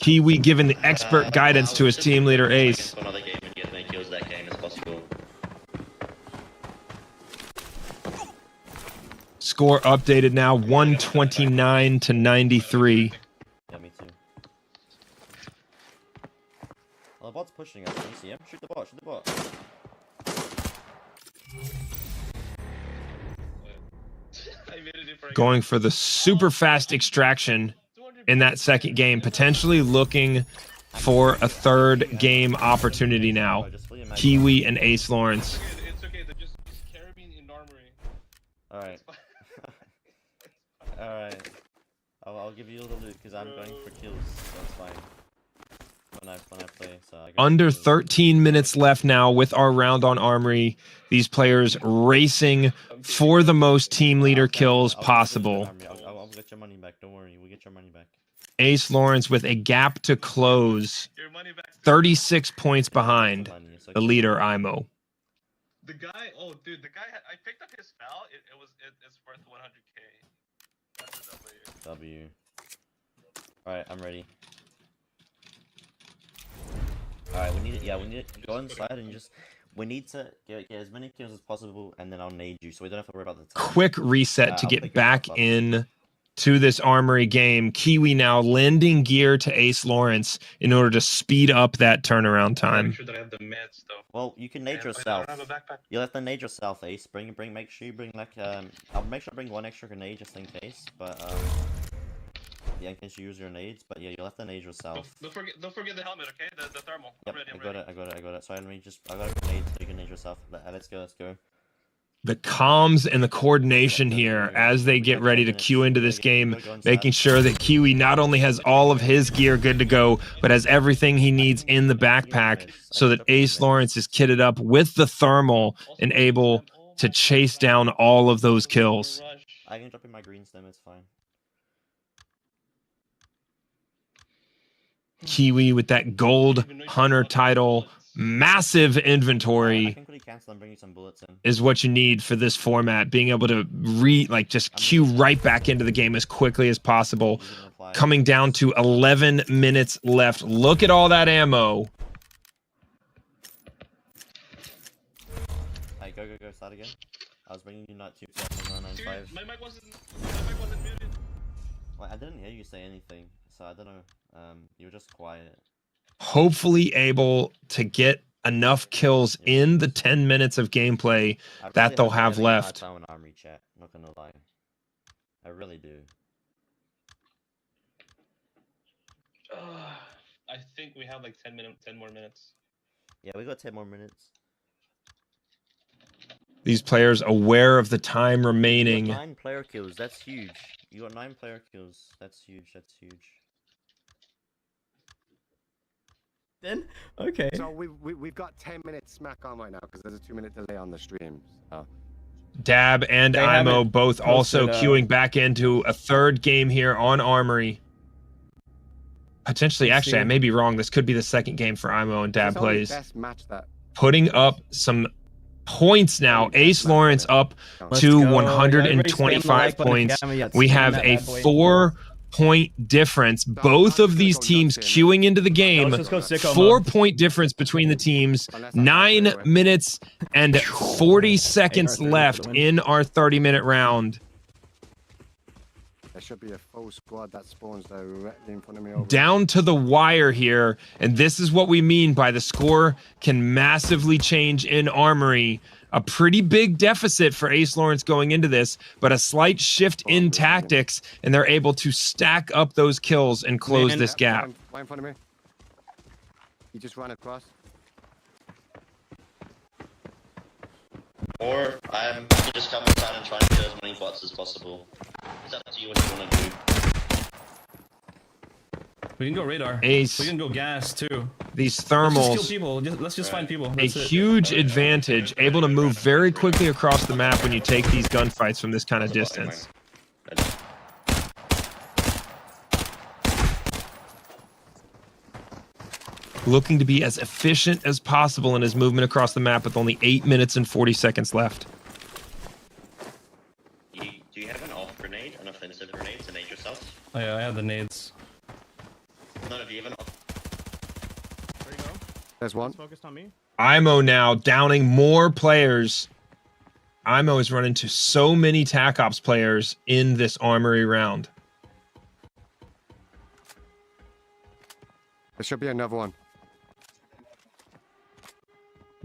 KIWI giving the expert guidance to his team leader Ace. Another game and get as many kills that game as possible. Score updated now, 129 to 93. Yeah, me too. Oh, the bot's pushing us. Can you see him? Shoot the bot. Going for the super fast extraction in that second game, potentially looking for a 3rd game opportunity now. KIWI and Ace Lawrence. It's okay. Just carry me in Armory. Alright. Alright. I'll give you all the loot because I'm going for kills. So it's fine. When I play, so I Under 13 minutes left now with our round on Armory. These players racing for the most team leader kills possible. I'll get your money back. Don't worry. We'll get your money back. Ace Lawrence with a gap to close. 36 points behind the leader, IMOW. The guy, I picked up his foul. It's worth 100k. That's a W. Alright, I'm ready. Alright, we need to go inside and we need to get as many kills as possible, and then I'll nade you so we don't have to worry about the time. Quick reset to get back in to this Armory game. KIWI now lending gear to Ace Lawrence in order to speed up that turnaround time. Make sure that I have the meds though. Well, you can nade yourself. You'll have to nade yourself, Ace. Make sure you bring like I'll make sure I bring 1 extra grenade just in case, but yeah, in case you use your nades, but yeah, you'll have to nade yourself. Don't forget the helmet, okay? The thermal. Yep, I got it. So I got a grenade so you can nade yourself. Let's go. The comms and the coordination here as they get ready to queue into this game, making sure that KIWI not only has all of his gear good to go, but has everything he needs in the backpack so that Ace Lawrence is kitted up with the thermal and able to chase down all of those kills. I can drop in my green stem, it's fine. KIWI with that gold hunter title Massive I inventory can quickly cancel and bring you some bullets in. is what you need for this format. Being able to just queue right back into the game as quickly as possible. Coming down to 11 minutes left. Look at all that ammo. Hey, go, start again. I was bringing you not 27995. My mic wasn't muted. Well, I didn't hear you say anything, so I don't know. You were just quiet. Hopefully able to get enough kills in the 10 minutes of gameplay that they'll have left. I Armory chat, not gonna lie. I really do. I think we have like 10 more minutes. Yeah, we got 10 more minutes. These players aware of the time remaining. You got 9 player kills, that's huge. You got 9 player kills, that's huge, Then okay. So we've got 10 minutes smack on right now because there's a 2-minute delay on the stream. So. Dab and IMO both also queuing back into a third game here on Armory. Potentially, actually, I may be wrong. This could be the second game for IMO and Dab Plays. Putting up some points now. Ace Lawrence up to 125 points. We have a 4-point difference. Both of these teams queuing into the game. 4-point difference between the teams. 9 minutes and 40 seconds left in our 30-minute round. There should be a full squad that spawns directly in front of me. Down to the wire here, and this is what we mean by the score can massively change in Armory. A pretty big deficit for Ace Lawrence going into this, but a slight shift in tactics, and they're able to stack up those kills and close this gap. Right in front of me. He just ran across. Or I'm just come inside and try and kill as many bots as possible. It's up to you what you want to do. We can go radar. Ace. We can go gas too. These thermals. Let's just kill people. Let's just find people. A huge advantage, able to move very quickly across the map when you take these gunfights from this kind of distance. Looking to be as efficient as possible in his movement across the map with only 8 minutes and 40 seconds left. Do you have an off grenade, an offensive grenade to nade yourself? Oh yeah, I have the nades. No, do you have an off? There you go. There's one. Focused on me. IMO now downing more players. IMO is running to so many TAC Ops players in this Armory round. There should be another one.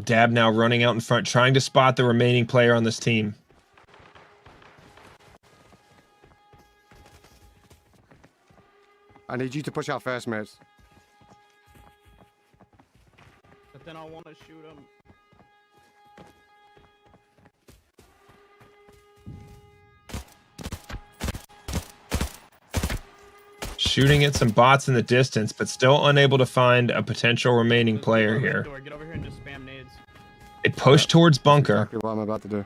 Dab now running out in front, trying to spot the remaining player on this team. I need you to push out first, mates. But then I want to shoot him. Shooting at some bots in the distance, but still unable to find a potential remaining player here. Get over here and just spam nades. They push towards bunker. Exactly what I'm about to do.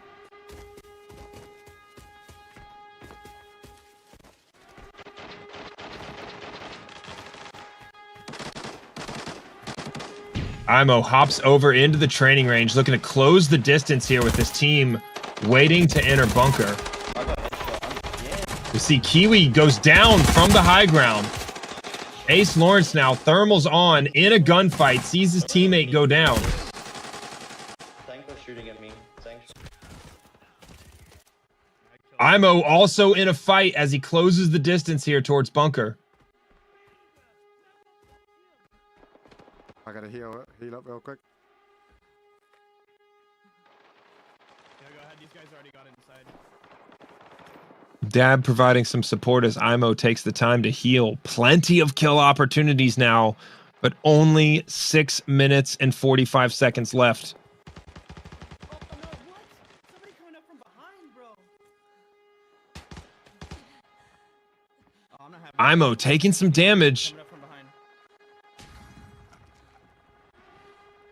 IMO hops over into the training range, looking to close the distance here with this team waiting to enter bunker. We see KIWI goes down from the high ground. Ace Lawrence now, thermals on in a gunfight, sees his teammate go down. Thanks for shooting at me. Thanks. IMO also in a fight as he closes the distance here towards bunker. I gotta heal up real quick. Yeah, go ahead. These guys already got inside. Dab providing some support as IMO takes the time to heal. Plenty of kill opportunities now, but only 6 minutes and 45 seconds left. IMO taking some damage.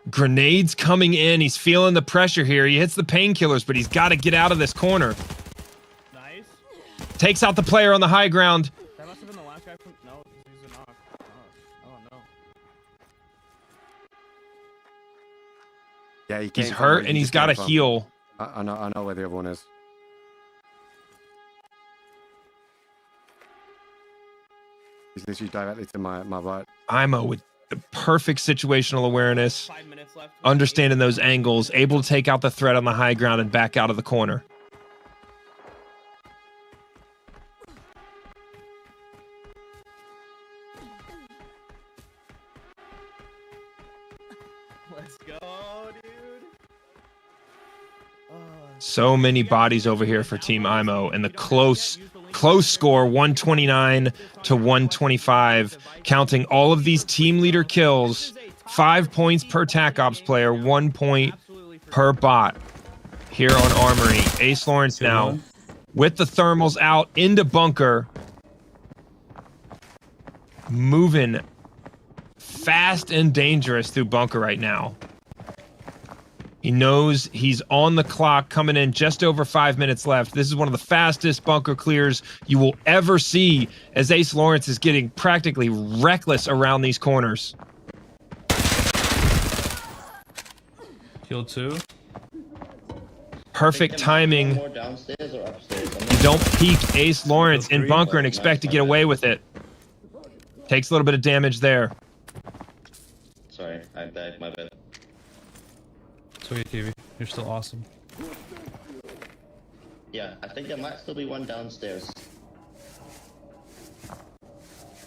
Grenades coming in. He's feeling the pressure here. He hits the painkillers, but he's got to get out of this corner. Nice. Takes out the player on the high ground. That must have been the last guy from... No, he's a knock. Oh no. Yeah, He's hurt and he's got to heal. I know where the other one is. He's literally directly to my right. IMO with the perfect situational awareness, understanding those angles, able to take out the threat on the high ground and back out of the corner. Let's go, dude. So many bodies over here for Team IMO, and the close score, 129 to 125, counting all of these team leader kills, 5 points per TAC Ops player, 1 point per bot here on Armory. Ace Lawrence now with the thermals out into bunker, moving fast and dangerous through bunker right now. He knows he's on the clock, coming in just over 5 minutes left. This is one of the fastest bunker clears you will ever see, as Ace Lawrence is getting practically reckless around these corners. Kill 2. Perfect timing. More downstairs or upstairs? You don't peek Ace Lawrence in bunker and expect to get away with it. Takes a little bit of damage there. Sorry, I'm back. My bad. It's okay, KIWI. You're still awesome. Yeah, I think there might still be one downstairs.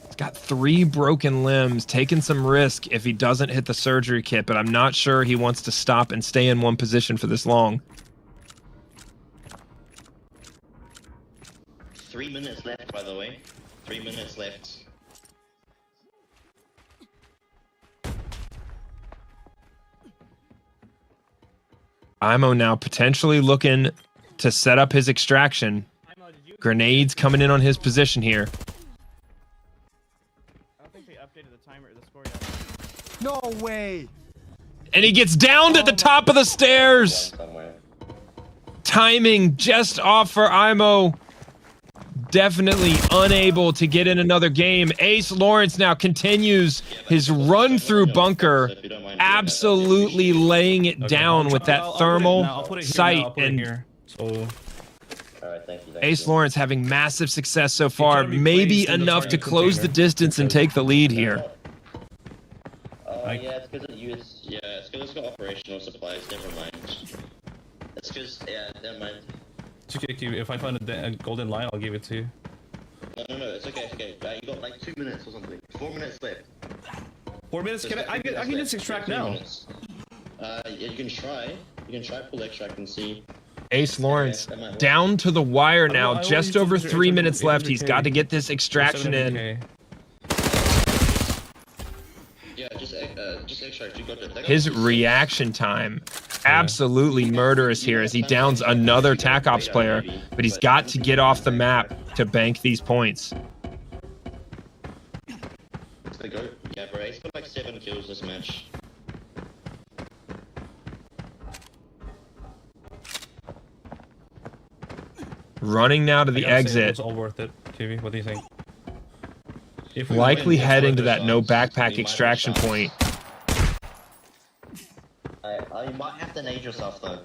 He's got 3 broken limbs, taking some risk if he doesn't hit the surgery kit, but I'm not sure he wants to stop and stay in one position for this long. 3 minutes left, by the way. 3 minutes left. IMO now potentially looking to set up his extraction. Grenades coming in on his position here. I don't think they updated the timer or the score yet. No way! And he gets down at the top of the stairs! Timing just off for IMO. Definitely unable to get in another game. Ace Lawrence now continues his run through bunker, absolutely laying it down with that thermal sight. And Ace Lawrence having massive success so far, maybe enough to close the distance and take the lead here. Yeah, it's because it's got operational supplies. Never mind. It's because never mind. It's okay, KIWI. If I find a golden line, I'll give it to you. No, it's okay, it's okay. You got like 2 minutes or something. 4 minutes left. 4 minutes? I can just extract now. Yeah, you can try. You can try pull extract and see. Ace Lawrence down to the wire now, just over 3 minutes left. He's got to get this extraction in. Yeah, just extract. You got it. His reaction time, absolutely murderous here as he downs another TAC Ops player, but he's got to get off the map to bank these points. Yeah, bro, he's got like 7 kills this match. Running now to the exit. It's all worth it, KIWI. What do you think? Likely heading to that no backpack extraction point. You might have to nade yourself though.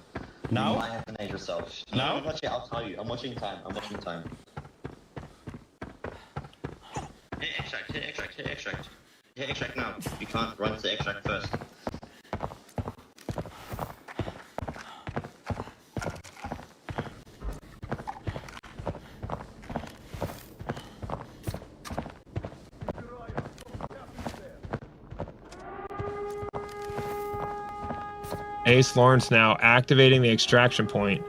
Now? You might have to nade yourself. Now? I'll tell you. I'm watching time. Hit extract. Hit extract now. You can't run to the extract first. Ace Lawrence now activating the extraction point.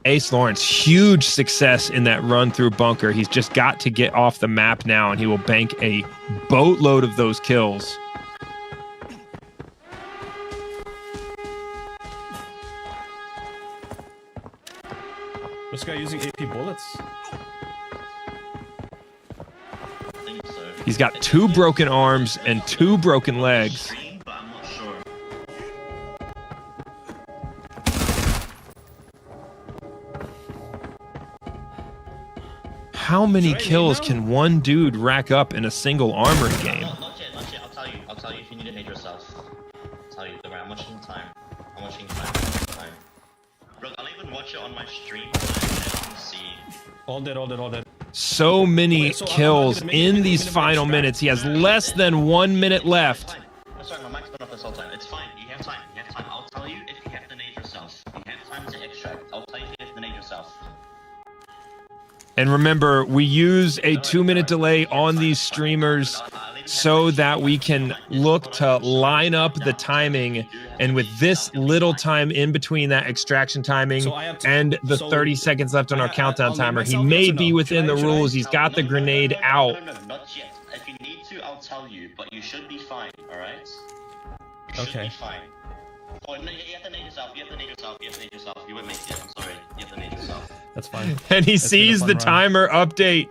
Ace Lawrence, huge success in that run through bunker. He's just got to get off the map now, and he will bank a boatload of those kills. This guy using AP bullets? He's got 2 broken arms and 2 broken legs. how many kills can one dude rack up in a single Armory game? Not yet. I'll tell you if you need to nade yourself. I'll tell you. I'm watching time. Bro, I'll even watch it on my stream so I can see. All dead. So many kills in these final minutes. He has less than 1 minute left. Sorry, my mic's been off this whole time. It's fine. You have time. I'll tell you if you have to nade yourself. You have time to extract. I'll tell you if you have to nade yourself. And remember, we use a 2-minute delay on these streamers so that we can look to line up the timing. And with this little time in between that extraction timing and the 30 seconds left on our countdown timer, he may be within the rules. He's got the grenade out. No, not yet. If you need to, I'll tell you, but you should be fine, alright? You should be fine. Oh, no, you have to nade yourself. You won't make it. I'm sorry. You have to nade yourself. That's fine. And he sees the timer update.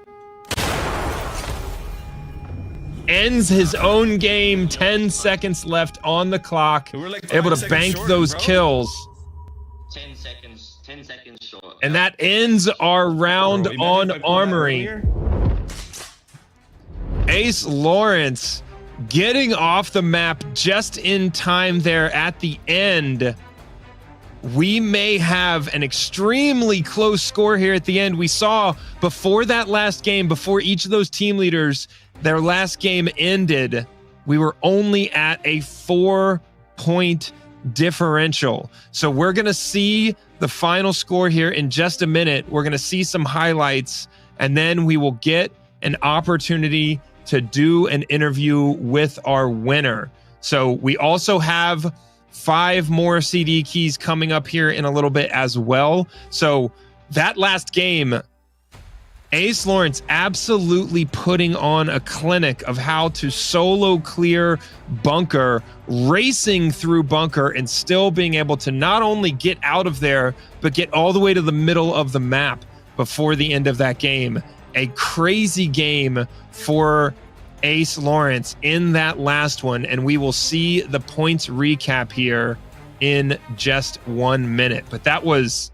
Ends his own game. 10 seconds left on the clock. Able to bank those kills. 10 seconds short. And that ends our round on Armory. Ace Lawrence getting off the map just in time there at the end. We may have an extremely close score here at the end. We saw before that last game, before each of those team leaders, their last game ended, we were only at a 4-point differential. So we're going to see the final score here in just a minute. We're going to see some highlights, and then we will get an opportunity to do an interview with our winner. So we also have 5 more CD keys coming up here in a little bit as well. So that last game, Ace Lawrence absolutely putting on a clinic of how to solo clear bunker, racing through bunker, and still being able to not only get out of there, but get all the way to the middle of the map before the end of that game. A crazy game for Ace Lawrence in that last one, and we will see the points recap here in just 1 minute. But that was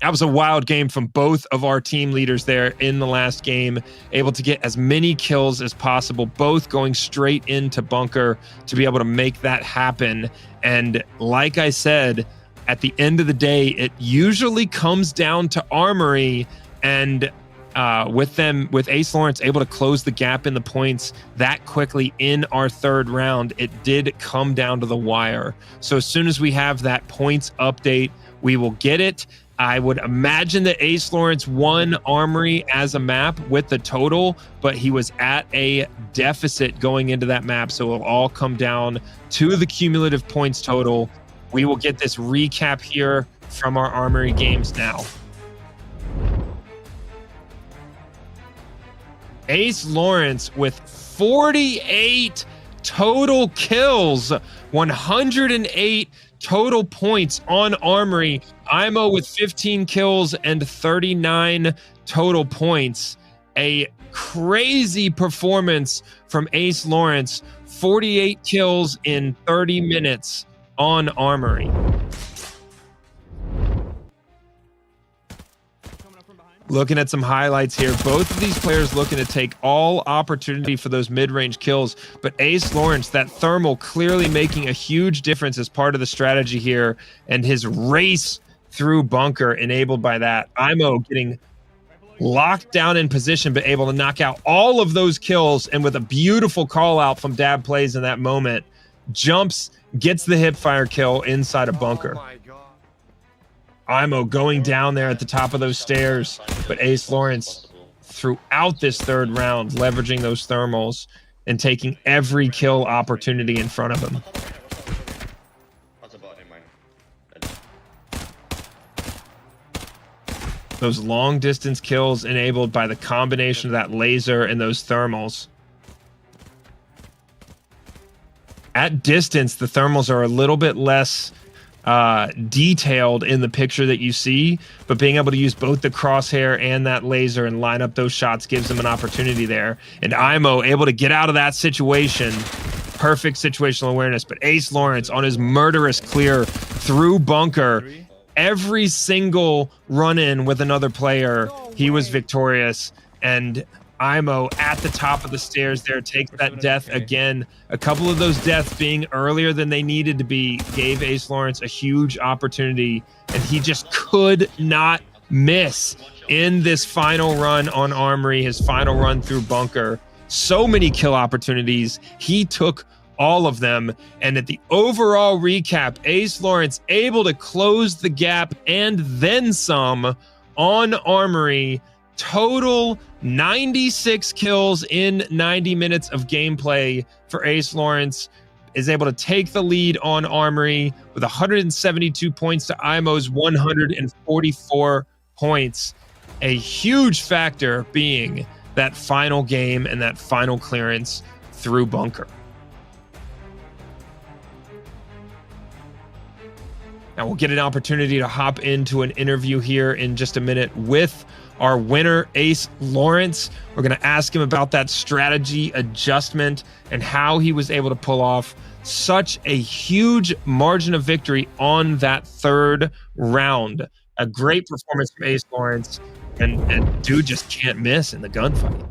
a wild game from both of our team leaders there in the last game, able to get as many kills as possible, both going straight into bunker to be able to make that happen. And like I said, at the end of the day, it usually comes down to Armory, and with Ace Lawrence able to close the gap in the points that quickly in our third round, it did come down to the wire. So as soon as we have that points update, we will get it. I would imagine that Ace Lawrence won Armory as a map with the total, but he was at a deficit going into that map. So it'll all come down to the cumulative points total. We will get this recap here from our Armory games now. Ace Lawrence with 48 total kills, 108 total points on Armory. IMOW with 15 kills and 39 total points. A crazy performance from Ace Lawrence. 48 kills in 30 minutes on Armory. Looking at some highlights here. Both of these players looking to take all opportunity for those mid-range kills. But Ace Lawrence, that thermal clearly making a huge difference as part of the strategy here. And his race through bunker enabled by that. IMOW getting locked down in position, but able to knock out all of those kills. And with a beautiful call out from DabPlays in that moment, jumps, gets the hipfire kill inside a bunker. IMOW going down there at the top of those stairs, but Ace Lawrence throughout this third round leveraging those thermals and taking every kill opportunity in front of him. Those long distance kills enabled by the combination of that laser and those thermals. At distance, the thermals are a little bit less detailed in the picture that you see, but being able to use both the crosshair and that laser and line up those shots gives them an opportunity there. And IMOW able to get out of that situation. Perfect situational awareness, but Ace Lawrence on his murderous clear through bunker. Every single run-in with another player, he was victorious, and IMO at the top of the stairs there takes that death again. A couple of those deaths being earlier than they needed to be gave Ace Lawrence a huge opportunity, and he just could not miss in this final run on Armory, his final run through Bunker. So many kill opportunities. He took all of them. And at the overall recap, Ace Lawrence able to close the gap and then some on Armory. Total 96 kills in 90 minutes of gameplay for Ace Lawrence. Is able to take the lead on Armory with 172 points to IMO's 144 points. A huge factor being that final game and that final clearance through Bunker. Now we'll get an opportunity to hop into an interview here in just a minute with our winner, Ace Lawrence. We're going to ask him about that strategy adjustment and how he was able to pull off such a huge margin of victory on that third round. A great performance from Ace Lawrence, and dude just can't miss in the gunfight.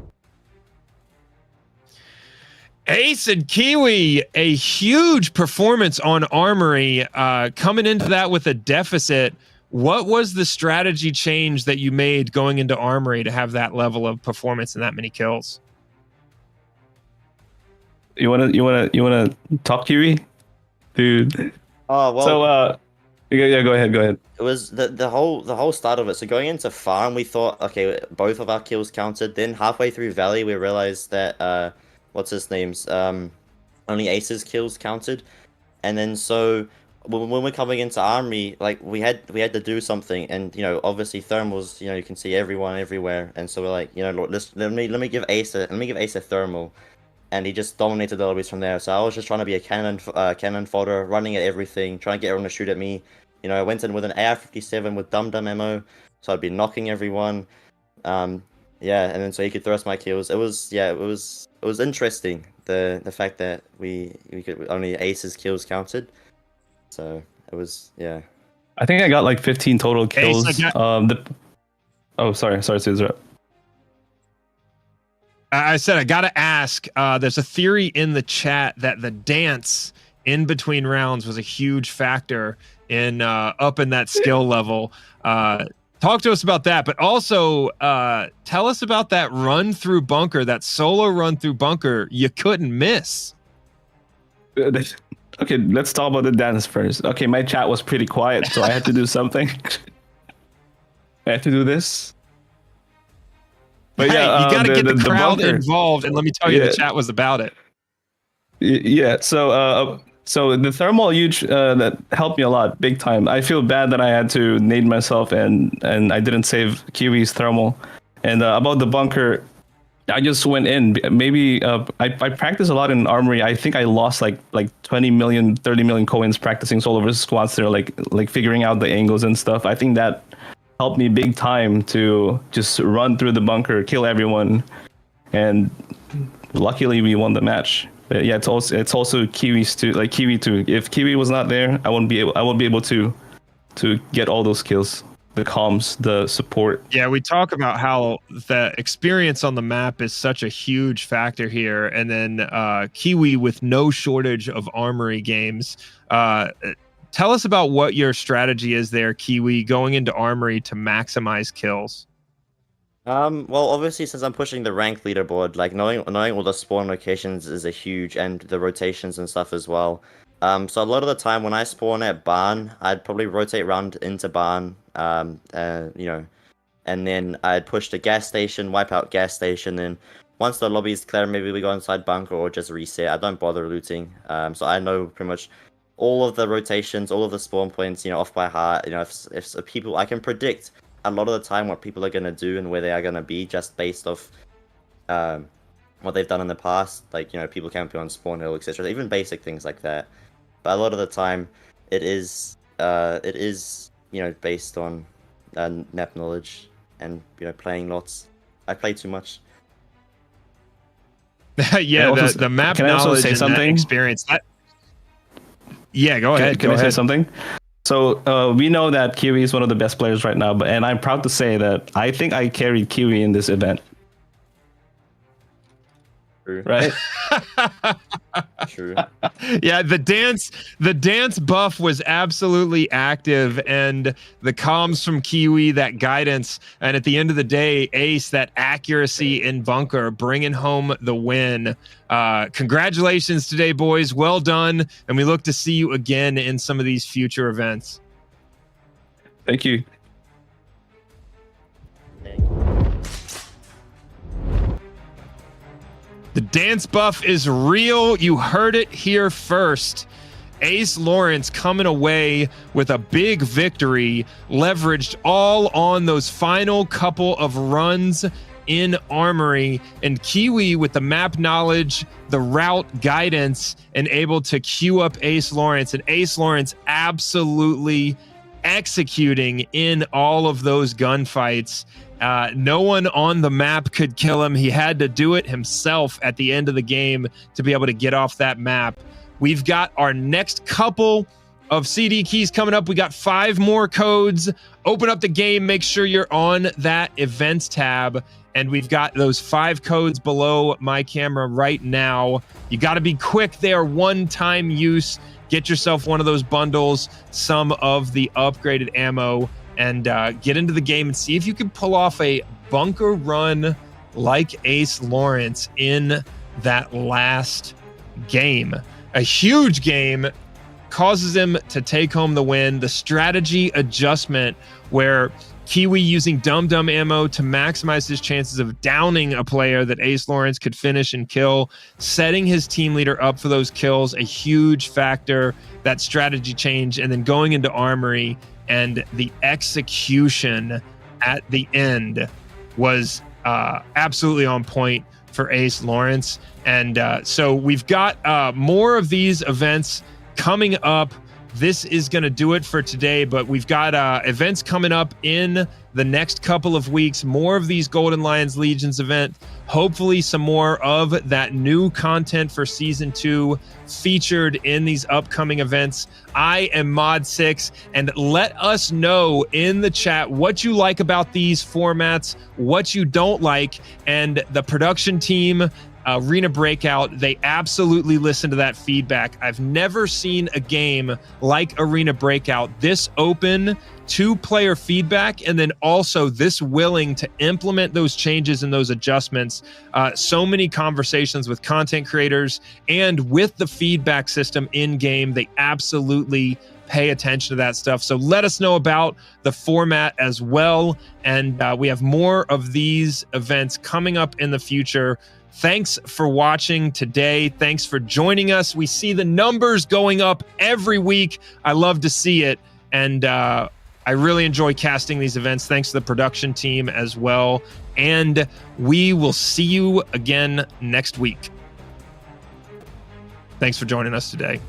Ace and KIWI, a huge performance on Armory, coming into that with a deficit. What was the strategy change that you made going into Armory to have that level of performance and that many kills? You wanna talk, KIWI, dude? Oh well. So yeah, go ahead. It was the whole start of it. So going into farm, we thought, okay, both of our kills counted. Then halfway through Valley, we realized that what's his name's only Ace's kills counted. And then so when we're coming into Armory, like we had to do something, and obviously thermals, you can see everyone everywhere, and so we're like, let me give Ace a thermal, and he just dominated the lobbies from there. So I was just trying to be a cannon fodder, running at everything, trying to get everyone to shoot at me. I went in with an AR-57 with dum ammo, so I'd be knocking everyone. And then so he could thrust my kills. It was interesting, the fact that we could only Ace's kills counted. So it was, yeah. I think I got like 15 total kills. Ace, sorry to interrupt. I said I gotta ask. There's a theory in the chat that the dance in between rounds was a huge factor in up in that skill level. Talk to us about that, but also tell us about that run through Bunker, that solo run through Bunker you couldn't miss. Okay, let's talk about the dance first. Okay, my chat was pretty quiet, so I had to do something. I had to do this. But yeah, you got to get the crowd Bunker involved, and let me tell you, the chat was about it. Yeah, so the thermal huge that helped me a lot, big time. I feel bad that I had to nade myself and I didn't save KIWI's thermal. And about the Bunker, I just went in. Maybe I practiced a lot in Armory. I think I lost like 20 million, 30 million coins practicing solo versus squads there, like figuring out the angles and stuff. I think that helped me big time to just run through the Bunker, kill everyone, and luckily we won the match. But yeah, it's also KIWI's too. Like KIWI too. If KIWI was not there, I won't be able to get all those kills. The comms, the support. Yeah, we talk about how the experience on the map is such a huge factor here, and then KIWI with no shortage of Armory games. Tell us about what your strategy is there, KIWI, going into Armory to maximize kills. Well, obviously, since I'm pushing the rank leaderboard, like knowing all the spawn locations is a huge, and the rotations and stuff as well. So a lot of the time when I spawn at barn, I'd probably rotate around into barn, and then I'd push the gas station, wipe out gas station, then once the lobby is clear, maybe we go inside bunker or just reset. I don't bother looting. So I know pretty much all of the rotations, all of the spawn points, off by heart. If people, I can predict a lot of the time what people are going to do and where they are going to be just based off what they've done in the past, like people camping on spawn hill, etc. Even basic things like that. But a lot of the time it is based on map knowledge and playing lots. I play too much. Yeah, the map can knowledge I also say and something? Experience. Yeah, go ahead. Can I say something? So we know that KIWI is one of the best players right now, and I'm proud to say that I think I carried KIWI in this event. True. Right? True. Yeah, the dance buff was absolutely active, and the comms from KIWI, that guidance, and at the end of the day, Ace, that accuracy in bunker, bringing home the win. Congratulations today, boys. Well done, and we look to see you again in some of these future events. Thank you. The dance buff is real. You heard it here first. Ace Lawrence coming away with a big victory, leveraged all on those final couple of runs in Armory, and KIWI with the map knowledge, the route guidance, and able to queue up Ace Lawrence, and Ace Lawrence absolutely executing in all of those gunfights. No one on the map could kill him. He had to do it himself at the end of the game to be able to get off that map. We've got our next couple of CD keys coming up. We got 5 more codes. Open up the game. Make sure you're on that events tab. And we've got those 5 codes below my camera right now. You got to be quick. They are one-time use. Get yourself one of those bundles, some of the upgraded ammo, and get into the game and see if you can pull off a bunker run like Ace Lawrence in that last game. A huge game causes him to take home the win. The strategy adjustment where KIWI using dum-dum ammo to maximize his chances of downing a player that Ace Lawrence could finish and kill, setting his team leader up for those kills, a huge factor, that strategy change, and then going into Armory, and the execution at the end was absolutely on point for Ace Lawrence. And so we've got more of these events coming up. This is going to do it for today, but we've got events coming up in the next couple of weeks. More of these Golden Lions Legions event. Hopefully some more of that new content for Season 2 featured in these upcoming events. I am Mod6, and let us know in the chat what you like about these formats, what you don't like, and the production team, Arena Breakout, they absolutely listen to that feedback. I've never seen a game like Arena Breakout this open to player feedback, and then also this willing to implement those changes and those adjustments. So many conversations with content creators and with the feedback system in game. They absolutely pay attention to that stuff. So let us know about the format as well. And we have more of these events coming up in the future. Thanks for watching today. Thanks for joining us. We see the numbers going up every week. I love to see it. And I really enjoy casting these events. Thanks to the production team as well. And we will see you again next week. Thanks for joining us today.